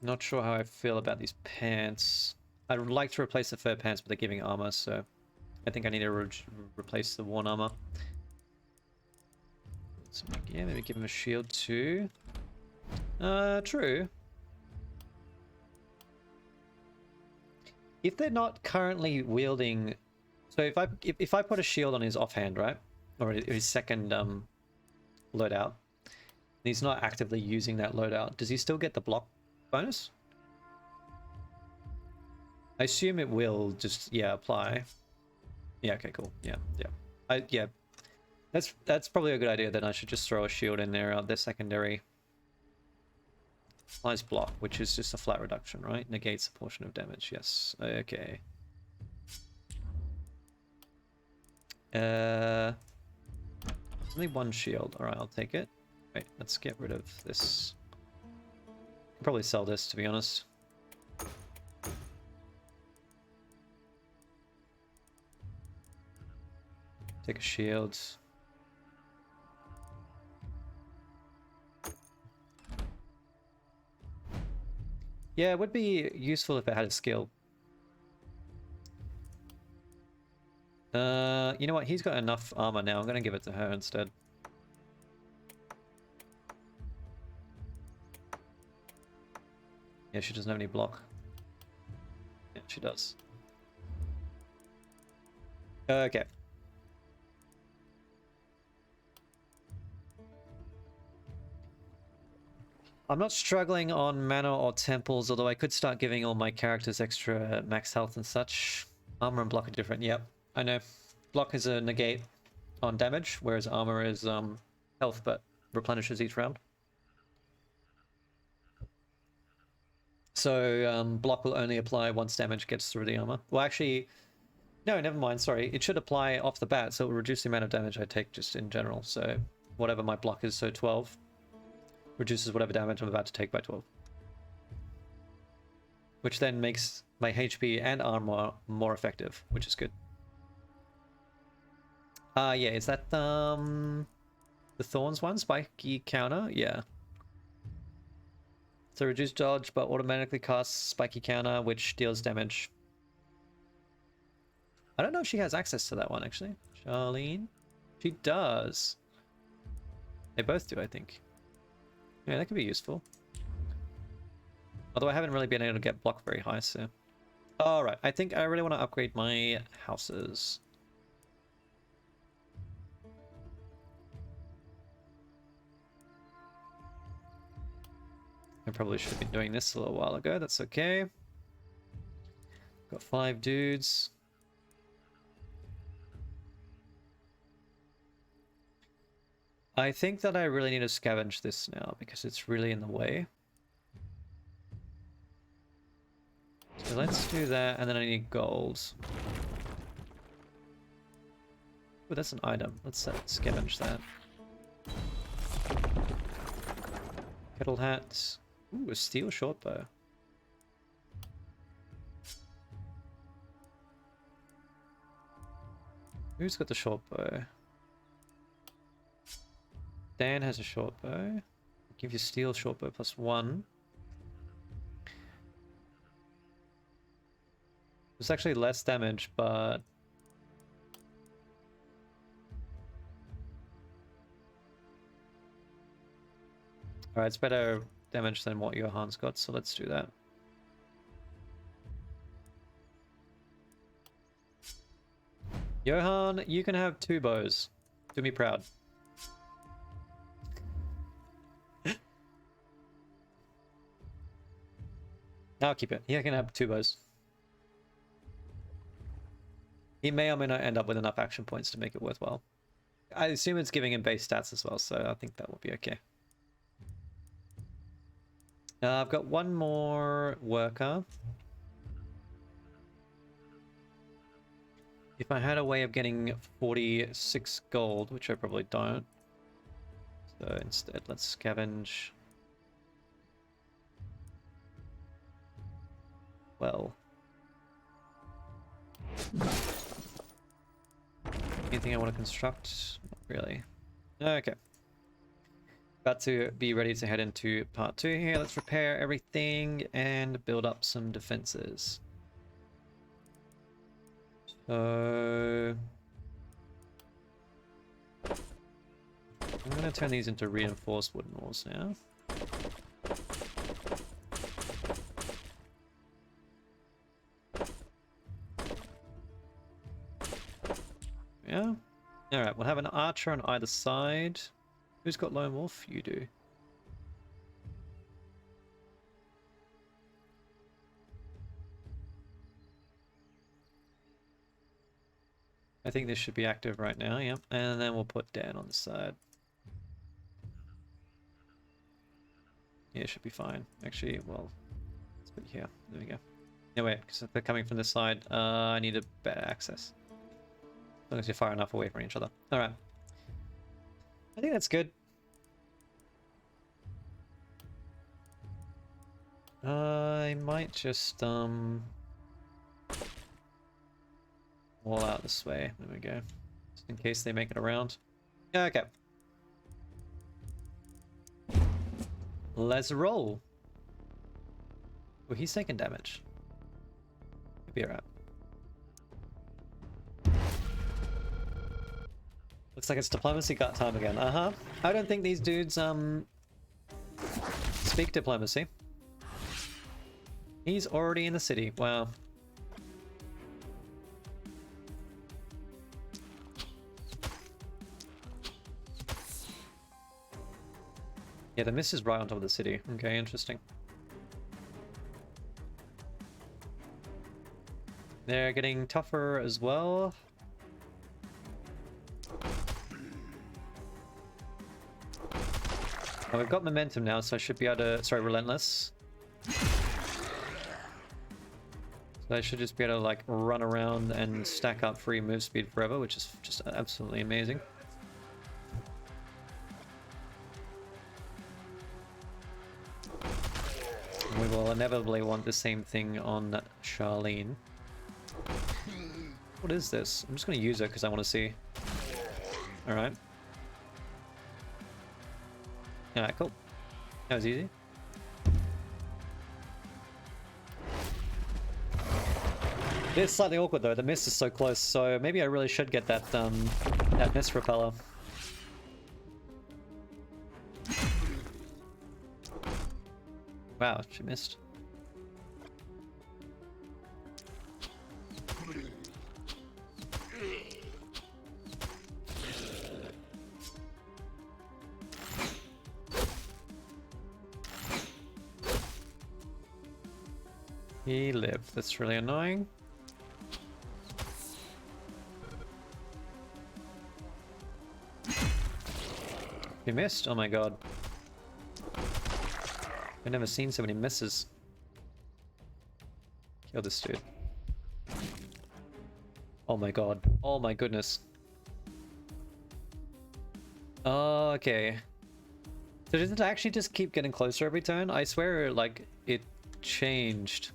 Not sure how I feel about these pants. I'd like to replace the fur pants, but they're giving armor, so I think I need to replace the worn armor. So, yeah, maybe give him a shield too. True. If they're not currently wielding, so if I put a shield on his offhand, right, or his second loadout, and he's not actively using that loadout, does he still get the block bonus? I assume it will just, yeah, apply. Yeah, okay, cool. Yeah. Yeah. That's probably a good idea. Then I should just throw a shield in there. Their secondary applies block, which is just a flat reduction, right? Negates a portion of damage. Yes. Okay. Only one shield. All right, I'll take it. Wait, let's get rid of this. I'll probably sell this, to be honest. Take a shield. Yeah, it would be useful if it had a skill. You know what? He's got enough armor now. I'm gonna give it to her instead. Yeah, she doesn't have any block. Yeah, she does. Okay. I'm not struggling on mana or temples, although I could start giving all my characters extra max health and such. Armor and block are different. Yep, I know. Block is a negate on damage, whereas armor is health, but replenishes each round. So block will only apply once damage gets through the armor. Well, actually, no, never mind. Sorry, it should apply off the bat, so it will reduce the amount of damage I take just in general. So whatever my block is, so 12. Reduces whatever damage I'm about to take by 12. Which then makes my HP and armor more effective, which is good. Yeah, is that the Thorns one? Spiky counter? Yeah. So reduce dodge, but automatically casts Spiky counter, which deals damage. I don't know if she has access to that one, actually. Charlene? She does. They both do, I think. Yeah, that could be useful. Although I haven't really been able to get block very high, so... Alright, I think I really want to upgrade my houses. I probably should have been doing this a little while ago, that's okay. Got 5 dudes. I think that I really need to scavenge this now because it's really in the way. So let's do that, and then I need gold. Oh, that's an item. Let's scavenge that. Kettle hats. Ooh, a steel short bow. Who's got the short bow? Dan has a short bow. Give you steel short bow +1. It's actually less damage, but alright, it's better damage than what Johan's got, so let's do that. Johan, you can have 2 bows. Do me proud. I'll keep it. He can have 2 bows. He may or may not end up with enough action points to make it worthwhile. I assume it's giving him base stats as well, so I think that will be okay. I've got 1 more worker. If I had a way of getting 46 gold, which I probably don't. So instead, let's scavenge. Well. Anything I want to construct? Not really. Okay. About to be ready to head into part 2 here. Let's repair everything and build up some defenses. So I'm going to turn these into reinforced wooden walls now. Yeah. Alright, we'll have an archer on either side. Who's got Lone Wolf? You do. I think this should be active right now, yeah. And then we'll put Dan on the side. Yeah, it should be fine. Actually, well, let's put it here. There we go. No, wait, because if they're coming from this side, I need a better access. As long as you're far enough away from each other. Alright. I think that's good. I might just, wall out this way. There we go. Just in case they make it around. Yeah, okay. Let's roll. Oh, he's taking damage. He'll be alright. Looks like it's diplomacy got time again. Uh-huh. I don't think these dudes, speak diplomacy. He's already in the city. Wow. Yeah, the mist is right on top of the city. Okay, interesting. They're getting tougher as well. Oh, we've got momentum now, so I should be able to... Sorry, relentless. So I should just be able to, like, run around and stack up free move speed forever, which is just absolutely amazing. We will inevitably want the same thing on Charlene. What is this? I'm just going to use it because I want to see. Alright. Alright, cool. That was easy. It's slightly awkward though, the mist is so close, so maybe I really should get that that mist repeller. Wow, she missed. He lived, that's really annoying. You missed? Oh my god. I've never seen so many misses. Kill this dude. Oh my god. Oh my goodness. Okay. So does it actually just keep getting closer every turn? I swear, like, it changed.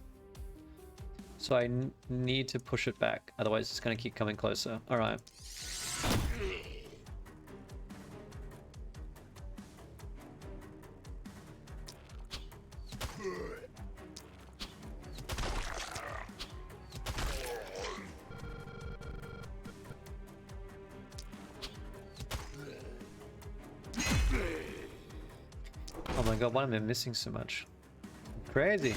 So I need to push it back. Otherwise, it's going to keep coming closer. Alright. Oh my god, why am I missing so much? Crazy.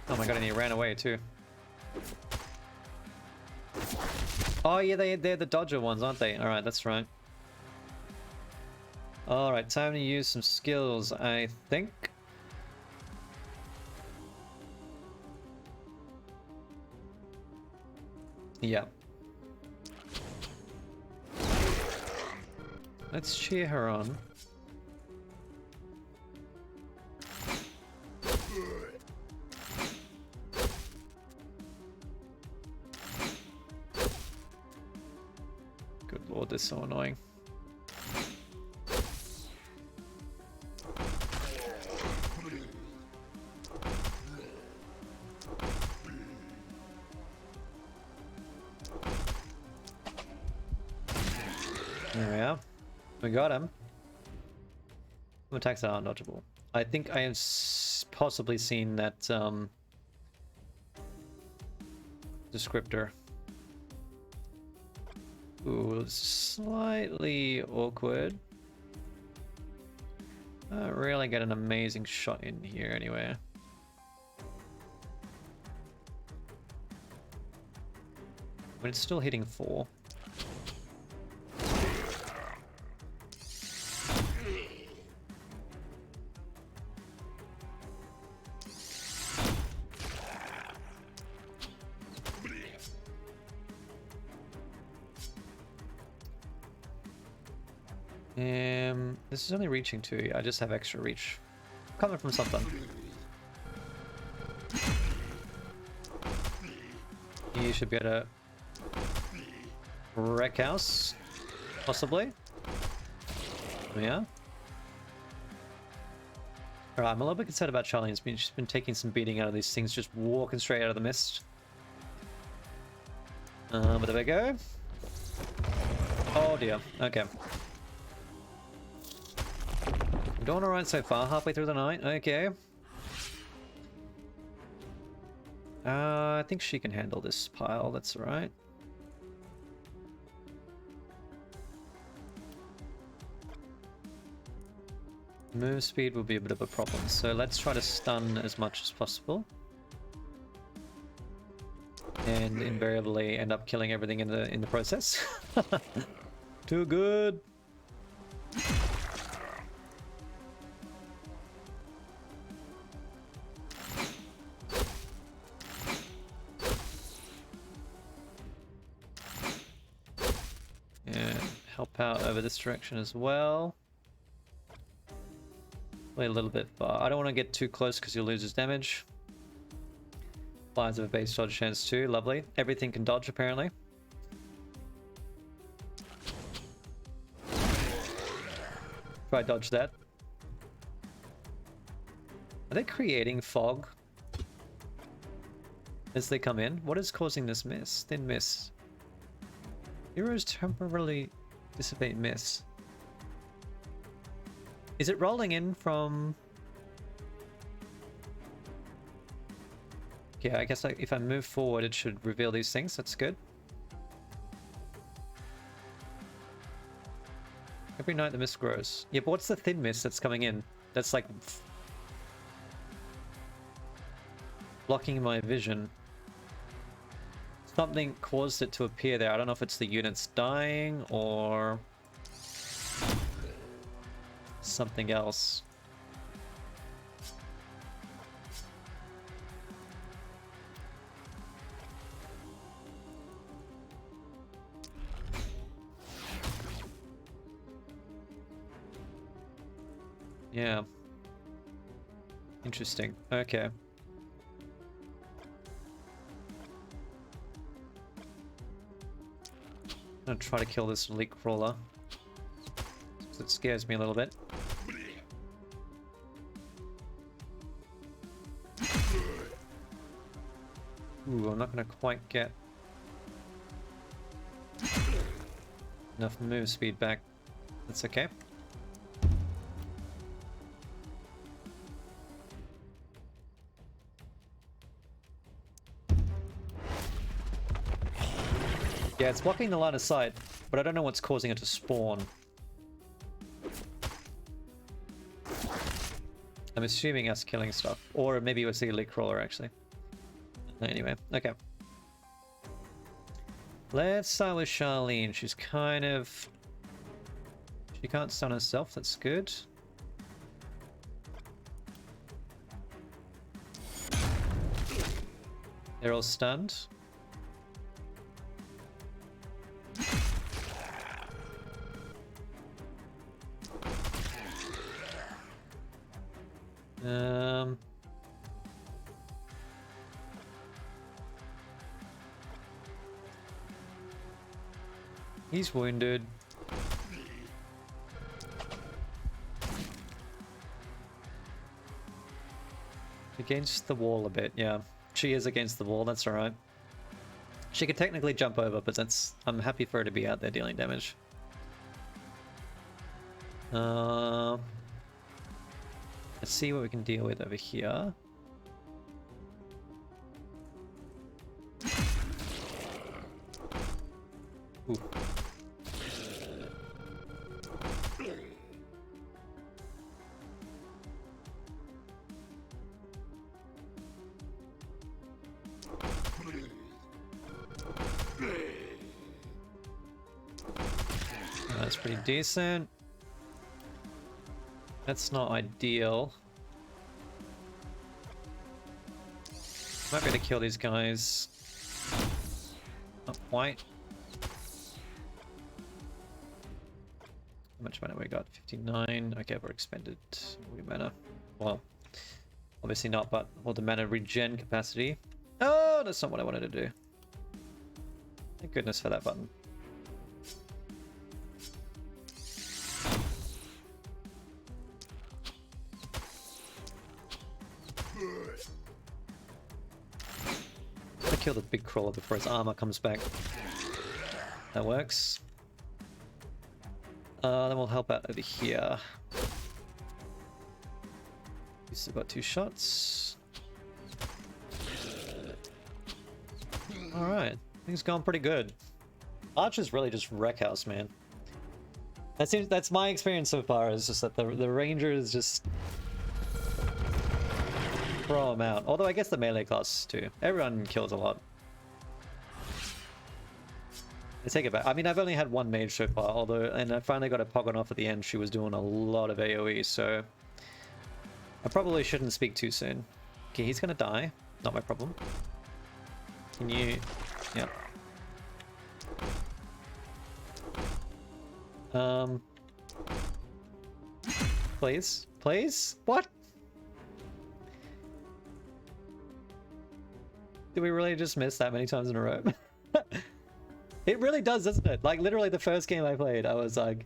Oh my god, and he ran away too. Oh yeah, they're the dodger ones, aren't they? Alright, that's right. Alright, time to use some skills, I think. Yeah. Let's cheer her on. Good lord, this is so annoying. There we are. We got him. Some attacks are undodgeable. I think I have possibly seen that descriptor. Ooh, slightly awkward. I don't really get an amazing shot in here anyway. But it's still hitting 4. This is only reaching 2. I just have extra reach. Coming from something. You should be able to wreck house, possibly. Yeah. Alright, I'm a little bit concerned about Charlie. She's been taking some beating out of these things, just walking straight out of the mist. But there we go. Oh dear. Okay. Doing alright so far, halfway through the night. Okay. I think she can handle this pile, that's alright. Move speed will be a bit of a problem, so let's try to stun as much as possible. And invariably end up killing everything in the process. Too good. Help out over this direction as well. Play a little bit far. I don't want to get too close because you'll lose his damage. Flies have a base dodge chance too. Lovely. Everything can dodge apparently. Try dodge that. Are they creating fog as they come in? What is causing this mist? Thin mist. Heroes temporarily dissipate mist. Is it rolling in from... Yeah, I guess if I move forward it should reveal these things. That's good. Every night the mist grows. Yeah, but what's the thin mist that's coming in? That's like... blocking my vision. Something caused it to appear there. I don't know if it's the units dying or... something else. Yeah. Interesting. Okay. I'm gonna try to kill this elite crawler. It scares me a little bit. Ooh, I'm not gonna quite get enough move speed back. That's okay. Yeah, it's blocking the line of sight, but I don't know what's causing it to spawn. I'm assuming us killing stuff, or maybe it was the elite crawler actually. Anyway, okay. Let's start with Charlene. She's kind of... She can't stun herself, that's good. They're all stunned. He's wounded. Against the wall a bit, yeah. She is against the wall, that's alright. She could technically jump over, but that's... I'm happy for her to be out there dealing damage. Let's see what we can deal with over here. Ooh. That's pretty decent. That's not ideal. Might be able to kill these guys. Not quite. How much mana we got? 59. Okay, we're expended. We mana. Well, obviously not, but all the mana regen capacity. Oh, that's not what I wanted to do. Thank goodness for that button. Kill the big crawler before his armor comes back. That works. Then we'll help out over here. We still got 2 shots. Alright, things gone pretty good. Archer's really just wreck house, man. That's my experience so far, is just that the Rangers just throw them out. Although I guess the melee class too. Everyone kills a lot. I take it back. I mean, I've only had one mage so far, and I finally got a Pogon off at the end. She was doing a lot of AoE, so I probably shouldn't speak too soon. Okay, he's gonna die. Not my problem. Can you... Yeah. Please? Please? What? Did we really just miss that many times in a row? It really does, doesn't it? Like, literally the first game I played, I was like,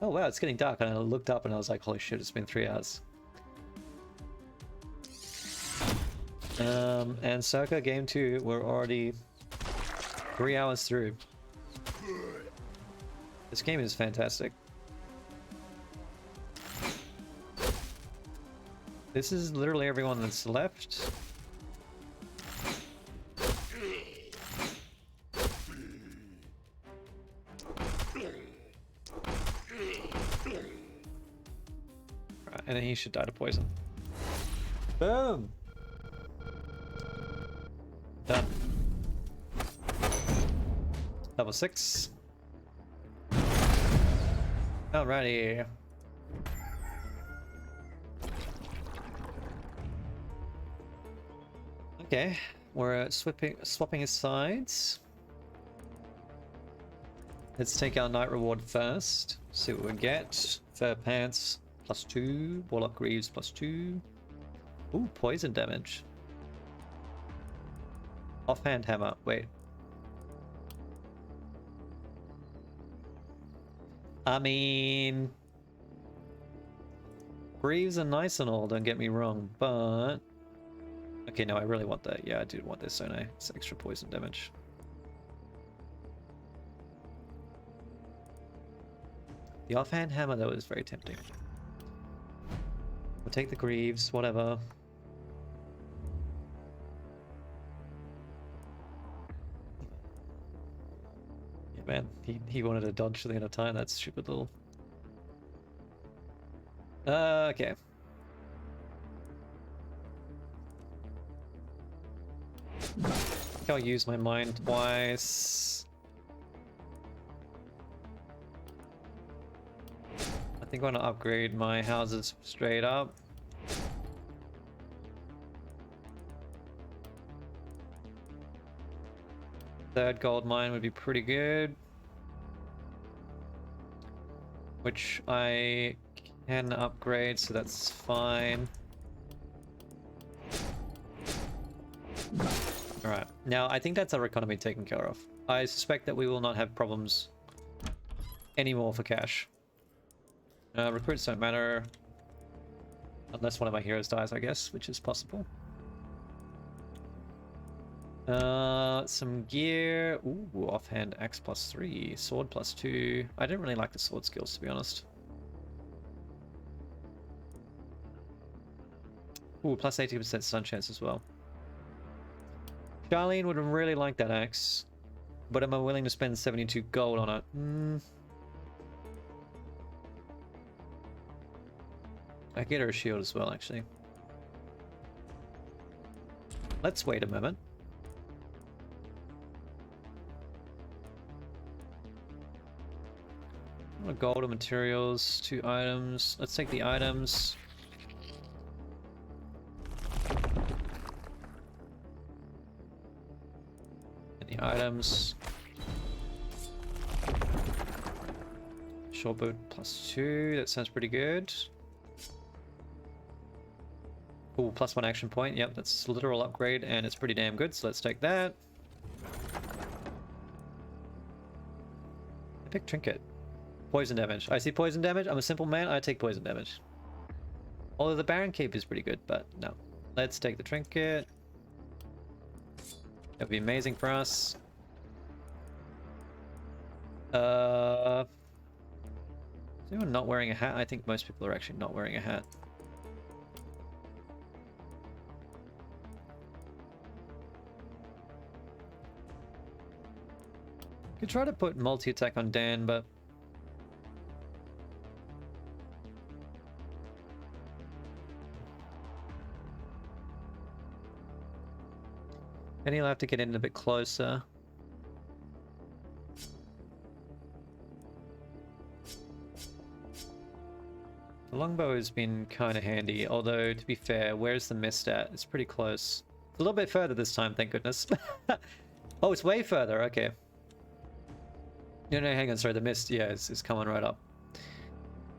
oh wow, it's getting dark. And I looked up and I was like, holy shit, it's been 3 hours. And Circa Game 2, we're already 3 hours through. This game is fantastic. This is literally everyone that's left. And then he should die to poison. Boom! Done. Level 6. Alrighty. Okay, we're swapping his sides. Let's take our night reward first. See what we get. Fur pants +2, warlock greaves +2. Ooh, poison damage. Offhand hammer. Wait. I mean, greaves are nice and all, don't get me wrong, but okay, no, I really want that. Yeah, I do want this, don't I? It's extra poison damage. The offhand hammer, though, is very tempting. We'll take the greaves, whatever. Yeah, man, he wanted to dodge the end of time. That's stupid little. Okay. I think I'll use my mind twice. I think I want to upgrade my houses straight up. Third gold mine would be pretty good. Which I can upgrade, so that's fine. Alright, now I think that's our economy taken care of. I suspect that we will not have problems anymore for cash. Recruits don't matter. Unless one of my heroes dies, I guess, which is possible. Some gear. Ooh, offhand axe +3, sword +2. I don't really like the sword skills, to be honest. Ooh, +80% stun chance as well. Charlene would really like that axe, but am I willing to spend 72 gold on it? I get her a shield as well, actually. Let's wait a moment. Gold and materials, 2 items. Let's take the items. And the items. Shortbow +2, that sounds pretty good. Ooh, +1 action point. Yep, that's a literal upgrade and it's pretty damn good, so let's take that. Epic trinket. Poison damage. I see poison damage. I'm a simple man. I take poison damage. Although the Baron Cape is pretty good, but no. Let's take the trinket. That would be amazing for us. Is anyone not wearing a hat? I think most people are actually not wearing a hat. Could try to put multi-attack on Dan, but then he'll have to get in a bit closer. The longbow has been kind of handy, although to be fair, where's the mist at? It's pretty close. It's a little bit further this time, thank goodness. Oh, it's way further, okay. No, hang on, sorry, the mist, yeah, it's coming right up.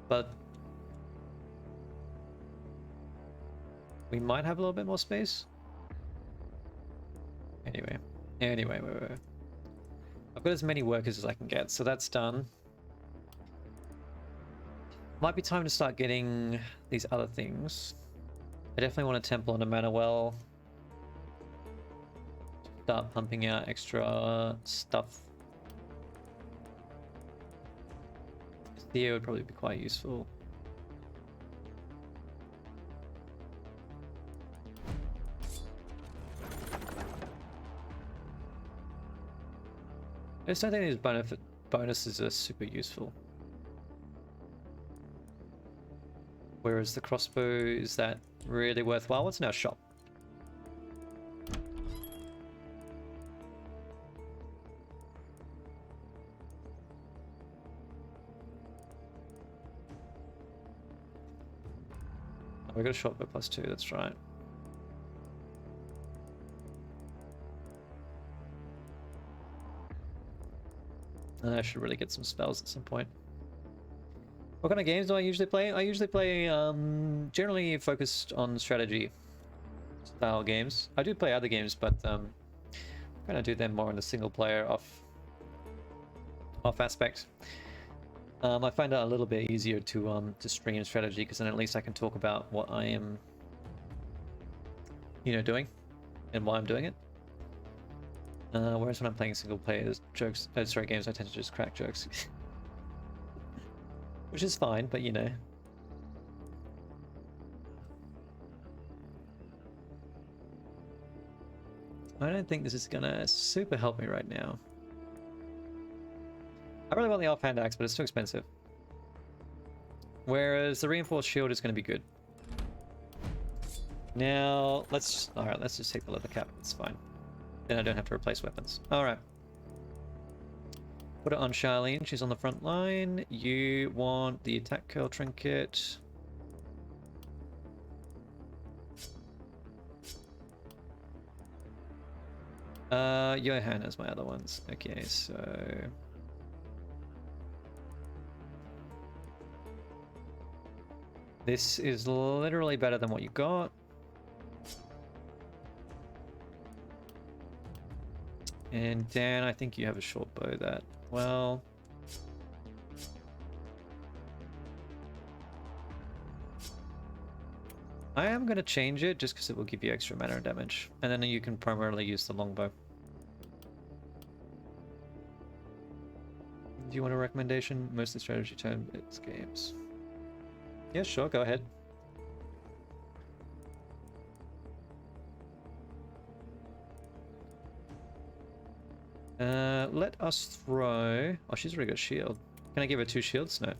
But we might have a little bit more space. Anyway, wait. I've got as many workers as I can get, so that's done. Might be time to start getting these other things. I definitely want a temple and a mana well. Start pumping out extra stuff. Theo would probably be quite useful. I just don't think these bonuses are super useful. Whereas the crossbow, is that really worthwhile? What's in our shop? Oh, we got a shortbow +2, that's right. I should really get some spells at some point. What kind of games do I usually play? I usually play generally focused on strategy style games. I do play other games, but kind of do them more in the single player off aspect. I find that a little bit easier to stream strategy, because then at least I can talk about what I am, doing and why I'm doing it. Whereas when I'm playing single player games, I tend to just crack jokes. Which is fine, but I don't think this is gonna super help me right now. I really want the offhand axe, but it's too expensive. Whereas the reinforced shield is gonna be good. Now, alright, let's just take the leather cap, it's fine. Then I don't have to replace weapons. Alright. Put it on Charlene, she's on the front line. You want the attack curl trinket. Johan is my other ones. Okay, so... this is literally better than what you got. And Dan, I think you have a short bow that, well... I am going to change it just because it will give you extra mana and damage. And then you can primarily use the longbow. Do you want a recommendation? Mostly strategy turn-based games. Yeah, sure, go ahead. Let us throw... oh, she's already got shield. Can I give her 2 shields? No.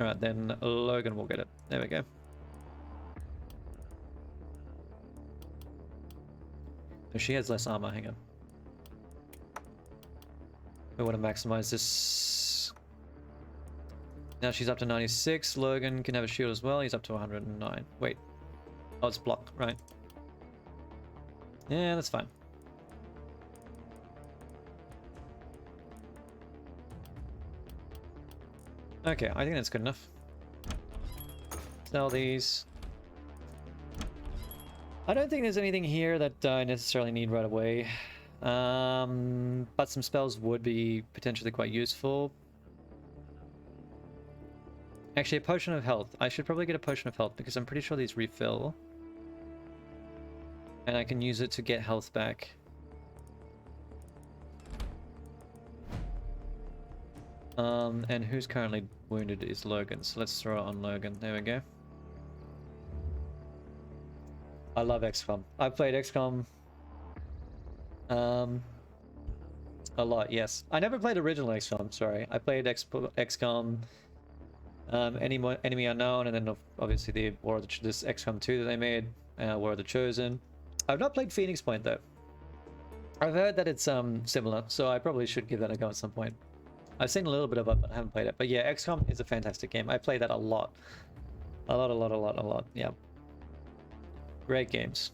Alright, then Logan will get it. There we go. Oh, she has less armor, hang on. We want to maximize this. Now she's up to 96. Logan can have a shield as well. He's up to 109. Wait. Oh, it's block, right. Yeah, that's fine. Okay, I think that's good enough. Sell these. I don't think there's anything here that I necessarily need right away. But some spells would be potentially quite useful. Actually, a potion of health. I should probably get a potion of health because I'm pretty sure these refill. And I can use it to get health back. And who's currently wounded is Logan, so let's throw it on Logan. There we go. I love XCOM. I've played XCOM a lot, yes. I never played original XCOM, sorry. I played XCOM Enemy Unknown, and then obviously the this XCOM 2 that they made, War of the Chosen. I've not played Phoenix Point though. I've heard that it's similar, so I probably should give that a go at some point. I've seen a little bit of it, but I haven't played it. But yeah, XCOM is a fantastic game. I play that a lot. A lot. Yeah. Great games.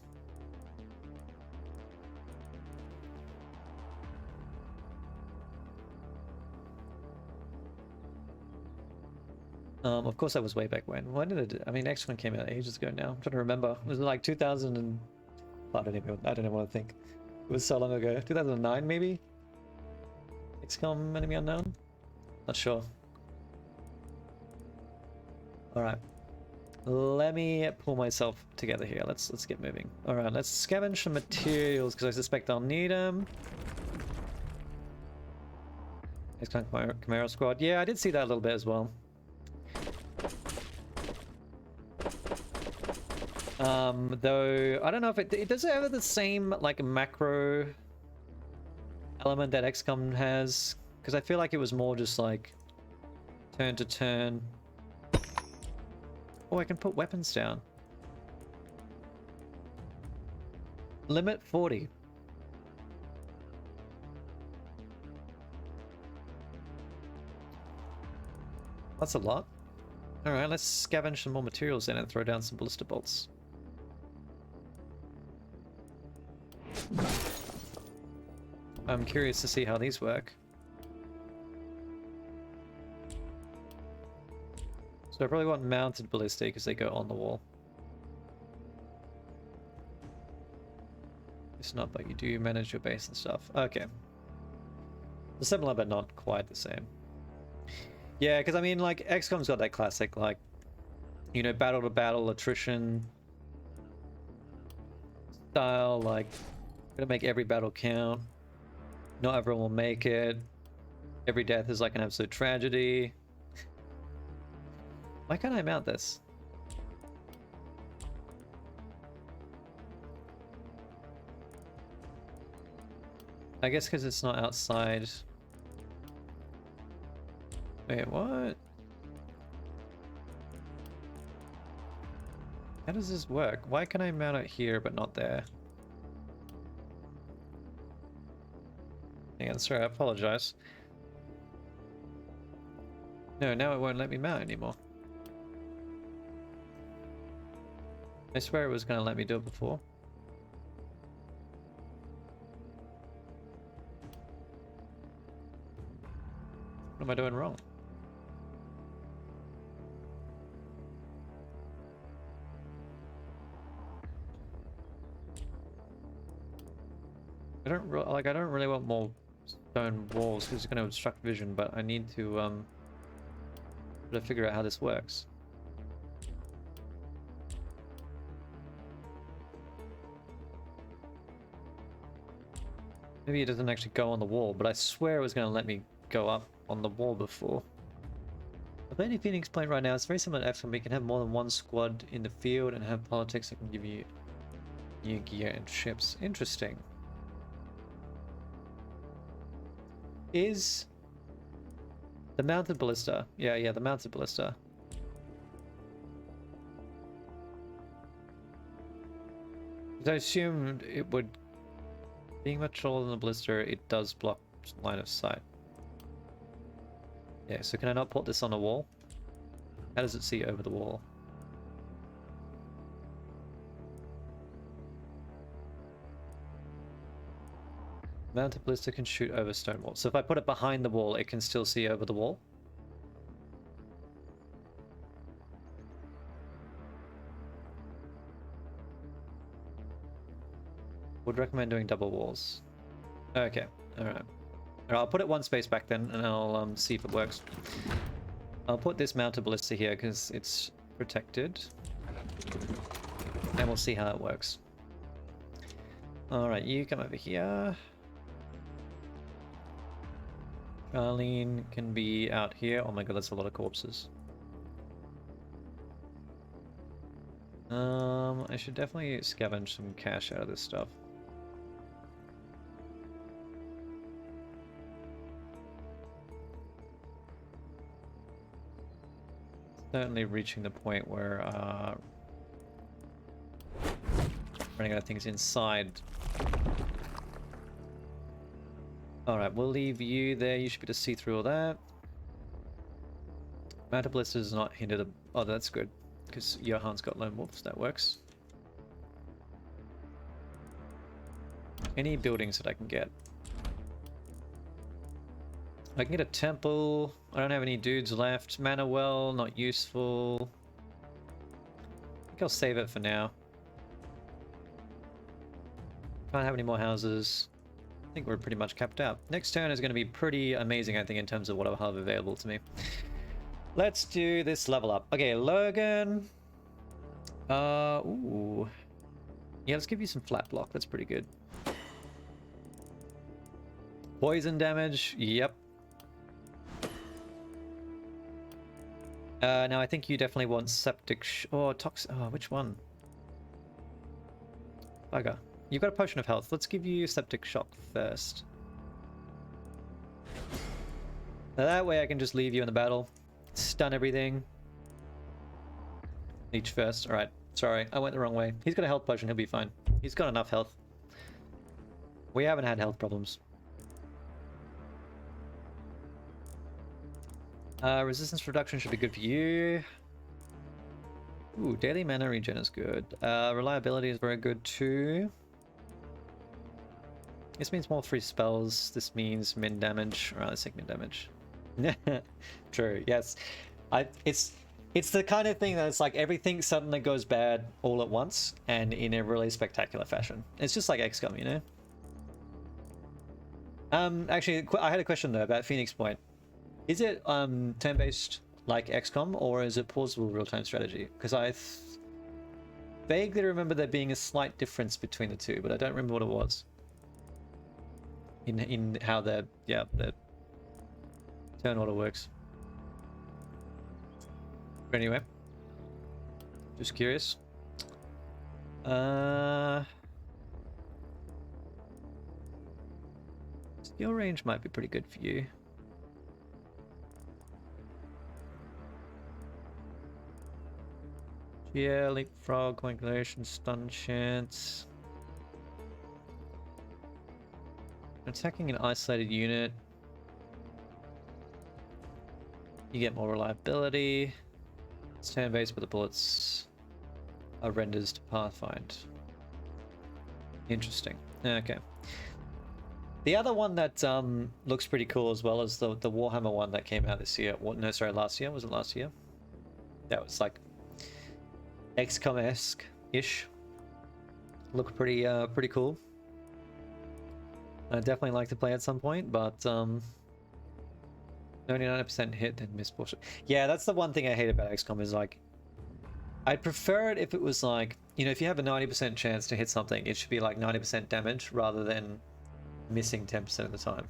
Of course that was way back when. When did it? I mean, XCOM came out ages ago now. I'm trying to remember. Was it like 2000 and... I don't even want to think. It was so long ago. 2009 maybe? XCOM Enemy Unknown? Not sure. Alright. Let me pull myself together here. Let's get moving. Alright, let's scavenge some materials because I suspect I'll need them. XCOM Chimera Squad. Yeah, I did see that a little bit as well. Though I don't know if it does it have the same like macro element that XCOM has, because I feel like it was more just like turn to turn. Oh, I can put weapons down. Limit 40. That's a lot. Alright, let's scavenge some more materials then and throw down some ballista bolts. I'm curious to see how these work. So I probably want mounted ballista because they go on the wall. It's not, but you do manage your base and stuff. Okay. Similar, but not quite the same. Yeah, because I mean, like, XCOM's got that classic, like, you know, battle to battle attrition style, like, gonna make every battle count. Not everyone will make it. Every death is like an absolute tragedy. Why can't I mount this? I guess because it's not outside. Wait, what? How does this work? Why can I mount it here but not there? Hang on, sorry, I apologize. No, now it won't let me mount anymore. I swear it was going to let me do it before. What am I doing wrong? I don't really want more stone walls because it's going to obstruct vision, but I need to figure out how this works. Maybe it doesn't actually go on the wall, but I swear it was going to let me go up on the wall before. The Lady Phoenix point right now is very similar to XCOM. You can have more than one squad in the field and have politics that can give you new gear and ships. Interesting. Is the mounted ballista? Yeah, the mounted ballista. I assumed it would, being much taller than the ballista, it does block line of sight. Yeah, so can I not put this on a wall? How does it see over the wall? Mounted ballista can shoot over stone walls. So if I put it behind the wall, it can still see over the wall? Would recommend doing double walls. Okay, alright. I'll put it one space back then, and I'll see if it works. I'll put this mounted ballista here because it's protected. And we'll see how it works. Alright, you come over here. Charlene can be out here. Oh my god, that's a lot of corpses. I should definitely scavenge some cash out of this stuff. Certainly reaching the point where running out of things inside. Alright, we'll leave you there. You should be able to see through all that. Mounted ballista is not hindered. Oh, that's good. Because Johan's got lone wolves. That works. Any buildings that I can get. I can get a temple. I don't have any dudes left. Mana well, not useful. I think I'll save it for now. Can't have any more houses. I think we're pretty much capped out. Next turn is going to be pretty amazing, I think, in terms of what I'll have available to me. Let's do this level up. Okay, Logan. Ooh. Yeah, let's give you some flat block. That's pretty good. Poison damage. Yep. Now I think you definitely want septic which one? Bugger. You've got a potion of health. Let's give you septic shock first. Now that way I can just leave you in the battle. Stun everything. Leech first. Alright. Sorry, I went the wrong way. He's got a health potion. He'll be fine. He's got enough health. We haven't had health problems. Resistance reduction should be good for you. Ooh, daily mana regen is good. Reliability is very good too. This means more free spells. This means min damage. Alright, let's take min damage. True, yes. It's the kind of thing that's like everything suddenly goes bad all at once and in a really spectacular fashion. It's just like XCOM, you know? Actually, I had a question though about Phoenix Point. Is it turn-based like XCOM, or is it plausible real-time strategy? Because I vaguely remember there being a slight difference between the two, but I don't remember what it was. In how the turn order works. But anyway, just curious. Steel range might be pretty good for you. Yeah, leapfrog, coagulation, stun chance. Attacking an isolated unit. You get more reliability. It's turn-based, but the bullets are renders to Pathfind. Interesting. Okay. The other one that looks pretty cool as well is the Warhammer one that came out this year. No, sorry, last year. Was it last year? That was like XCOM-esque-ish. Looked pretty pretty cool. I definitely like to play at some point, but 99% hit and miss portion. Yeah, that's the one thing I hate about XCOM is like, I'd prefer it if it was like, you know, if you have a 90% chance to hit something, it should be like 90% damage rather than missing 10% of the time.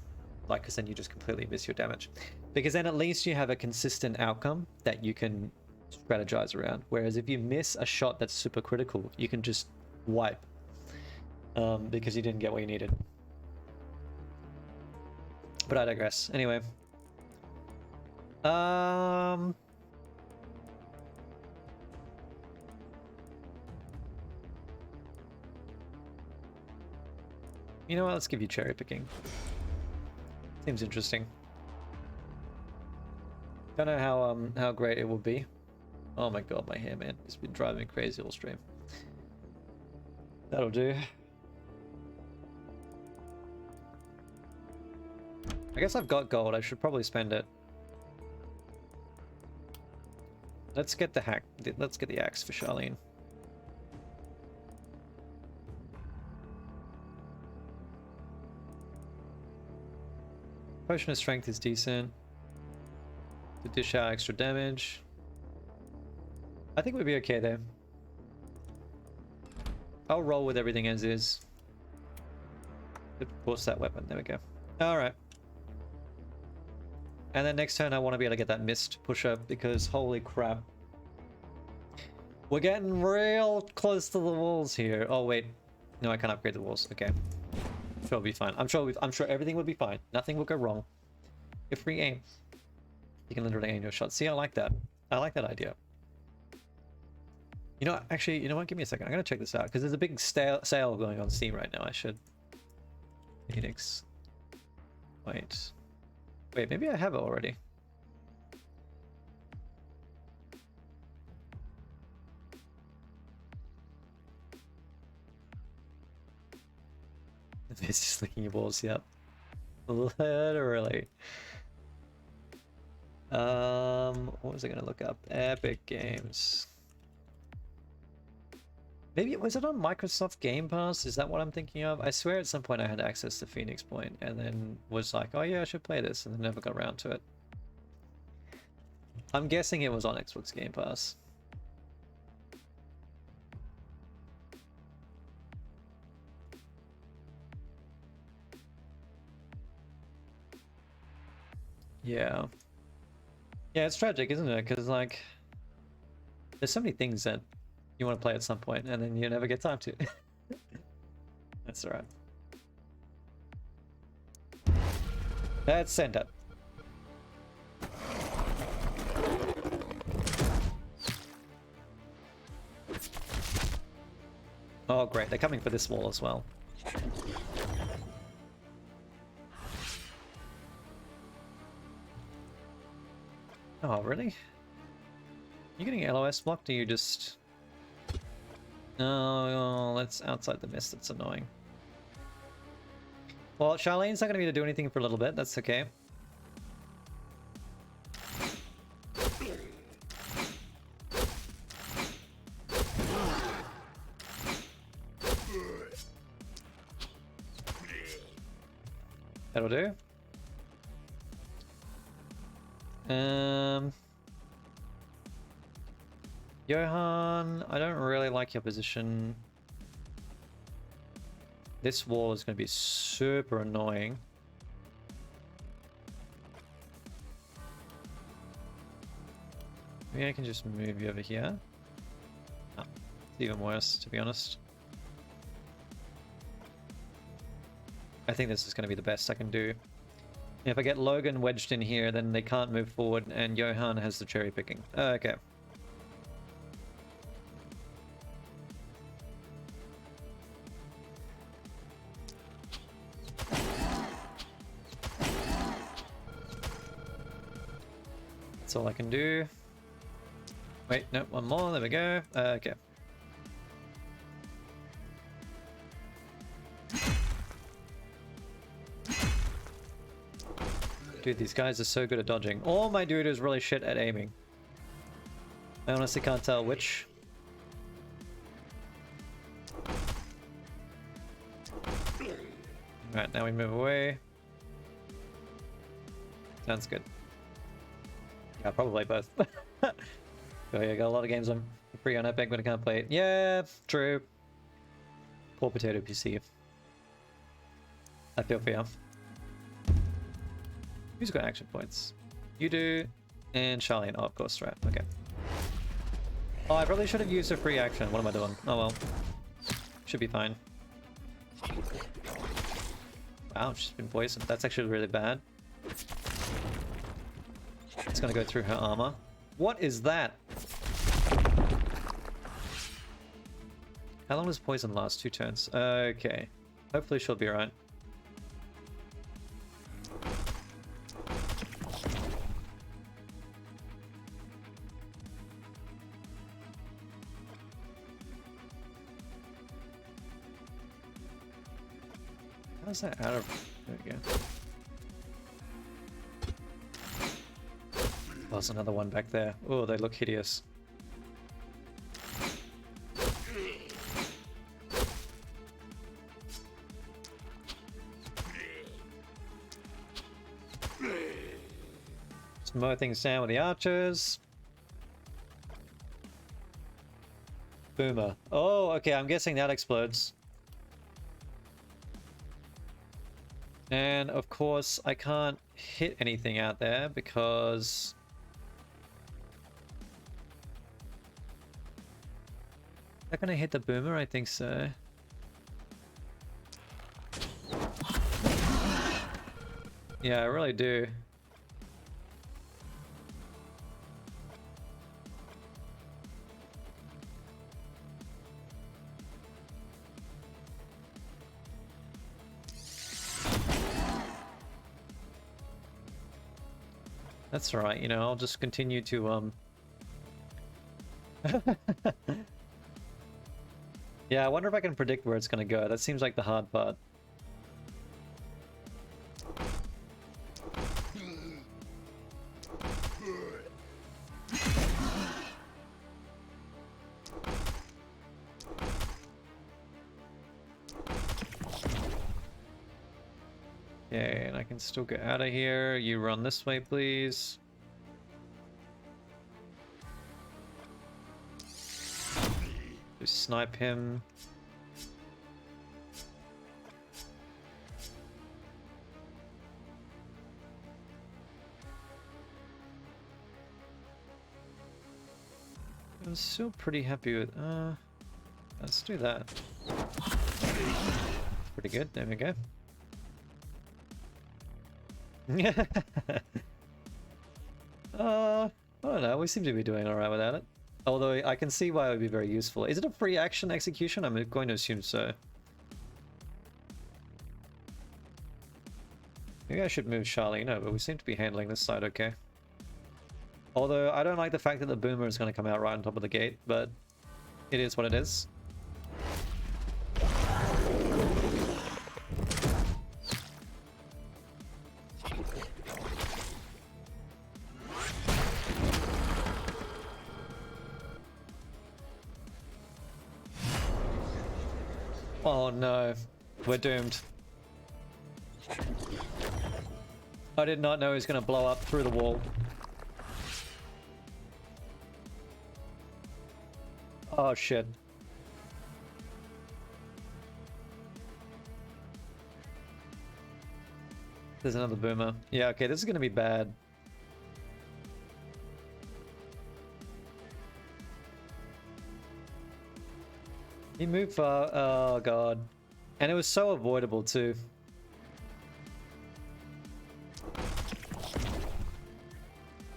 Like, because then you just completely miss your damage. Because then at least you have a consistent outcome that you can strategize around. Whereas if you miss a shot that's super critical, you can just wipe because you didn't get what you needed. But I digress. Anyway. You know what? Let's give you cherry picking. Seems interesting. Don't know how great it will be. Oh my god, my hair, man. It's been driving me crazy all stream. That'll do. I guess I've got gold. I should probably spend it. Let's get the hack. Let's get the axe for Charlene. Potion of strength is decent. To dish out extra damage. I think we'd be okay there. I'll roll with everything as is. Force that weapon. There we go. Alright. And then next turn I want to be able to get that mist pusher because holy crap. We're getting real close to the walls here. Oh wait. No, I can't upgrade the walls. Okay. I'm sure it'll be fine. I'm sure everything will be fine. Nothing will go wrong. If free aim. You can literally aim your shot. See, I like that. I like that idea. You know, actually, you know what? Give me a second. I'm gonna check this out because there's a big sale going on Steam right now. I should. Phoenix. Wait, maybe I have it already. It's just licking your balls, yep. Literally. What was I gonna look up? Epic Games. Maybe, was it on Microsoft Game Pass? Is that what I'm thinking of? I swear at some point I had access to Phoenix Point and then was like, oh yeah, I should play this, and then never got around to it. I'm guessing it was on Xbox Game Pass. Yeah. Yeah, it's tragic, isn't it? Because, like, there's so many things that you want to play at some point, and then you never get time to. That's alright. Let's send it. Oh, great. They're coming for this wall as well. Oh, really? You getting LOS blocked, or you just... Oh, that's outside the mist. That's annoying. Well, Charlene's not going to be able to do anything for a little bit. That's okay. That'll do. Johan, I don't really like your position. This wall is going to be super annoying. Maybe I can just move you over here. Oh, it's even worse, to be honest. I think this is going to be the best I can do. If I get Logan wedged in here, then they can't move forward, and Johan has the cherry picking. Okay. That's all I can do. Wait, no, one more. There we go. Okay. Dude, these guys are so good at dodging. All my dude is really shit at aiming. I honestly can't tell which. Alright, now we move away. Sounds good. Yeah, probably both. Oh yeah, got a lot of games on free on Epic, but I can't play it. Yeah, true. Poor potato PC. I feel for you. Who's got action points? You do, and Charlene. Oh, of course, right. Okay. Oh, I probably should have used a free action. What am I doing? Oh well. Should be fine. Wow, she's been poisoned. That's actually really bad. It's gonna go through her armor. What is that? How long does poison last? 2 turns. Okay. Hopefully she'll be alright. How's that out of... There we go. Oh, there's another one back there. Oh, they look hideous. Just mow things down with the archers. Boomer. Oh, okay, I'm guessing that explodes. And of course, I can't hit anything out there because... Am I gonna hit the boomer? I think so. Yeah, I really do. That's alright, you know, I'll just continue to, Yeah, I wonder if I can predict where it's gonna go. That seems like the hard part. Okay, and I can still get out of here. You run this way, please. Just snipe him. I'm still pretty happy with... let's do that. Pretty good, there we go. I don't know, we seem to be doing alright without it. Although I can see why it would be very useful. Is it a free action execution? I'm going to assume so. Maybe I should move Charlie. No, but we seem to be handling this side okay. Although I don't like the fact that the boomer is going to come out right on top of the gate, but it is what it is. Oh no, we're doomed. I did not know he was going to blow up through the wall. Oh shit. There's another boomer. Yeah, okay, this is going to be bad. He moved far. Oh god. And it was so avoidable too.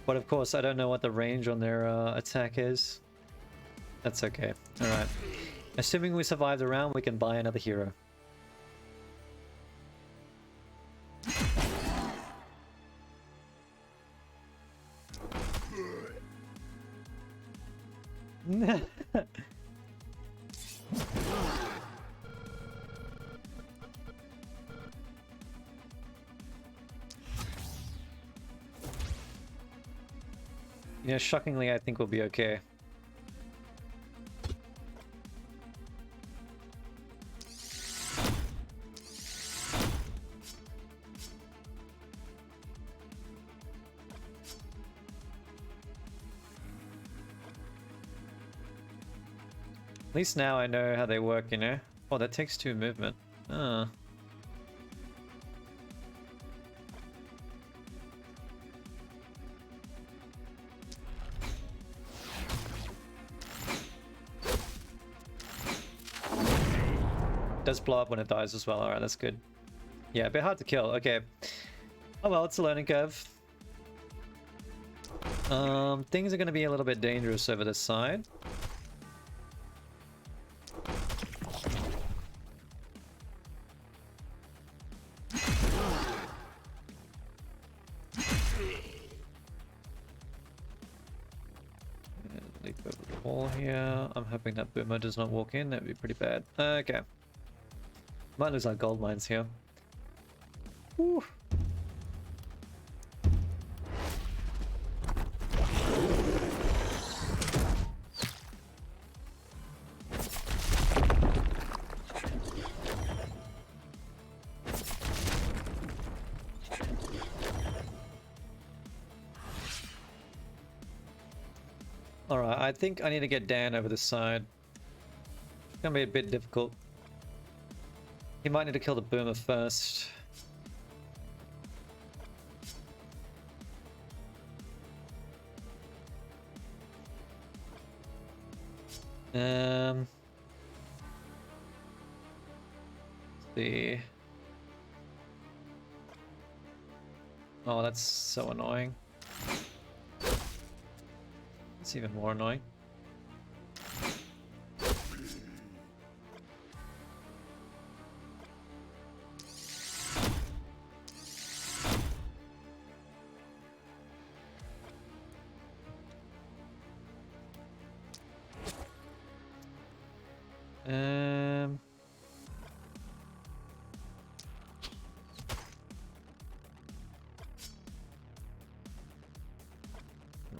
But of course, I don't know what the range on their attack is. That's okay. Alright. Assuming we survive the round, we can buy another hero. Yeah, shockingly, I think we'll be okay. At least now I know how they work, you know? Oh, that takes 2 movement. Ah. Does blow up when it dies as well. Alright, that's good. Yeah, a bit hard to kill. Okay. Oh well, it's a learning curve. Things are going to be a little bit dangerous over this side. Leap over the wall here. I'm hoping that boomer does not walk in. That would be pretty bad. Okay. Might lose our gold mines here. Whew. Alright, I think I need to get Dan over this side. It's gonna be a bit difficult. He might need to kill the boomer first. Let's see. Oh, that's so annoying. It's even more annoying.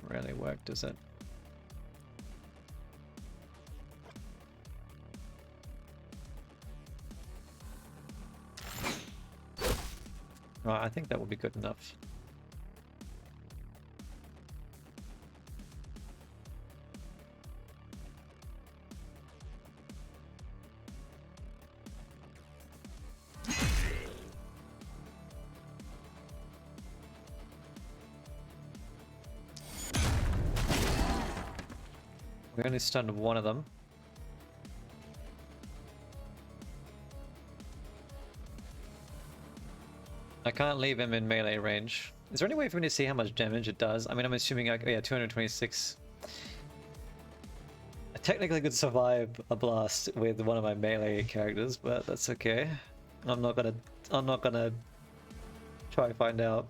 Really worked, does it? Right, I think that will be good enough. We only stunned one of them. I can't leave him in melee range. Is there any way for me to see how much damage it does? I mean, I'm assuming like, oh yeah, 226. I technically could survive a blast with one of my melee characters, but that's okay. I'm not gonna try to find out.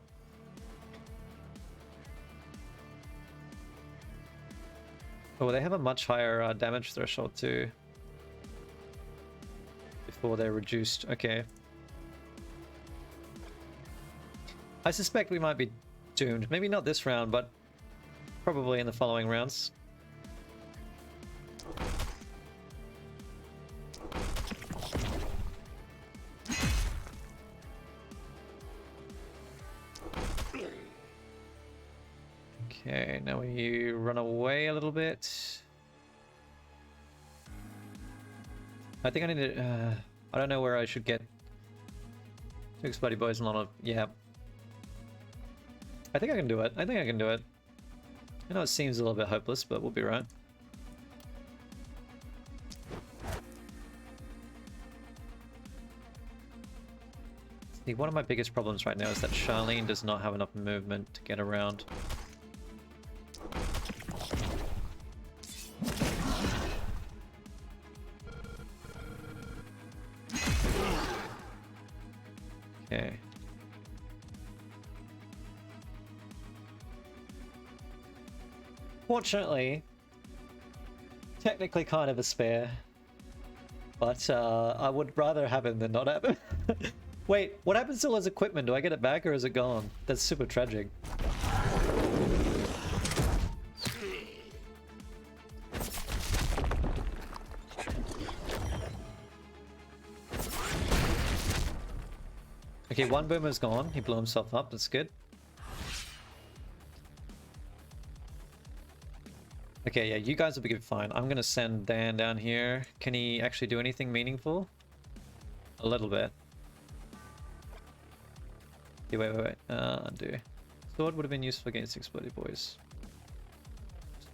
Oh, they have a much higher damage threshold too. Before they're reduced. Okay. I suspect we might be doomed. Maybe not this round, but probably in the following rounds. Okay, now we run away a little bit. I think I need to... I don't know where I should get... 2 Explodey Boys and a lot of... Yeah. I think I can do it. I think I can do it. I know it seems a little bit hopeless, but we'll be right. See, one of my biggest problems right now is that Charlene does not have enough movement to get around. Okay. Fortunately, technically kind of a spare, but I would rather have him than not have him. Wait, what happens to all his equipment? Do I get it back or is it gone? That's super tragic. Okay, one boomer's gone. He blew himself up. That's good. Okay, yeah, you guys will be fine. I'm gonna send Dan down here. Can he actually do anything meaningful? A little bit. Okay, wait. Undo. Sword would have been useful against Explodey Boys.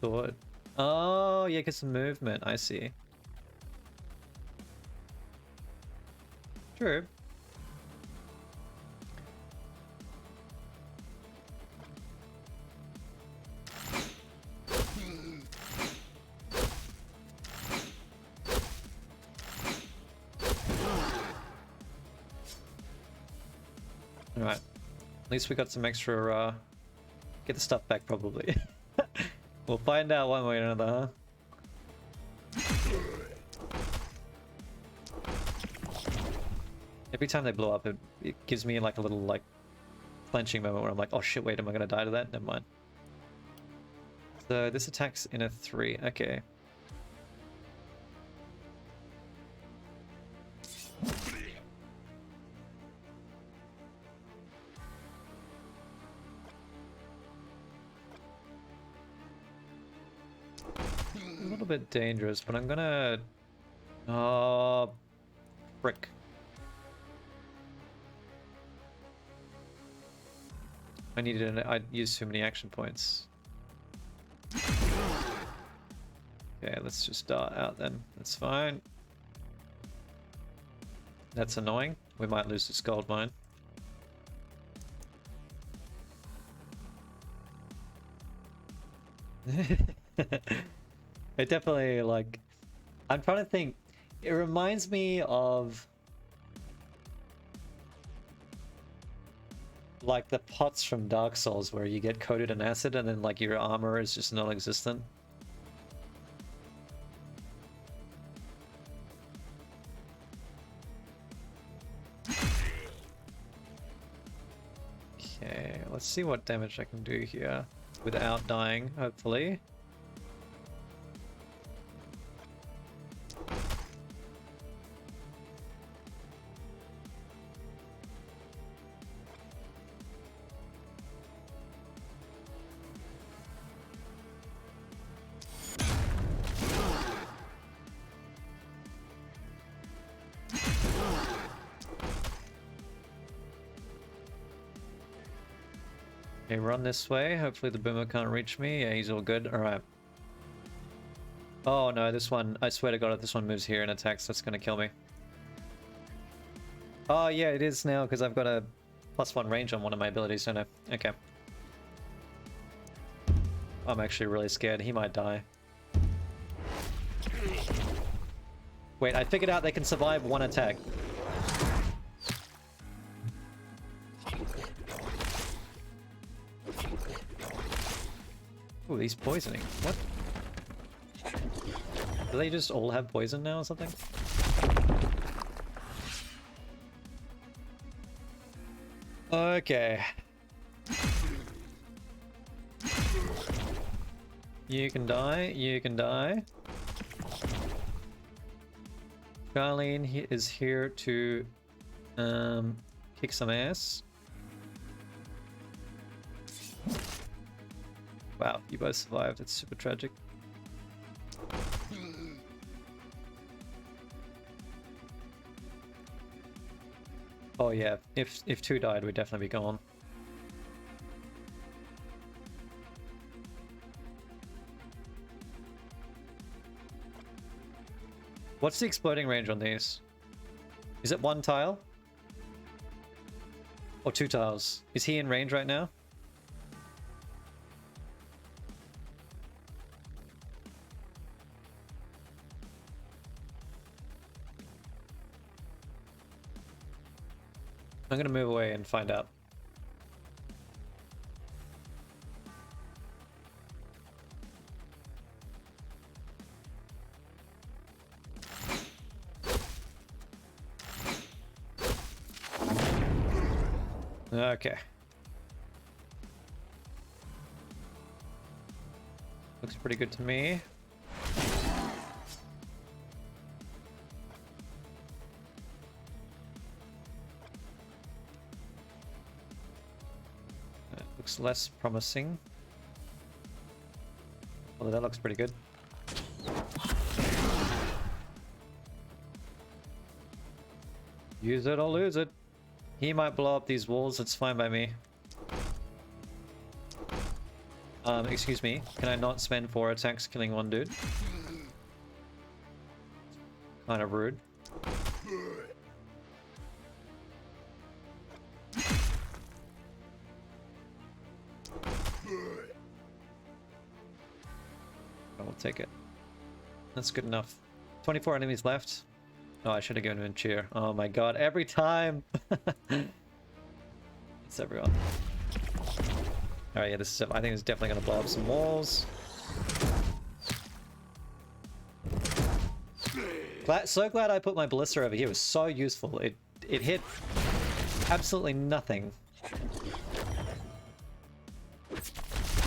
Sword. Oh, yeah, get some movement. I see. True. Alright. At least we got some extra, get the stuff back, probably. We'll find out one way or another, huh? Every time they blow up, it gives me like a little, like, clenching moment where I'm like, oh shit, wait, am I gonna die to that? Never mind. So this attacks in a 3. Okay. A little bit dangerous, but I'm gonna... Oh, frick. I'd used too many action points. Okay, let's just dart out then. That's fine. That's annoying. We might lose this gold mine. It definitely, like, I'm trying to think. It reminds me of like the pots from Dark Souls where you get coated in acid and then like your armor is just non-existent. Okay, let's see what damage I can do here without dying, hopefully. Okay, run this way. Hopefully the boomer can't reach me. Yeah, he's all good. Alright. Oh no, this one, I swear to god, if this one moves here and attacks, that's gonna kill me. Oh yeah, it is now, because I've got a +1 range on one of my abilities, don't I? Okay. I'm actually really scared. He might die. Wait, I figured out they can survive one attack. Ooh, he's poisoning. What? Do they just all have poison now or something? Okay. You can die, you can die. Charlene is here to kick some ass. Wow, you both survived. It's super tragic. Oh yeah, if 2 died, we'd definitely be gone. What's the exploding range on these? Is it 1 tile? Or 2 tiles? Is he in range right now? I'm gonna move away and find out. Okay. Looks pretty good to me. Looks less promising. Although that looks pretty good. Use it or lose it. He might blow up these walls, it's fine by me. Excuse me, can I not spend 4 attacks killing 1 dude? Kind of rude. I'll take it. That's good enough. 24 enemies left. Oh, I should have given him a cheer. Oh my god, every time! It's everyone. Alright, yeah, this is, I think it's definitely gonna blow up some walls. So glad I put my ballista over here. It was so useful. It hit absolutely nothing.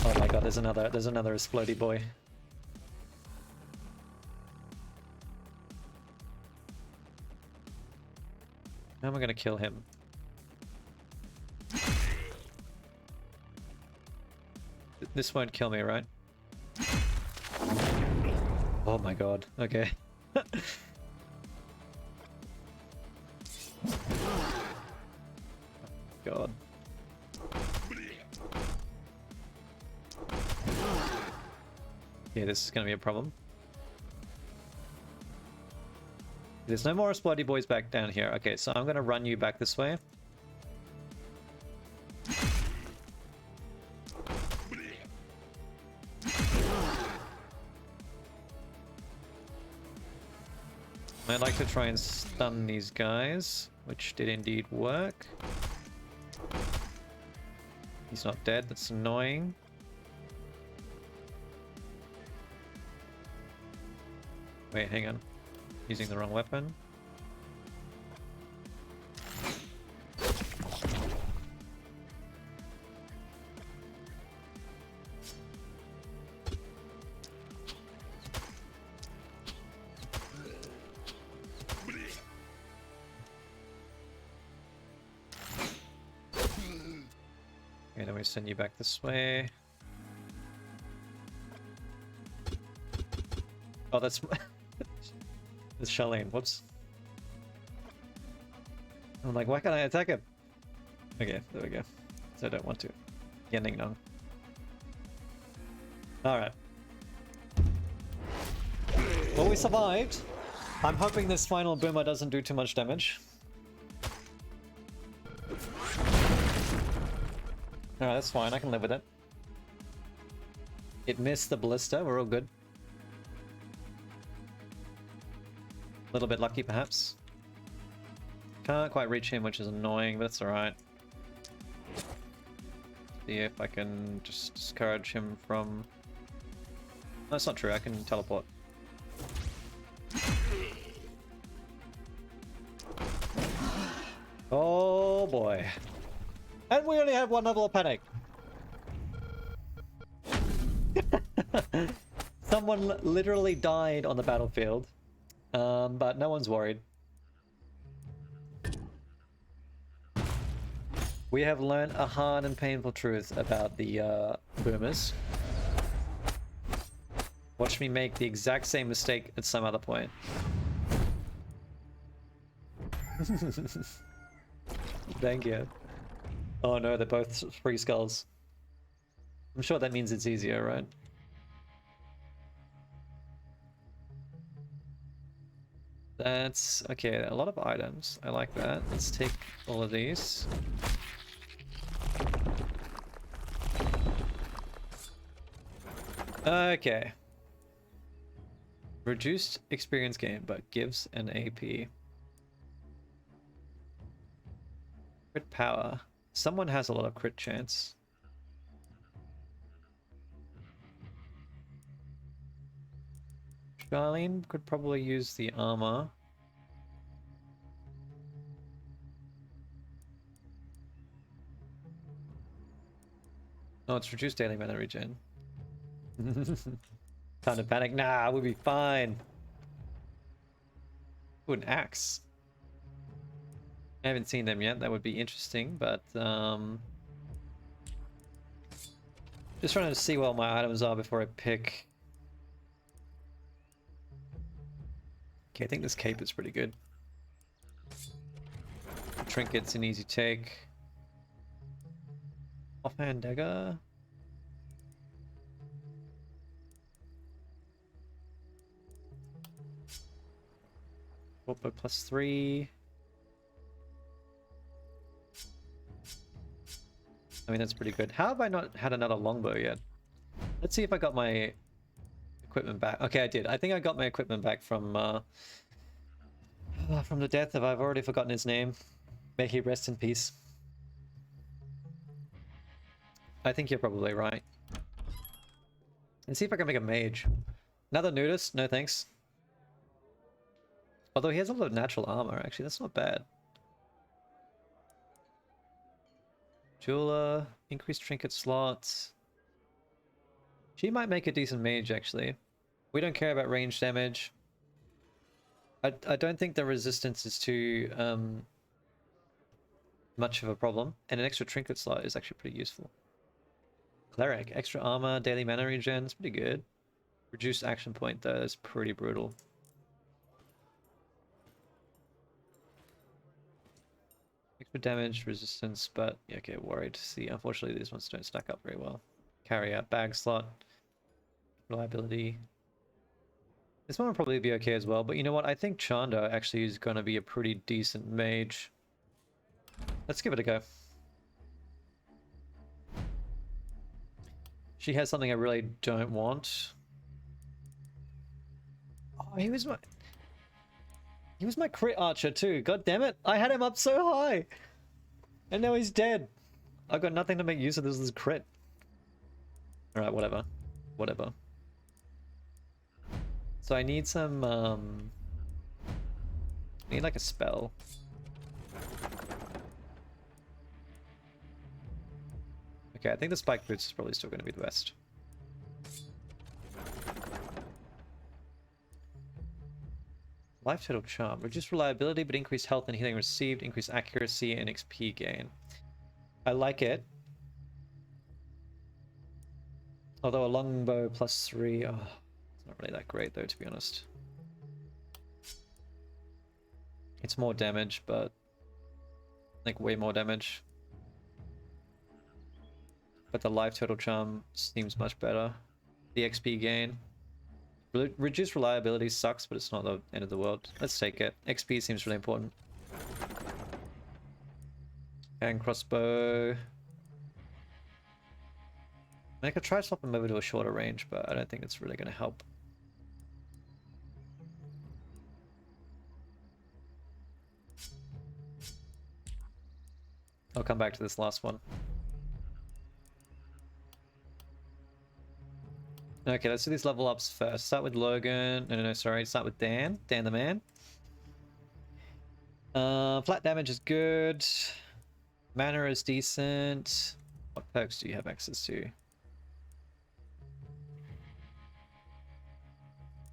Oh my god, there's another explodey boy. How am I gonna kill him? This won't kill me, right? Oh my god, okay. God. Yeah, this is gonna be a problem. There's no more explodey boys back down here. Okay, so I'm gonna run you back this way. I'd like to try and stun these guys, which did indeed work. He's not dead, that's annoying. Wait, hang on. Using the wrong weapon. Okay, then we send you back this way. Oh, that's... It's Charlene, whoops. I'm like, why can't I attack him? Okay, there we go. So I don't want to. Ning Nong. Alright. Well, we survived. I'm hoping this final boomer doesn't do too much damage. Alright, that's fine, I can live with it. It missed the ballista, we're all good. A little bit lucky, perhaps. Can't quite reach him, which is annoying, but that's alright. See if I can just discourage him from... No, that's not true, I can teleport. Oh boy. And we only have 1 level of panic! Someone literally died on the battlefield. But no one's worried. We have learned a hard and painful truth about the boomers. Watch me make the exact same mistake at some other point. Thank you. Oh no, they're both free skulls. I'm sure that means it's easier, right? That's okay, a lot of items. I like that. Let's take all of these. Okay. Reduced experience gain, but gives an AP. Crit power. Someone has a lot of crit chance. Charlene could probably use the armor. Oh, it's reduced daily mana regen. Time to panic. Nah, we'll be fine. Ooh, an axe. I haven't seen them yet. That would be interesting, but just trying to see what my items are before I pick. Okay, I think this cape is pretty good. Trinket's an easy take. Offhand dagger. Warpo +3. I mean, that's pretty good. How have I not had another longbow yet? Let's see if I got my equipment back. Okay, I did. I think I got my equipment back from the death of... I've already forgotten his name. May he rest in peace. I think you're probably right. And see if I can make a mage. Another nudist? No thanks. Although he has a lot of natural armor, actually. That's not bad. Jeweler, increased trinket slots. She might make a decent mage, actually. We don't care about range damage. I don't think the resistance is too much of a problem. And an extra trinket slot is actually pretty useful. Cleric, extra armor, daily mana regen, it's pretty good. Reduced action point though, is pretty brutal. Extra damage, resistance, but yeah, okay, worried. See, unfortunately these ones don't stack up very well. Carry out, bag slot, reliability. This one will probably be okay as well, but you know what? I think Chanda actually is going to be a pretty decent mage. Let's give it a go. She has something I really don't want. Oh, he was my crit archer too. God damn it! I had him up so high, and now he's dead. I've got nothing to make use of this crit. All right, whatever, whatever. So I need some. I need like a spell. Okay, I think the spike boots is probably still going to be the best. Life total charm. Reduce reliability, but increase health and healing received. Increase accuracy and XP gain. I like it. Although a longbow +3. Oh, it's not really that great though, to be honest. It's more damage, but like way more damage. But the life total charm seems much better. The XP gain. Reduced reliability sucks, but it's not the end of the world. Let's take it. XP seems really important. And crossbow. I could try swap him over to a shorter range, but I don't think it's really going to help. I'll come back to this last one. Okay, let's do these level ups first. Start with Logan. No, sorry. Start with Dan. Dan the man. Flat damage is good. Mana is decent. What perks do you have access to?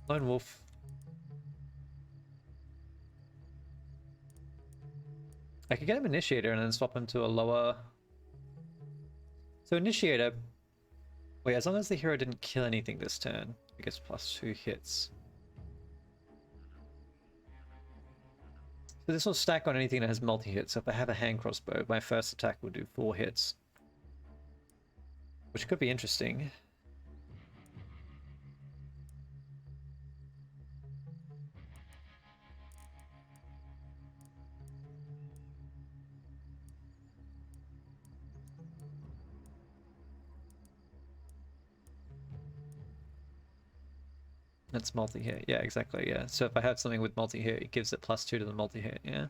Lone Wolf. I could get him Initiator and then swap him to a lower... So Initiator... Wait, as long as the hero didn't kill anything this turn. It gets +2 hits. So this will stack on anything that has multi-hit. So if I have a hand crossbow, my first attack will do 4 hits. Which could be interesting. That's multi-hit. Yeah, exactly. Yeah. So if I have something with multi-hit, it gives it +2 to the multi-hit. Yeah.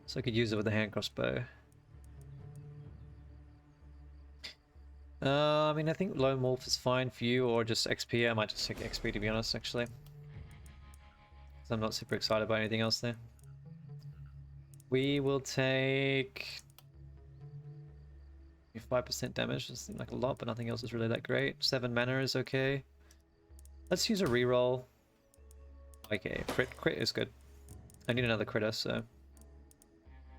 So I could use it with the hand crossbow. I mean, I think Lone Wolf is fine for you, or just XP. I might just take XP, to be honest, actually. Because I'm not super excited about anything else there. We will take 5% damage. Doesn't seem like a lot, but nothing else is really that great. 7 mana is okay. Let's use a reroll. Okay, crit is good. I need another critter, so...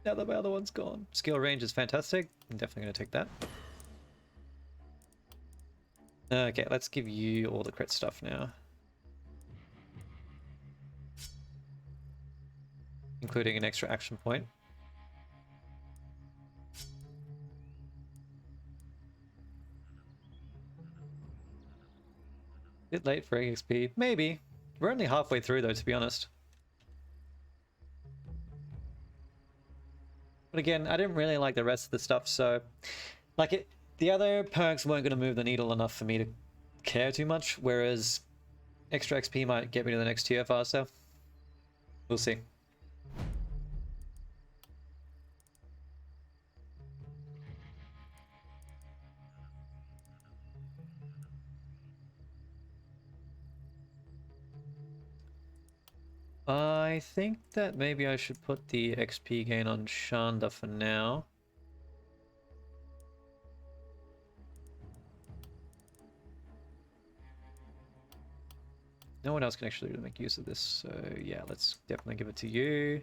Now that my other one's gone. Skill range is fantastic. I'm definitely going to take that. Okay, let's give you all the crit stuff now. Including an extra action point. Bit late for XP. Maybe. We're only halfway through though, to be honest. But again, I didn't really like the rest of the stuff, so... Like, the other perks weren't going to move the needle enough for me to care too much, whereas extra XP might get me to the next tier faster. We'll see. I think that maybe I should put the XP gain on Shanda for now. No one else can actually really make use of this, so yeah, let's definitely give it to you.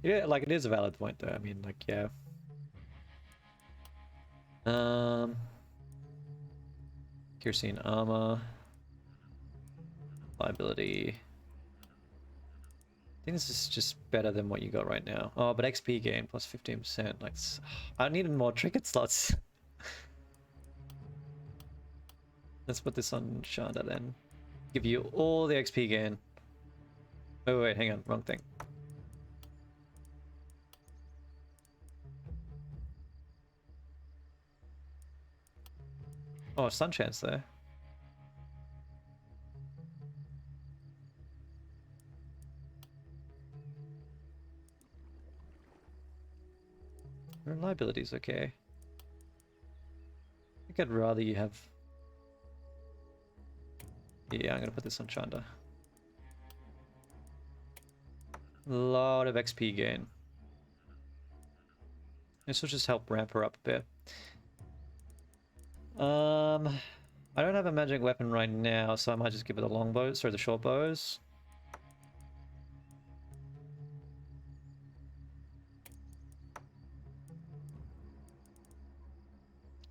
Yeah, like, it is a valid point though. I mean, like, yeah. Kerosene armor. Liability. I think this is just better than what you got right now. Oh, but XP gain plus 15%. Like, I needed more trinket slots. Let's put this on Shanda then. Give you all the XP gain. Oh, wait, hang on. Wrong thing. Oh, stun chance there. Reliability's okay. I think I'd rather you have... Yeah, I'm gonna put this on Shanda. A lot of XP gain. This will just help ramp her up a bit. I don't have a magic weapon right now, so I might just give it the longbows or the short bows.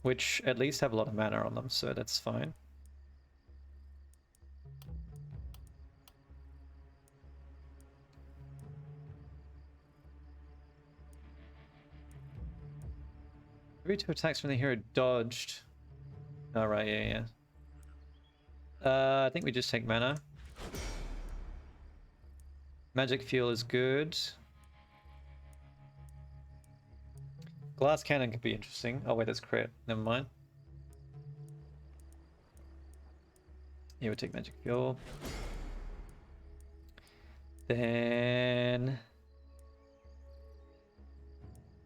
Which at least have a lot of mana on them, so that's fine. Every 2 attacks from the hero dodged. Alright, yeah. I think we just take mana. Magic fuel is good. Glass cannon could be interesting. Oh wait, that's crit. Never mind. Yeah, we'll take magic fuel. Then...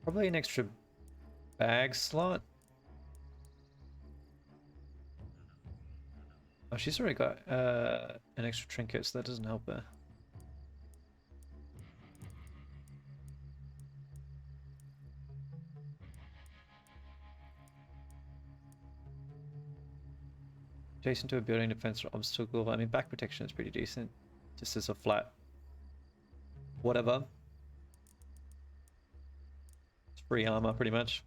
probably an extra bag slot. Oh, she's already got an extra trinket, so that doesn't help her. Adjacent to a building, defense or obstacle. I mean, back protection is pretty decent. Just as a flat whatever. free armor, pretty much.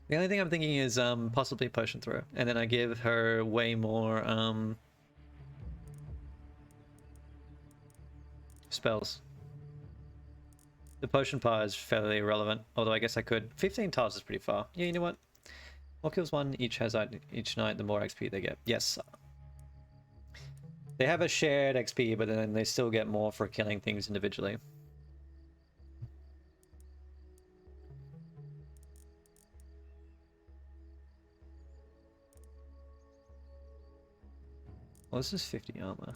The only thing I'm thinking is possibly potion throw, and then I give her way more spells. The potion part is fairly irrelevant, although I guess I could. 15 tiles is pretty far. Yeah, you know what? More kills one each night, the more XP they get. Yes. They have a shared XP, but then they still get more for killing things individually. Well, this is 50 armor.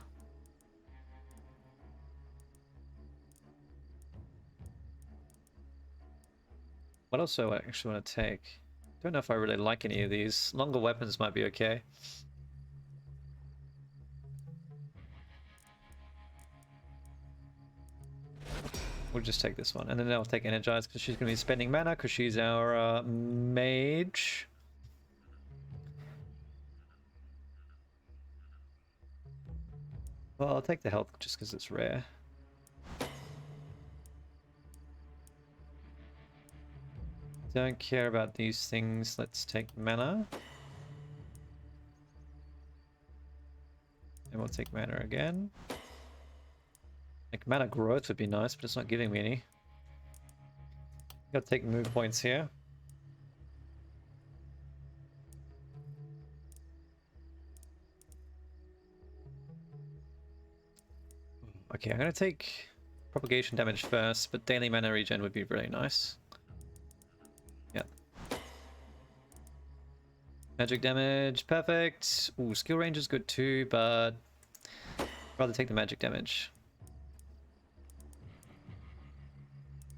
What else do I actually want to take? Don't know if I really like any of these. Longer weapons might be okay. We'll just take this one, and then I'll take Energize because she's going to be spending mana because she's our mage. Well, I'll take the health just because it's rare. Don't care about these things. Let's take mana. And we'll take mana again. Like, mana growth would be nice, but it's not giving me any. Gotta take move points here. Okay, I'm gonna take propagation damage first, but daily mana regen would be really nice. Yeah. Magic damage, perfect. Ooh, skill range is good too, but I'd rather take the magic damage.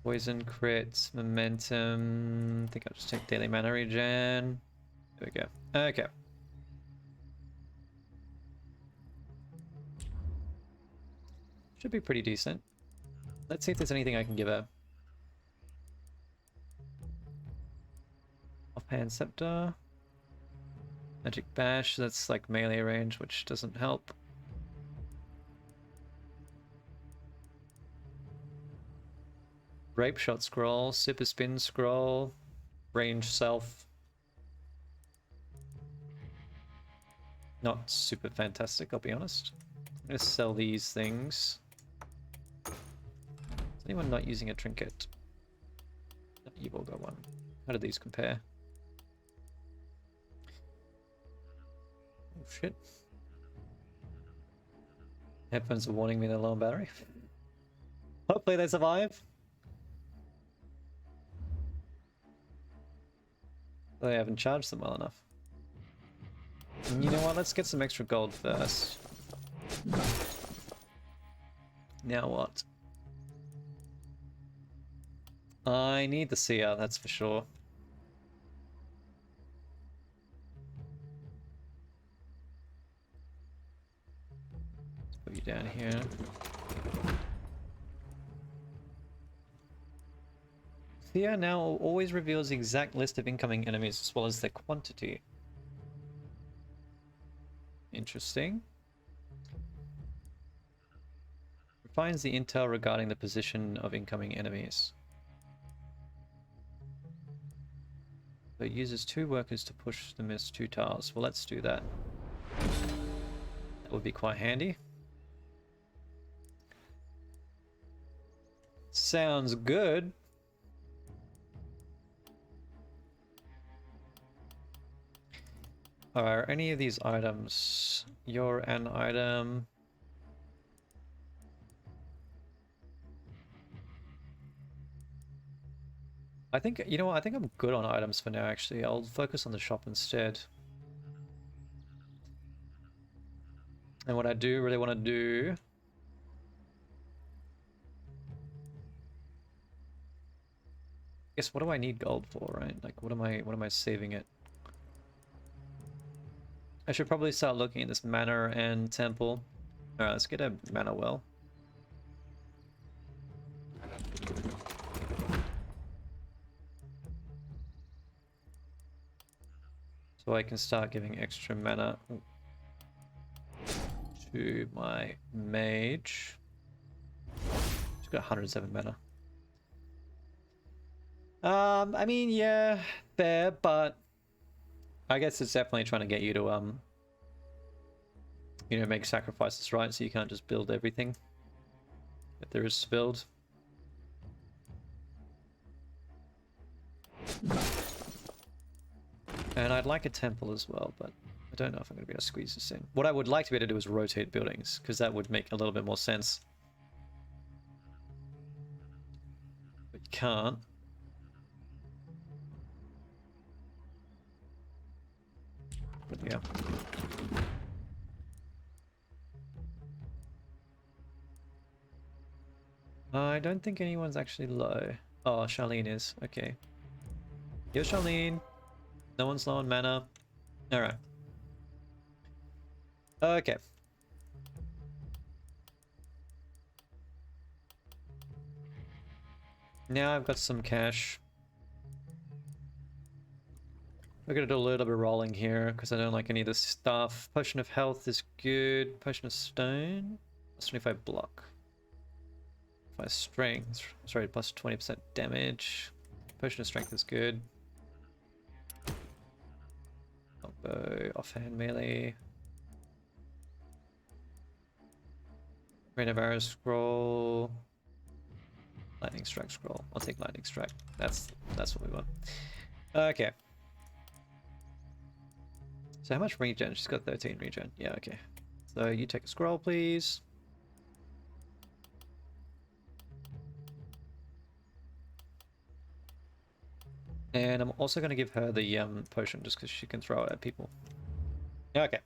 Poison, crits, momentum. I think I'll just take daily mana regen. There we go. Okay. Should be pretty decent. Let's see if there's anything I can give her. Offhand Scepter. Magic Bash, that's like melee range, which doesn't help. Grape Shot Scroll, Super Spin Scroll, Range Self. Not super fantastic, I'll be honest. I'm gonna sell these things. Is anyone not using a trinket? You've all got one. How do these compare? Oh shit. Headphones are warning me they're low on battery. Hopefully they survive. They haven't charged them well enough. And you know what? Let's get some extra gold first. Now what? I need the Seer, that's for sure. Let's put you down here. Seer now always reveals the exact list of incoming enemies as well as their quantity. Interesting. Refines the intel regarding the position of incoming enemies. So it uses 2 workers to push the mist 2 tiles. Well, let's do that. That would be quite handy. Sounds good. Are any of these items? You're an item. I think, you know what, I think I'm good on items for now actually. I'll focus on the shop instead. And what I do really want to do... I guess what do I need gold for, right? Like what am I saving it? I should probably start looking at this manor and temple. Alright, let's get a mana well. So I can start giving extra mana to my mage. She's got 107 mana. I mean, yeah, fair, but I guess it's definitely trying to get you to you know, make sacrifices, right? So you can't just build everything that there is to build. And I'd like a temple as well, but I don't know if I'm going to be able to squeeze this in. What I would like to be able to do is rotate buildings, because that would make a little bit more sense. But you can't. But yeah. I don't think anyone's actually low. Oh, Charlene is. Okay. Yo, Charlene. No one's low on mana. Alright. Okay. Now I've got some cash. We're gonna do a little bit of rolling here, because I don't like any of this stuff. Potion of health is good. Potion of stone. Plus 25 block. 5 strength. Sorry, plus 20% damage. Potion of strength is good. Bow, offhand melee. Rain of Arrows scroll. Lightning strike scroll. I'll take lightning strike. That's what we want. Okay. So how much regen? She's got 13 regen. Yeah, okay. So you take a scroll, please. And I'm also going to give her the potion just because she can throw it at people. Okay.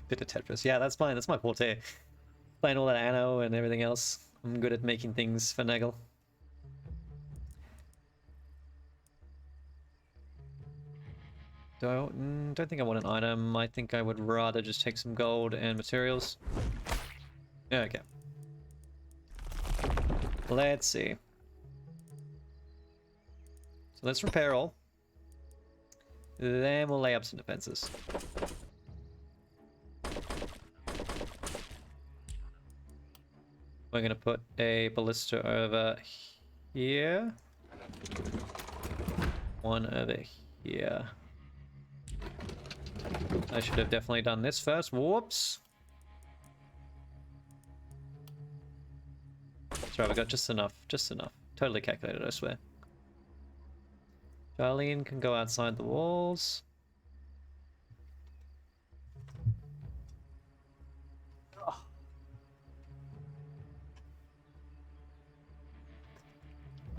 Bit of Tetris. Yeah, that's fine. That's my forte. Playing all that Anno and everything else. I'm good at making things finagle. Don't think I want an item. I think I would rather just take some gold and materials. Okay. Let's see. So let's repair all. Then we'll lay up some defenses. We're gonna put a ballista over here. One over here. I should have definitely done this first. Whoops. Sorry, we got just enough. Just enough. Totally calculated, I swear. Charlene can go outside the walls.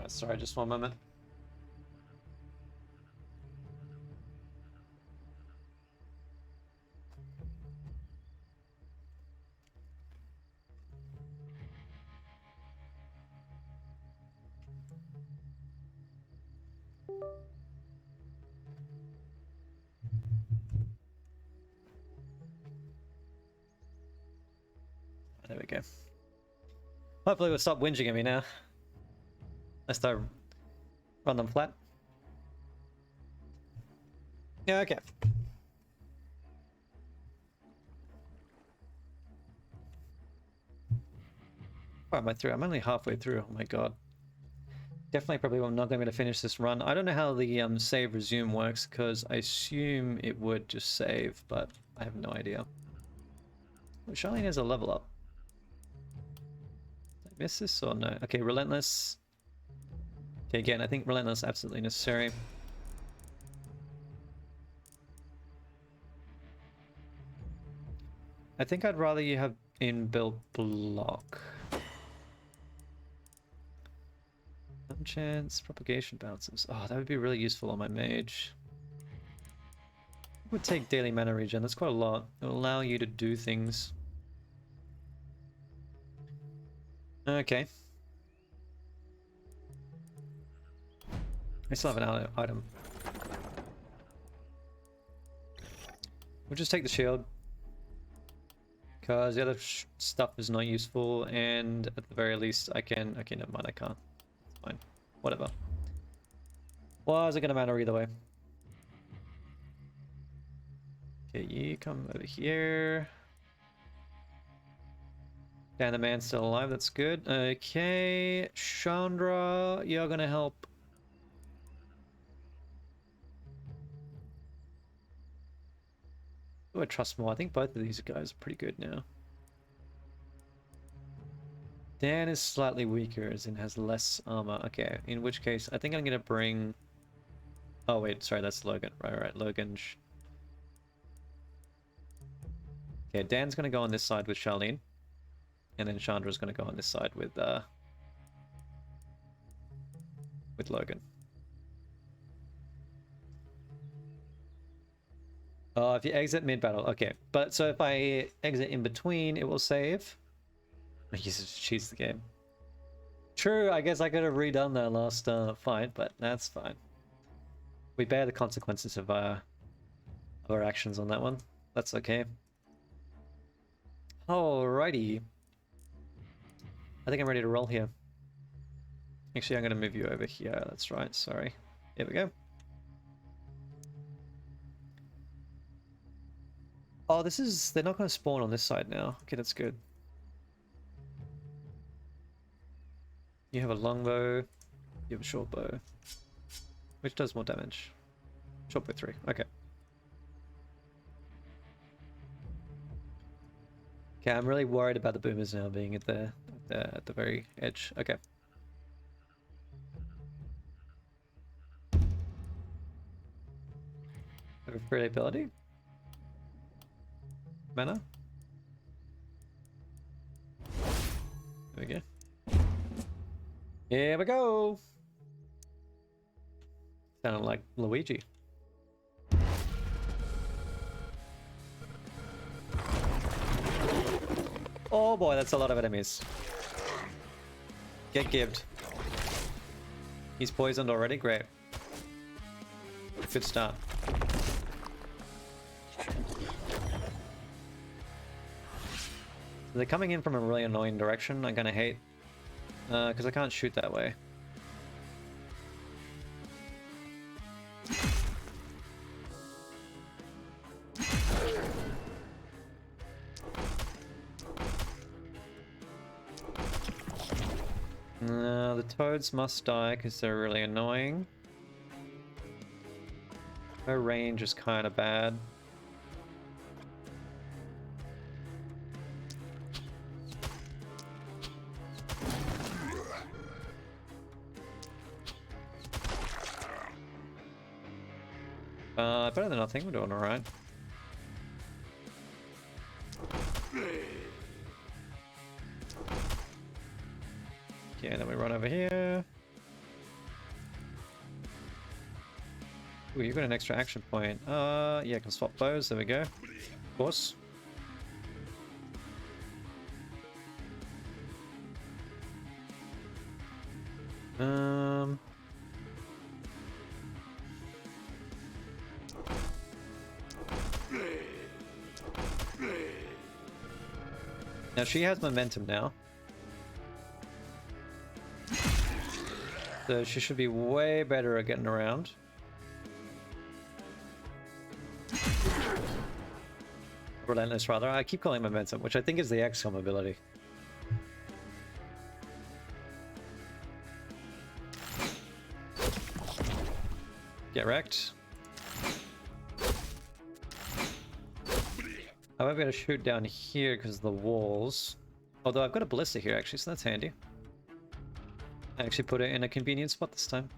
Sorry, just one moment. There we go. Hopefully we'll stop whinging at me now. I start run them flat. Yeah, okay. Far am I through? I'm only halfway through. Oh my god. Definitely probably I'm not going to finish this run. I don't know how the save resume works, because I assume it would just save, but I have no idea. Oh, Charlene has a level up. Did I miss this or no? Okay, Relentless. Okay, again, I think Relentless absolutely necessary. I think I'd rather you have inbuilt block. Chance, propagation bounces. Oh, that would be really useful on my mage. It would take daily mana regen. That's quite a lot. It will allow you to do things. Okay. I still have an item. We'll just take the shield, because the other stuff is not useful, and at the very least I can... Okay, never mind, I can't. It's fine. Whatever. Well, is it gonna matter either way? Okay, you come over here. Dan the man's still alive, that's good. Okay, Chandra, you're gonna help. Who I trust more? I think both of these guys are pretty good now. Dan is slightly weaker, as in has less armor. Okay, in which case, I think I'm gonna bring... Oh wait, sorry, that's Logan. Right, Logan. Okay, Dan's gonna go on this side with Charlene. And then Chandra's gonna go on this side with Logan. Oh, if you exit mid-battle, okay. But so if I exit in between, it will save. I guess it cheats the game. True, I guess I could have redone that last fight, but that's fine. We bear the consequences of our actions on that one. That's okay. Alrighty. I think I'm ready to roll here. Actually, I'm going to move you over here. That's right, sorry. Here we go. Oh, this is... They're not going to spawn on this side now. Okay, that's good. You have a longbow. You have a short bow. Which does more damage? Short bow 3. Okay. Okay, I'm really worried about the boomers now being at the very edge. Okay. Overfree ability. Mana. There we go. Here we go. Sounded like Luigi. Oh boy, that's a lot of enemies. Get gibbed. He's poisoned already? Great. Good start. They're coming in from a really annoying direction. I'm gonna hate. Because I can't shoot that way. The toads must die because they're really annoying. Her range is kind of bad. Better than nothing, we're doing alright. Okay, then we run over here. Ooh, you got an extra action point. Yeah, I can swap bows, there we go. Of course. Now she has momentum now. So she should be way better at getting around. Relentless rather. I keep calling momentum, which I think is the XCOM ability. Get wrecked. I won't be able to shoot down here because of the walls. Although I've got a ballista here actually, so that's handy. I actually put it in a convenient spot this time.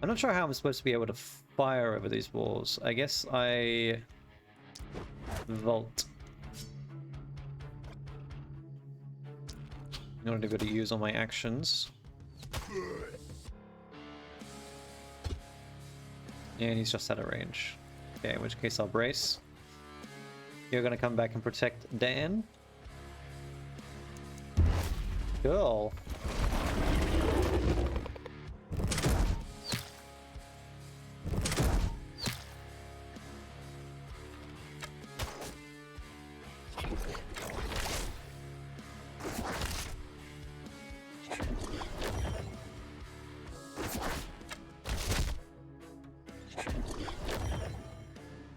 I'm not sure how I'm supposed to be able to fire over these walls. I guess I vault in order to be able to use all my actions. And he's just out of range. Okay, in which case I'll brace. You're gonna come back and protect Dan. Cool.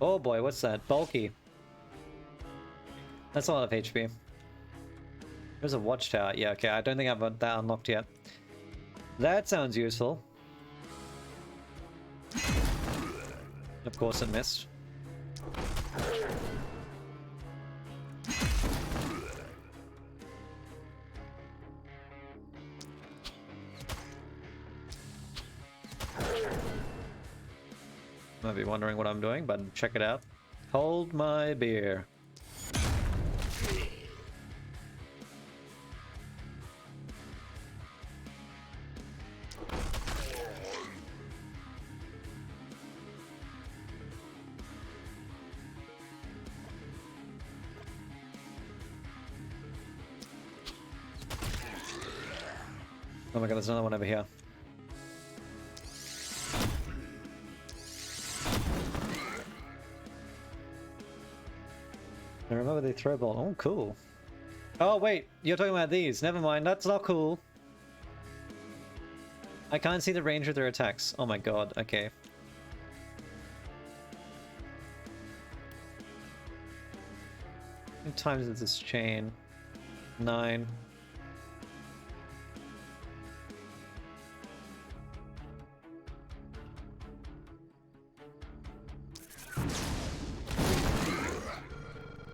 Oh boy, what's that? Bulky. That's a lot of HP. There's a watchtower. Yeah, okay, I don't think I've got that unlocked yet. That sounds useful. Of course it missed. Might be wondering what I'm doing, but check it out. Hold my beer. Oh my god, there's another one over here. I remember they throw ball. Oh, cool. Oh, wait. You're talking about these. Never mind. That's not cool. I can't see the range of their attacks. Oh my god. Okay. How many times is this chain? 9.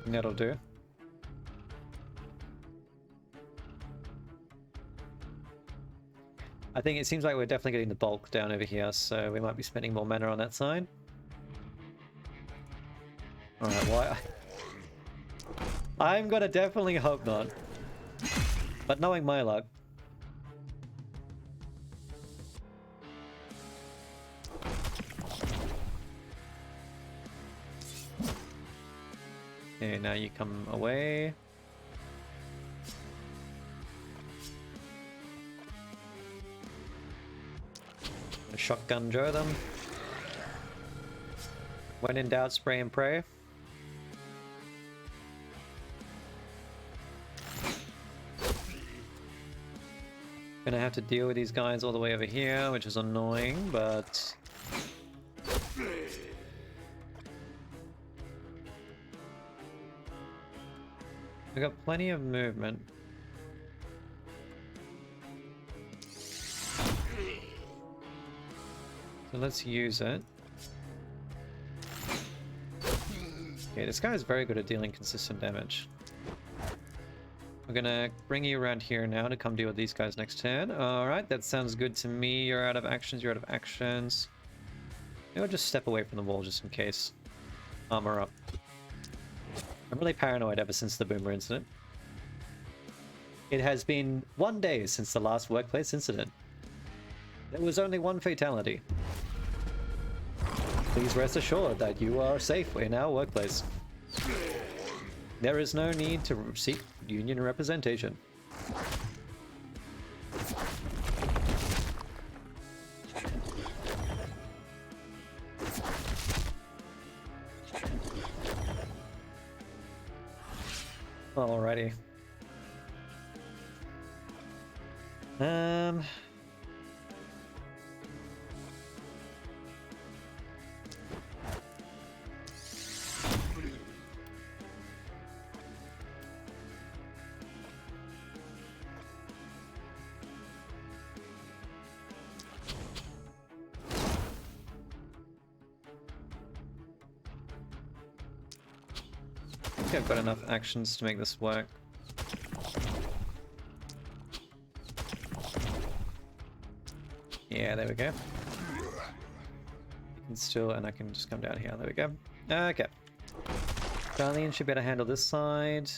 That'll do. I think it seems like we're definitely getting the bulk down over here, so we might be spending more mana on that side. Alright, why? I'm gonna definitely hope not. But knowing my luck. Okay, now you come away. Shotgun Joe them. When in doubt, spray and pray. Gonna have to deal with these guys all the way over here, which is annoying, but... we got plenty of movement. So let's use it. Okay, this guy is very good at dealing consistent damage. We're gonna bring you around here now to come deal with these guys next turn. Alright, that sounds good to me. You're out of actions, you're out of actions. Maybe I'll just step away from the wall just in case. Armor up. I'm really paranoid ever since the Boomer incident. It has been 1 day since the last workplace incident. There was only one fatality. Please rest assured that you are safe in our workplace. There is no need to seek union representation. Alrighty. I think I've got enough actions to make this work. Yeah, there we go. You can still, and I can just come down here. There we go. Okay. Darlene should be able to handle this side.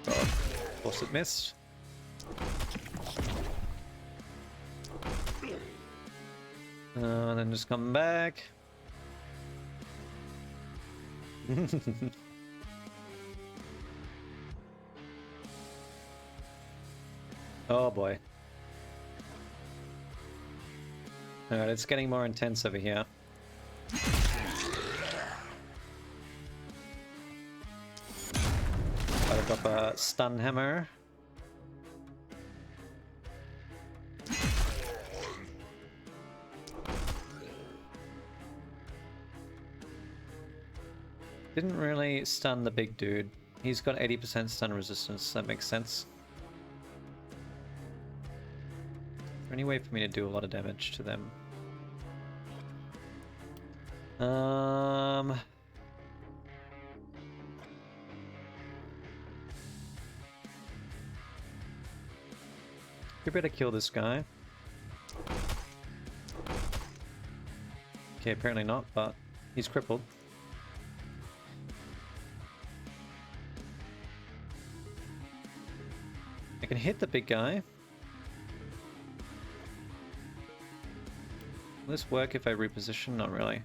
God, of course it missed. And then just come back. Oh boy. Alright, it's getting more intense over here. Gotta drop a stun hammer. Didn't really stun the big dude. He's got 80% stun resistance, that makes sense. Is there any way for me to do a lot of damage to them? You better kill this guy. Okay, apparently not, but he's crippled. I can hit the big guy. Will this work if I reposition? Not really.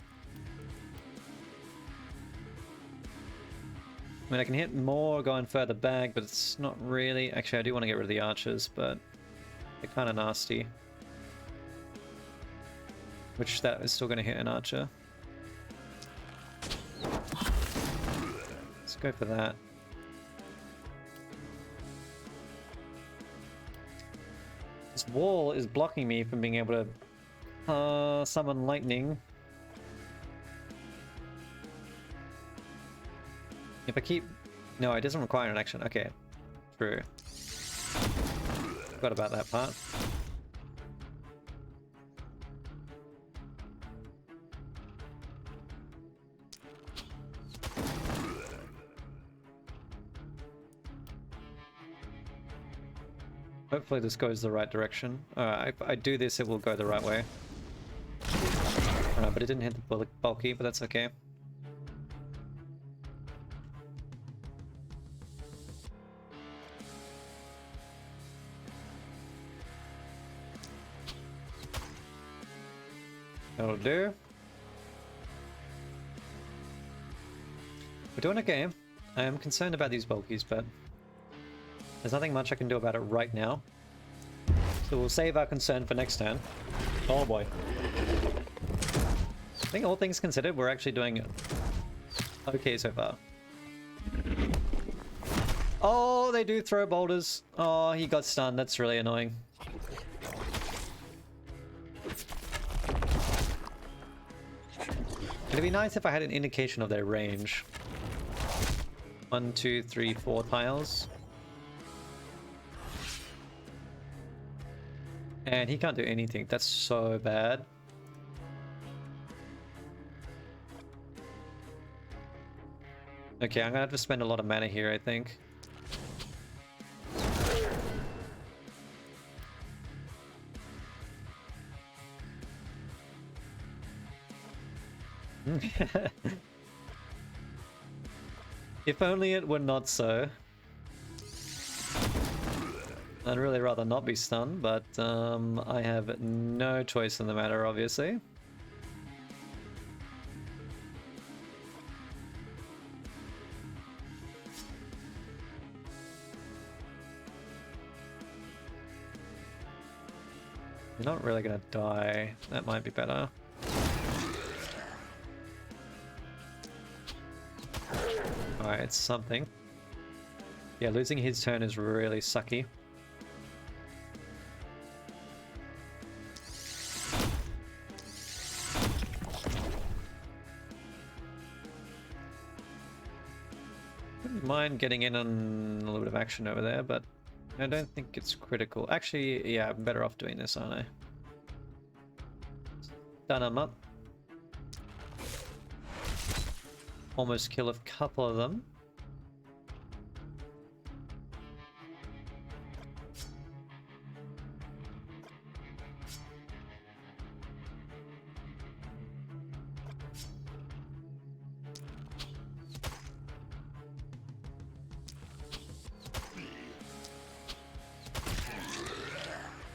I mean, I can hit more going further back, but it's not really... Actually, I do want to get rid of the archers, but they're kind of nasty. Which that is still going to hit an archer. Let's go for that. This wall is blocking me from being able to summon lightning. If I keep... No, it doesn't require an action. Okay. True. Forgot about that part. Hopefully this goes the right direction. If I do this, it will go the right way. But it didn't hit the bulky, but that's okay. That'll do. We're doing okay. I am concerned about these bulkies, but there's nothing much I can do about it right now. So we'll save our concern for next turn. Oh boy. I think all things considered, we're actually doing okay so far. Oh, they do throw boulders. Oh, he got stunned. That's really annoying. It'd be nice if I had an indication of their range. 1, 2, 3, 4 tiles. And he can't do anything. That's so bad. Okay, I'm gonna have to spend a lot of mana here, I think. If only it were not so. I'd really rather not be stunned, but I have no choice in the matter, obviously. You're not really gonna die. That might be better. Alright, it's something. Yeah, losing his turn is really sucky. Wouldn't mind getting in on a little bit of action over there, but I don't think it's critical. Actually, yeah, I'm better off doing this, aren't I? Stun him up. Almost kill a couple of them.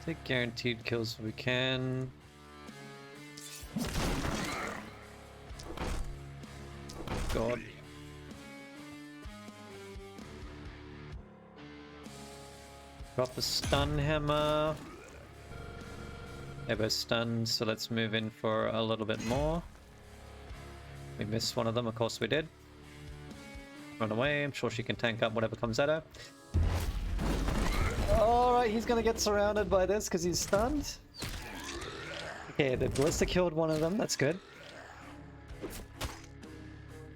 Take guaranteed kills if we can. God. Drop the stun hammer. They both stunned, so let's move in for a little bit more. We missed one of them, of course we did. Run away, I'm sure she can tank up whatever comes at her. Alright, he's gonna get surrounded by this because he's stunned. Okay, the ballista killed one of them, that's good.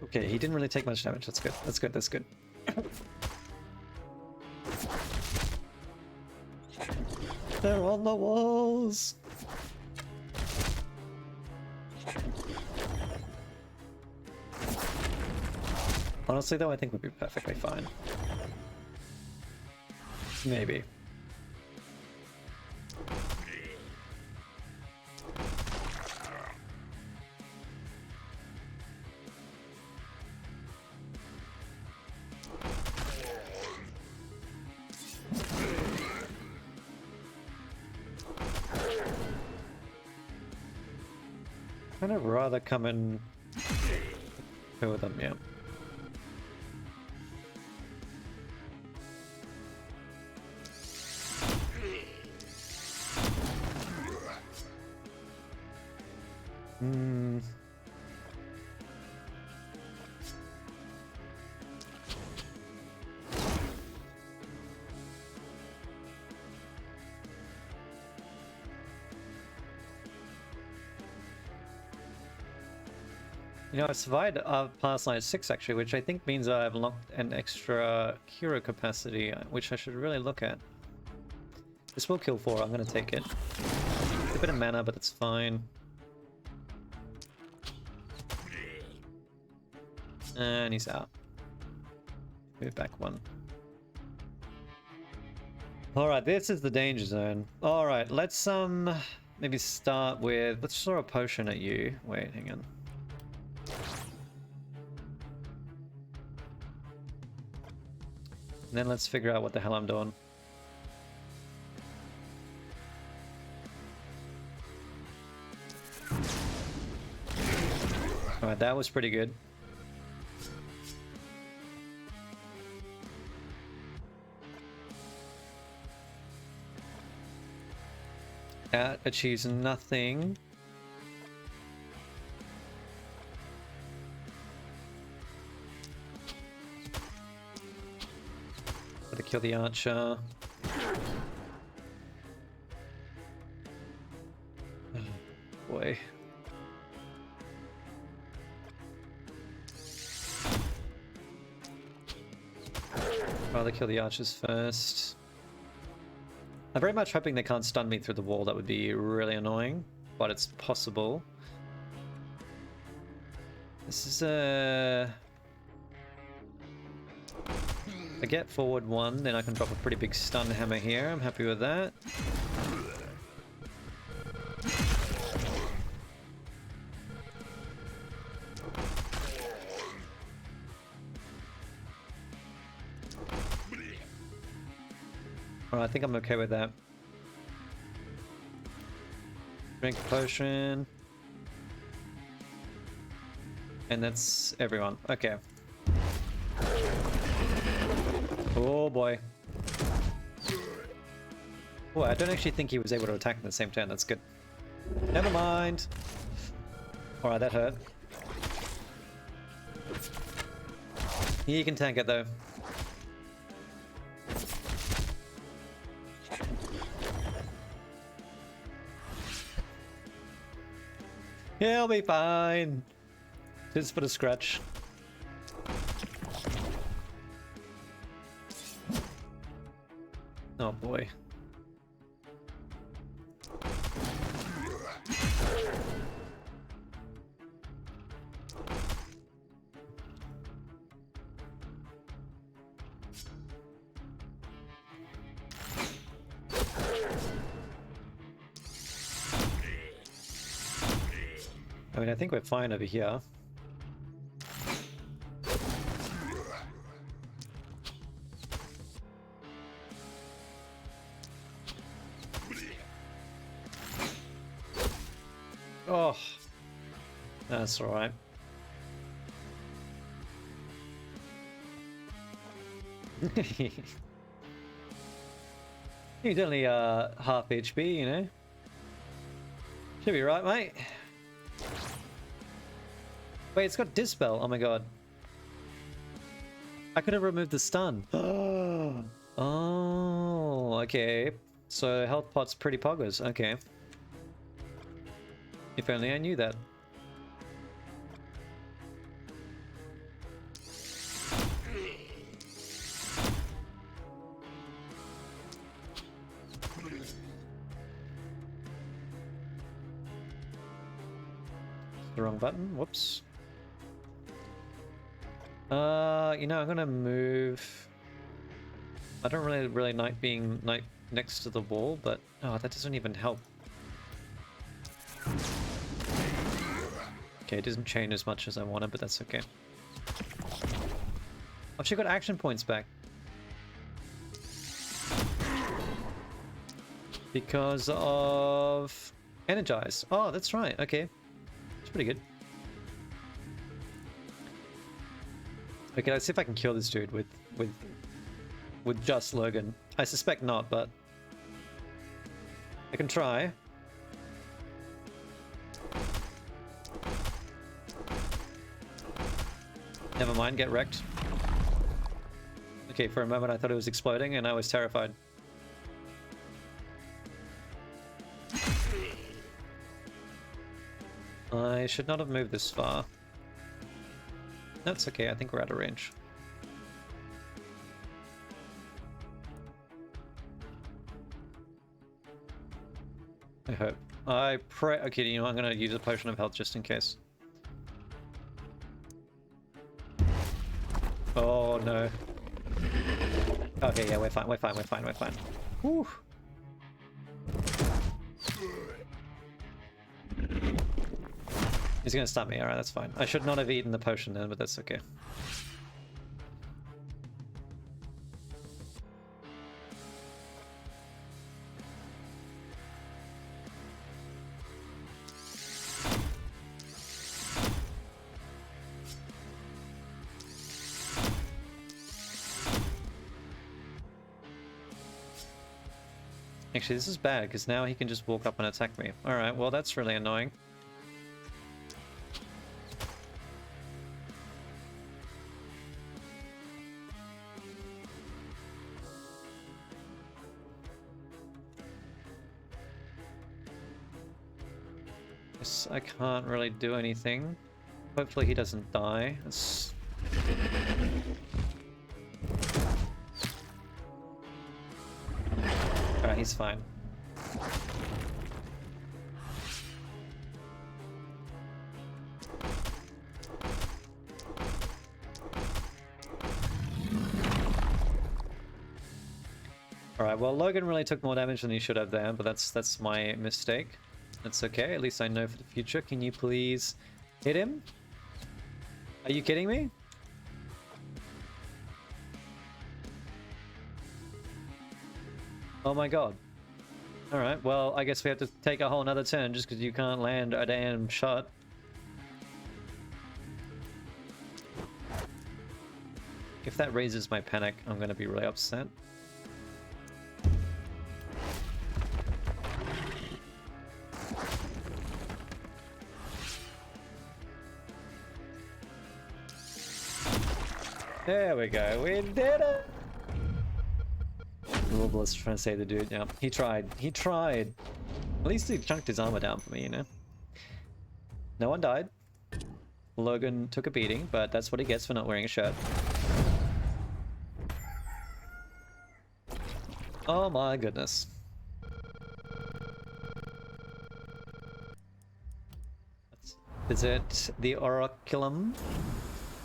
Okay, he didn't really take much damage. That's good. That's good. That's good. They're on the walls. Honestly, though, I think we'd be perfectly fine. Maybe. Kind of rather come and go with them, yeah. Hmm. You know, I survived past night 6 actually, which I think means I've unlocked an extra hero capacity, which I should really look at. This will kill 4, I'm gonna take it. It's a bit of mana, but it's fine. And he's out. Move back 1. Alright, this is the danger zone. Alright, let's maybe start with... Let's throw a potion at you. Wait, hang on. And then let's figure out what the hell I'm doing. Alright, that was pretty good. That achieves nothing. Gotta kill the archer. Oh, boy. Rather kill the archers first. I'm very much hoping they can't stun me through the wall. That would be really annoying, but it's possible. This is a... I get forward 1, then I can drop a pretty big stun hammer here. I'm happy with that. Oh, I think I'm okay with that. Drink a potion. And that's everyone. Okay. Oh boy. Oh, I don't actually think he was able to attack in the same turn. That's good. Never mind. Alright, that hurt. You can tank it though. He'll be fine. Just for the scratch. Oh boy. I mean, I think we're fine over here. Oh, that's all right. He's only half HP, you know. Should be right, mate. Wait, it's got Dispel. Oh my god. I could have removed the stun. Oh, okay. So health pot's pretty poggers. Okay. If only I knew that. The wrong button. Whoops. You know, I'm gonna move. I don't really like being next to the wall, but oh, that doesn't even help. Okay, it doesn't change as much as I wanted, but that's okay. I've actually got action points back. Because of Energize. Oh, that's right. Okay. It's pretty good. Okay, let's see if I can kill this dude with just Logan. I suspect not, but I can try. Never mind, get wrecked. Okay, for a moment I thought it was exploding and I was terrified. I should not have moved this far. That's okay, I think we're out of range. I hope. I pray. Okay, you know, I'm gonna use a potion of health just in case. Oh no. Okay, yeah, we're fine, we're fine, we're fine, we're fine. Whew. He's gonna stop me, alright, that's fine. I should not have eaten the potion then, but that's okay. Actually, this is bad, because now he can just walk up and attack me. Alright, well that's really annoying. Guess I can't really do anything. Hopefully he doesn't die. It's... Alright, he's fine. Alright, well Logan really took more damage than he should have there, but that's my mistake. That's okay, at least I know for the future. Can you please hit him? Are you kidding me? Oh my god. Alright, well, I guess we have to take a whole nother turn just because you can't land a damn shot. If that raises my panic, I'm gonna be really upset. There we go, we did it! Rubal's trying to save the dude, yeah. He tried. At least he chunked his armor down for me, you know? No one died. Logan took a beating, but that's what he gets for not wearing a shirt. Oh my goodness. Let's visit the Oraculum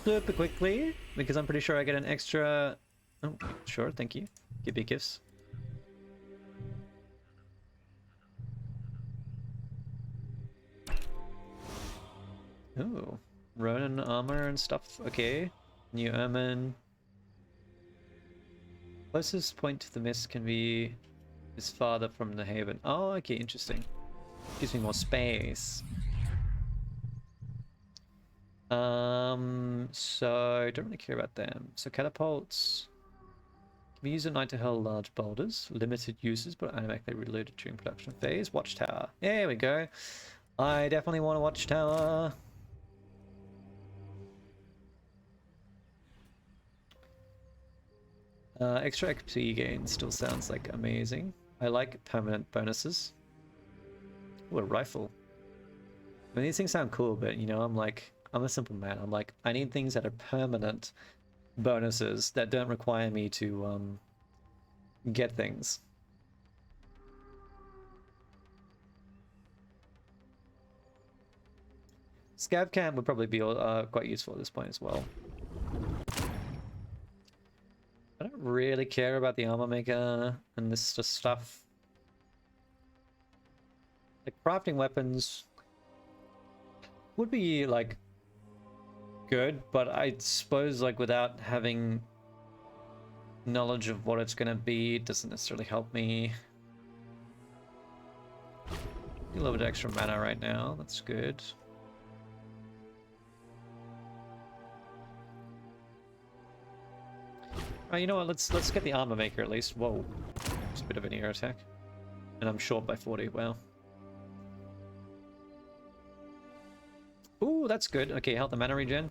super quickly, because I'm pretty sure I get an extra... Oh, sure, thank you. Give me gifts. Oh, Ronin armor and stuff. Okay. New Ermine. Closest point to the mist can be is farther from the haven. Oh, okay, interesting. Gives me more space. So don't really care about them. So catapults. We use at night to hurl large boulders. Limited uses, but automatically reloaded during production phase. Watchtower. There we go. I definitely want a watchtower. Extra XP gain still sounds like amazing. I like permanent bonuses. Ooh, a rifle. I mean, these things sound cool, but you know, I'm a simple man. I'm like, I need things that are permanent bonuses that don't require me to get things. Scav Camp would probably be quite useful at this point as well. I don't really care about the armor maker and this just stuff. Like, crafting weapons would be, like, good, but I suppose, like, without having knowledge of what it's gonna be, it doesn't necessarily help me. A little bit extra mana right now, that's good. You know what, let's get the armor maker at least. Whoa, it's a bit of an air attack. And I'm short by 40, wow. Ooh, that's good. Okay, help the mana regen.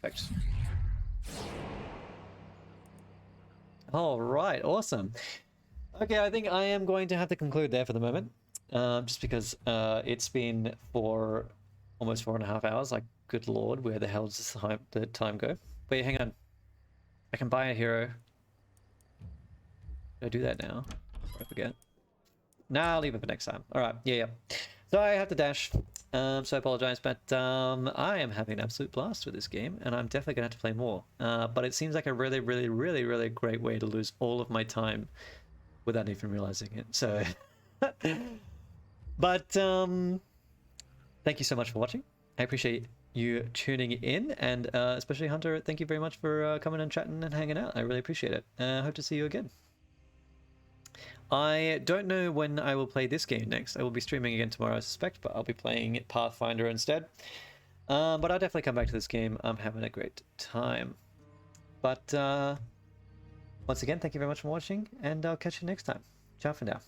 Perfect. Alright, awesome. Okay, I think I am going to have to conclude there for the moment. Just because it's been for almost 4.5 hours. Like, good lord, where the hell does the time go? Wait, hang on. I can buy a hero. Did I do that now? I forget. Nah, I'll leave it for next time. Alright, yeah. So I have to dash. So I apologize, but I am having an absolute blast with this game, and I'm definitely going to have to play more. But it seems like a really, really, really, really great way to lose all of my time without even realizing it. So, but thank you so much for watching. I appreciate you tuning in, and especially Hunter, thank you very much for coming and chatting and hanging out. I really appreciate it. Hope to see you again. I don't know when I will play this game next. I will be streaming again tomorrow, I suspect, but I'll be playing Pathfinder instead. But I'll definitely come back to this game. I'm having a great time. But once again, thank you very much for watching, and I'll catch you next time. Ciao for now.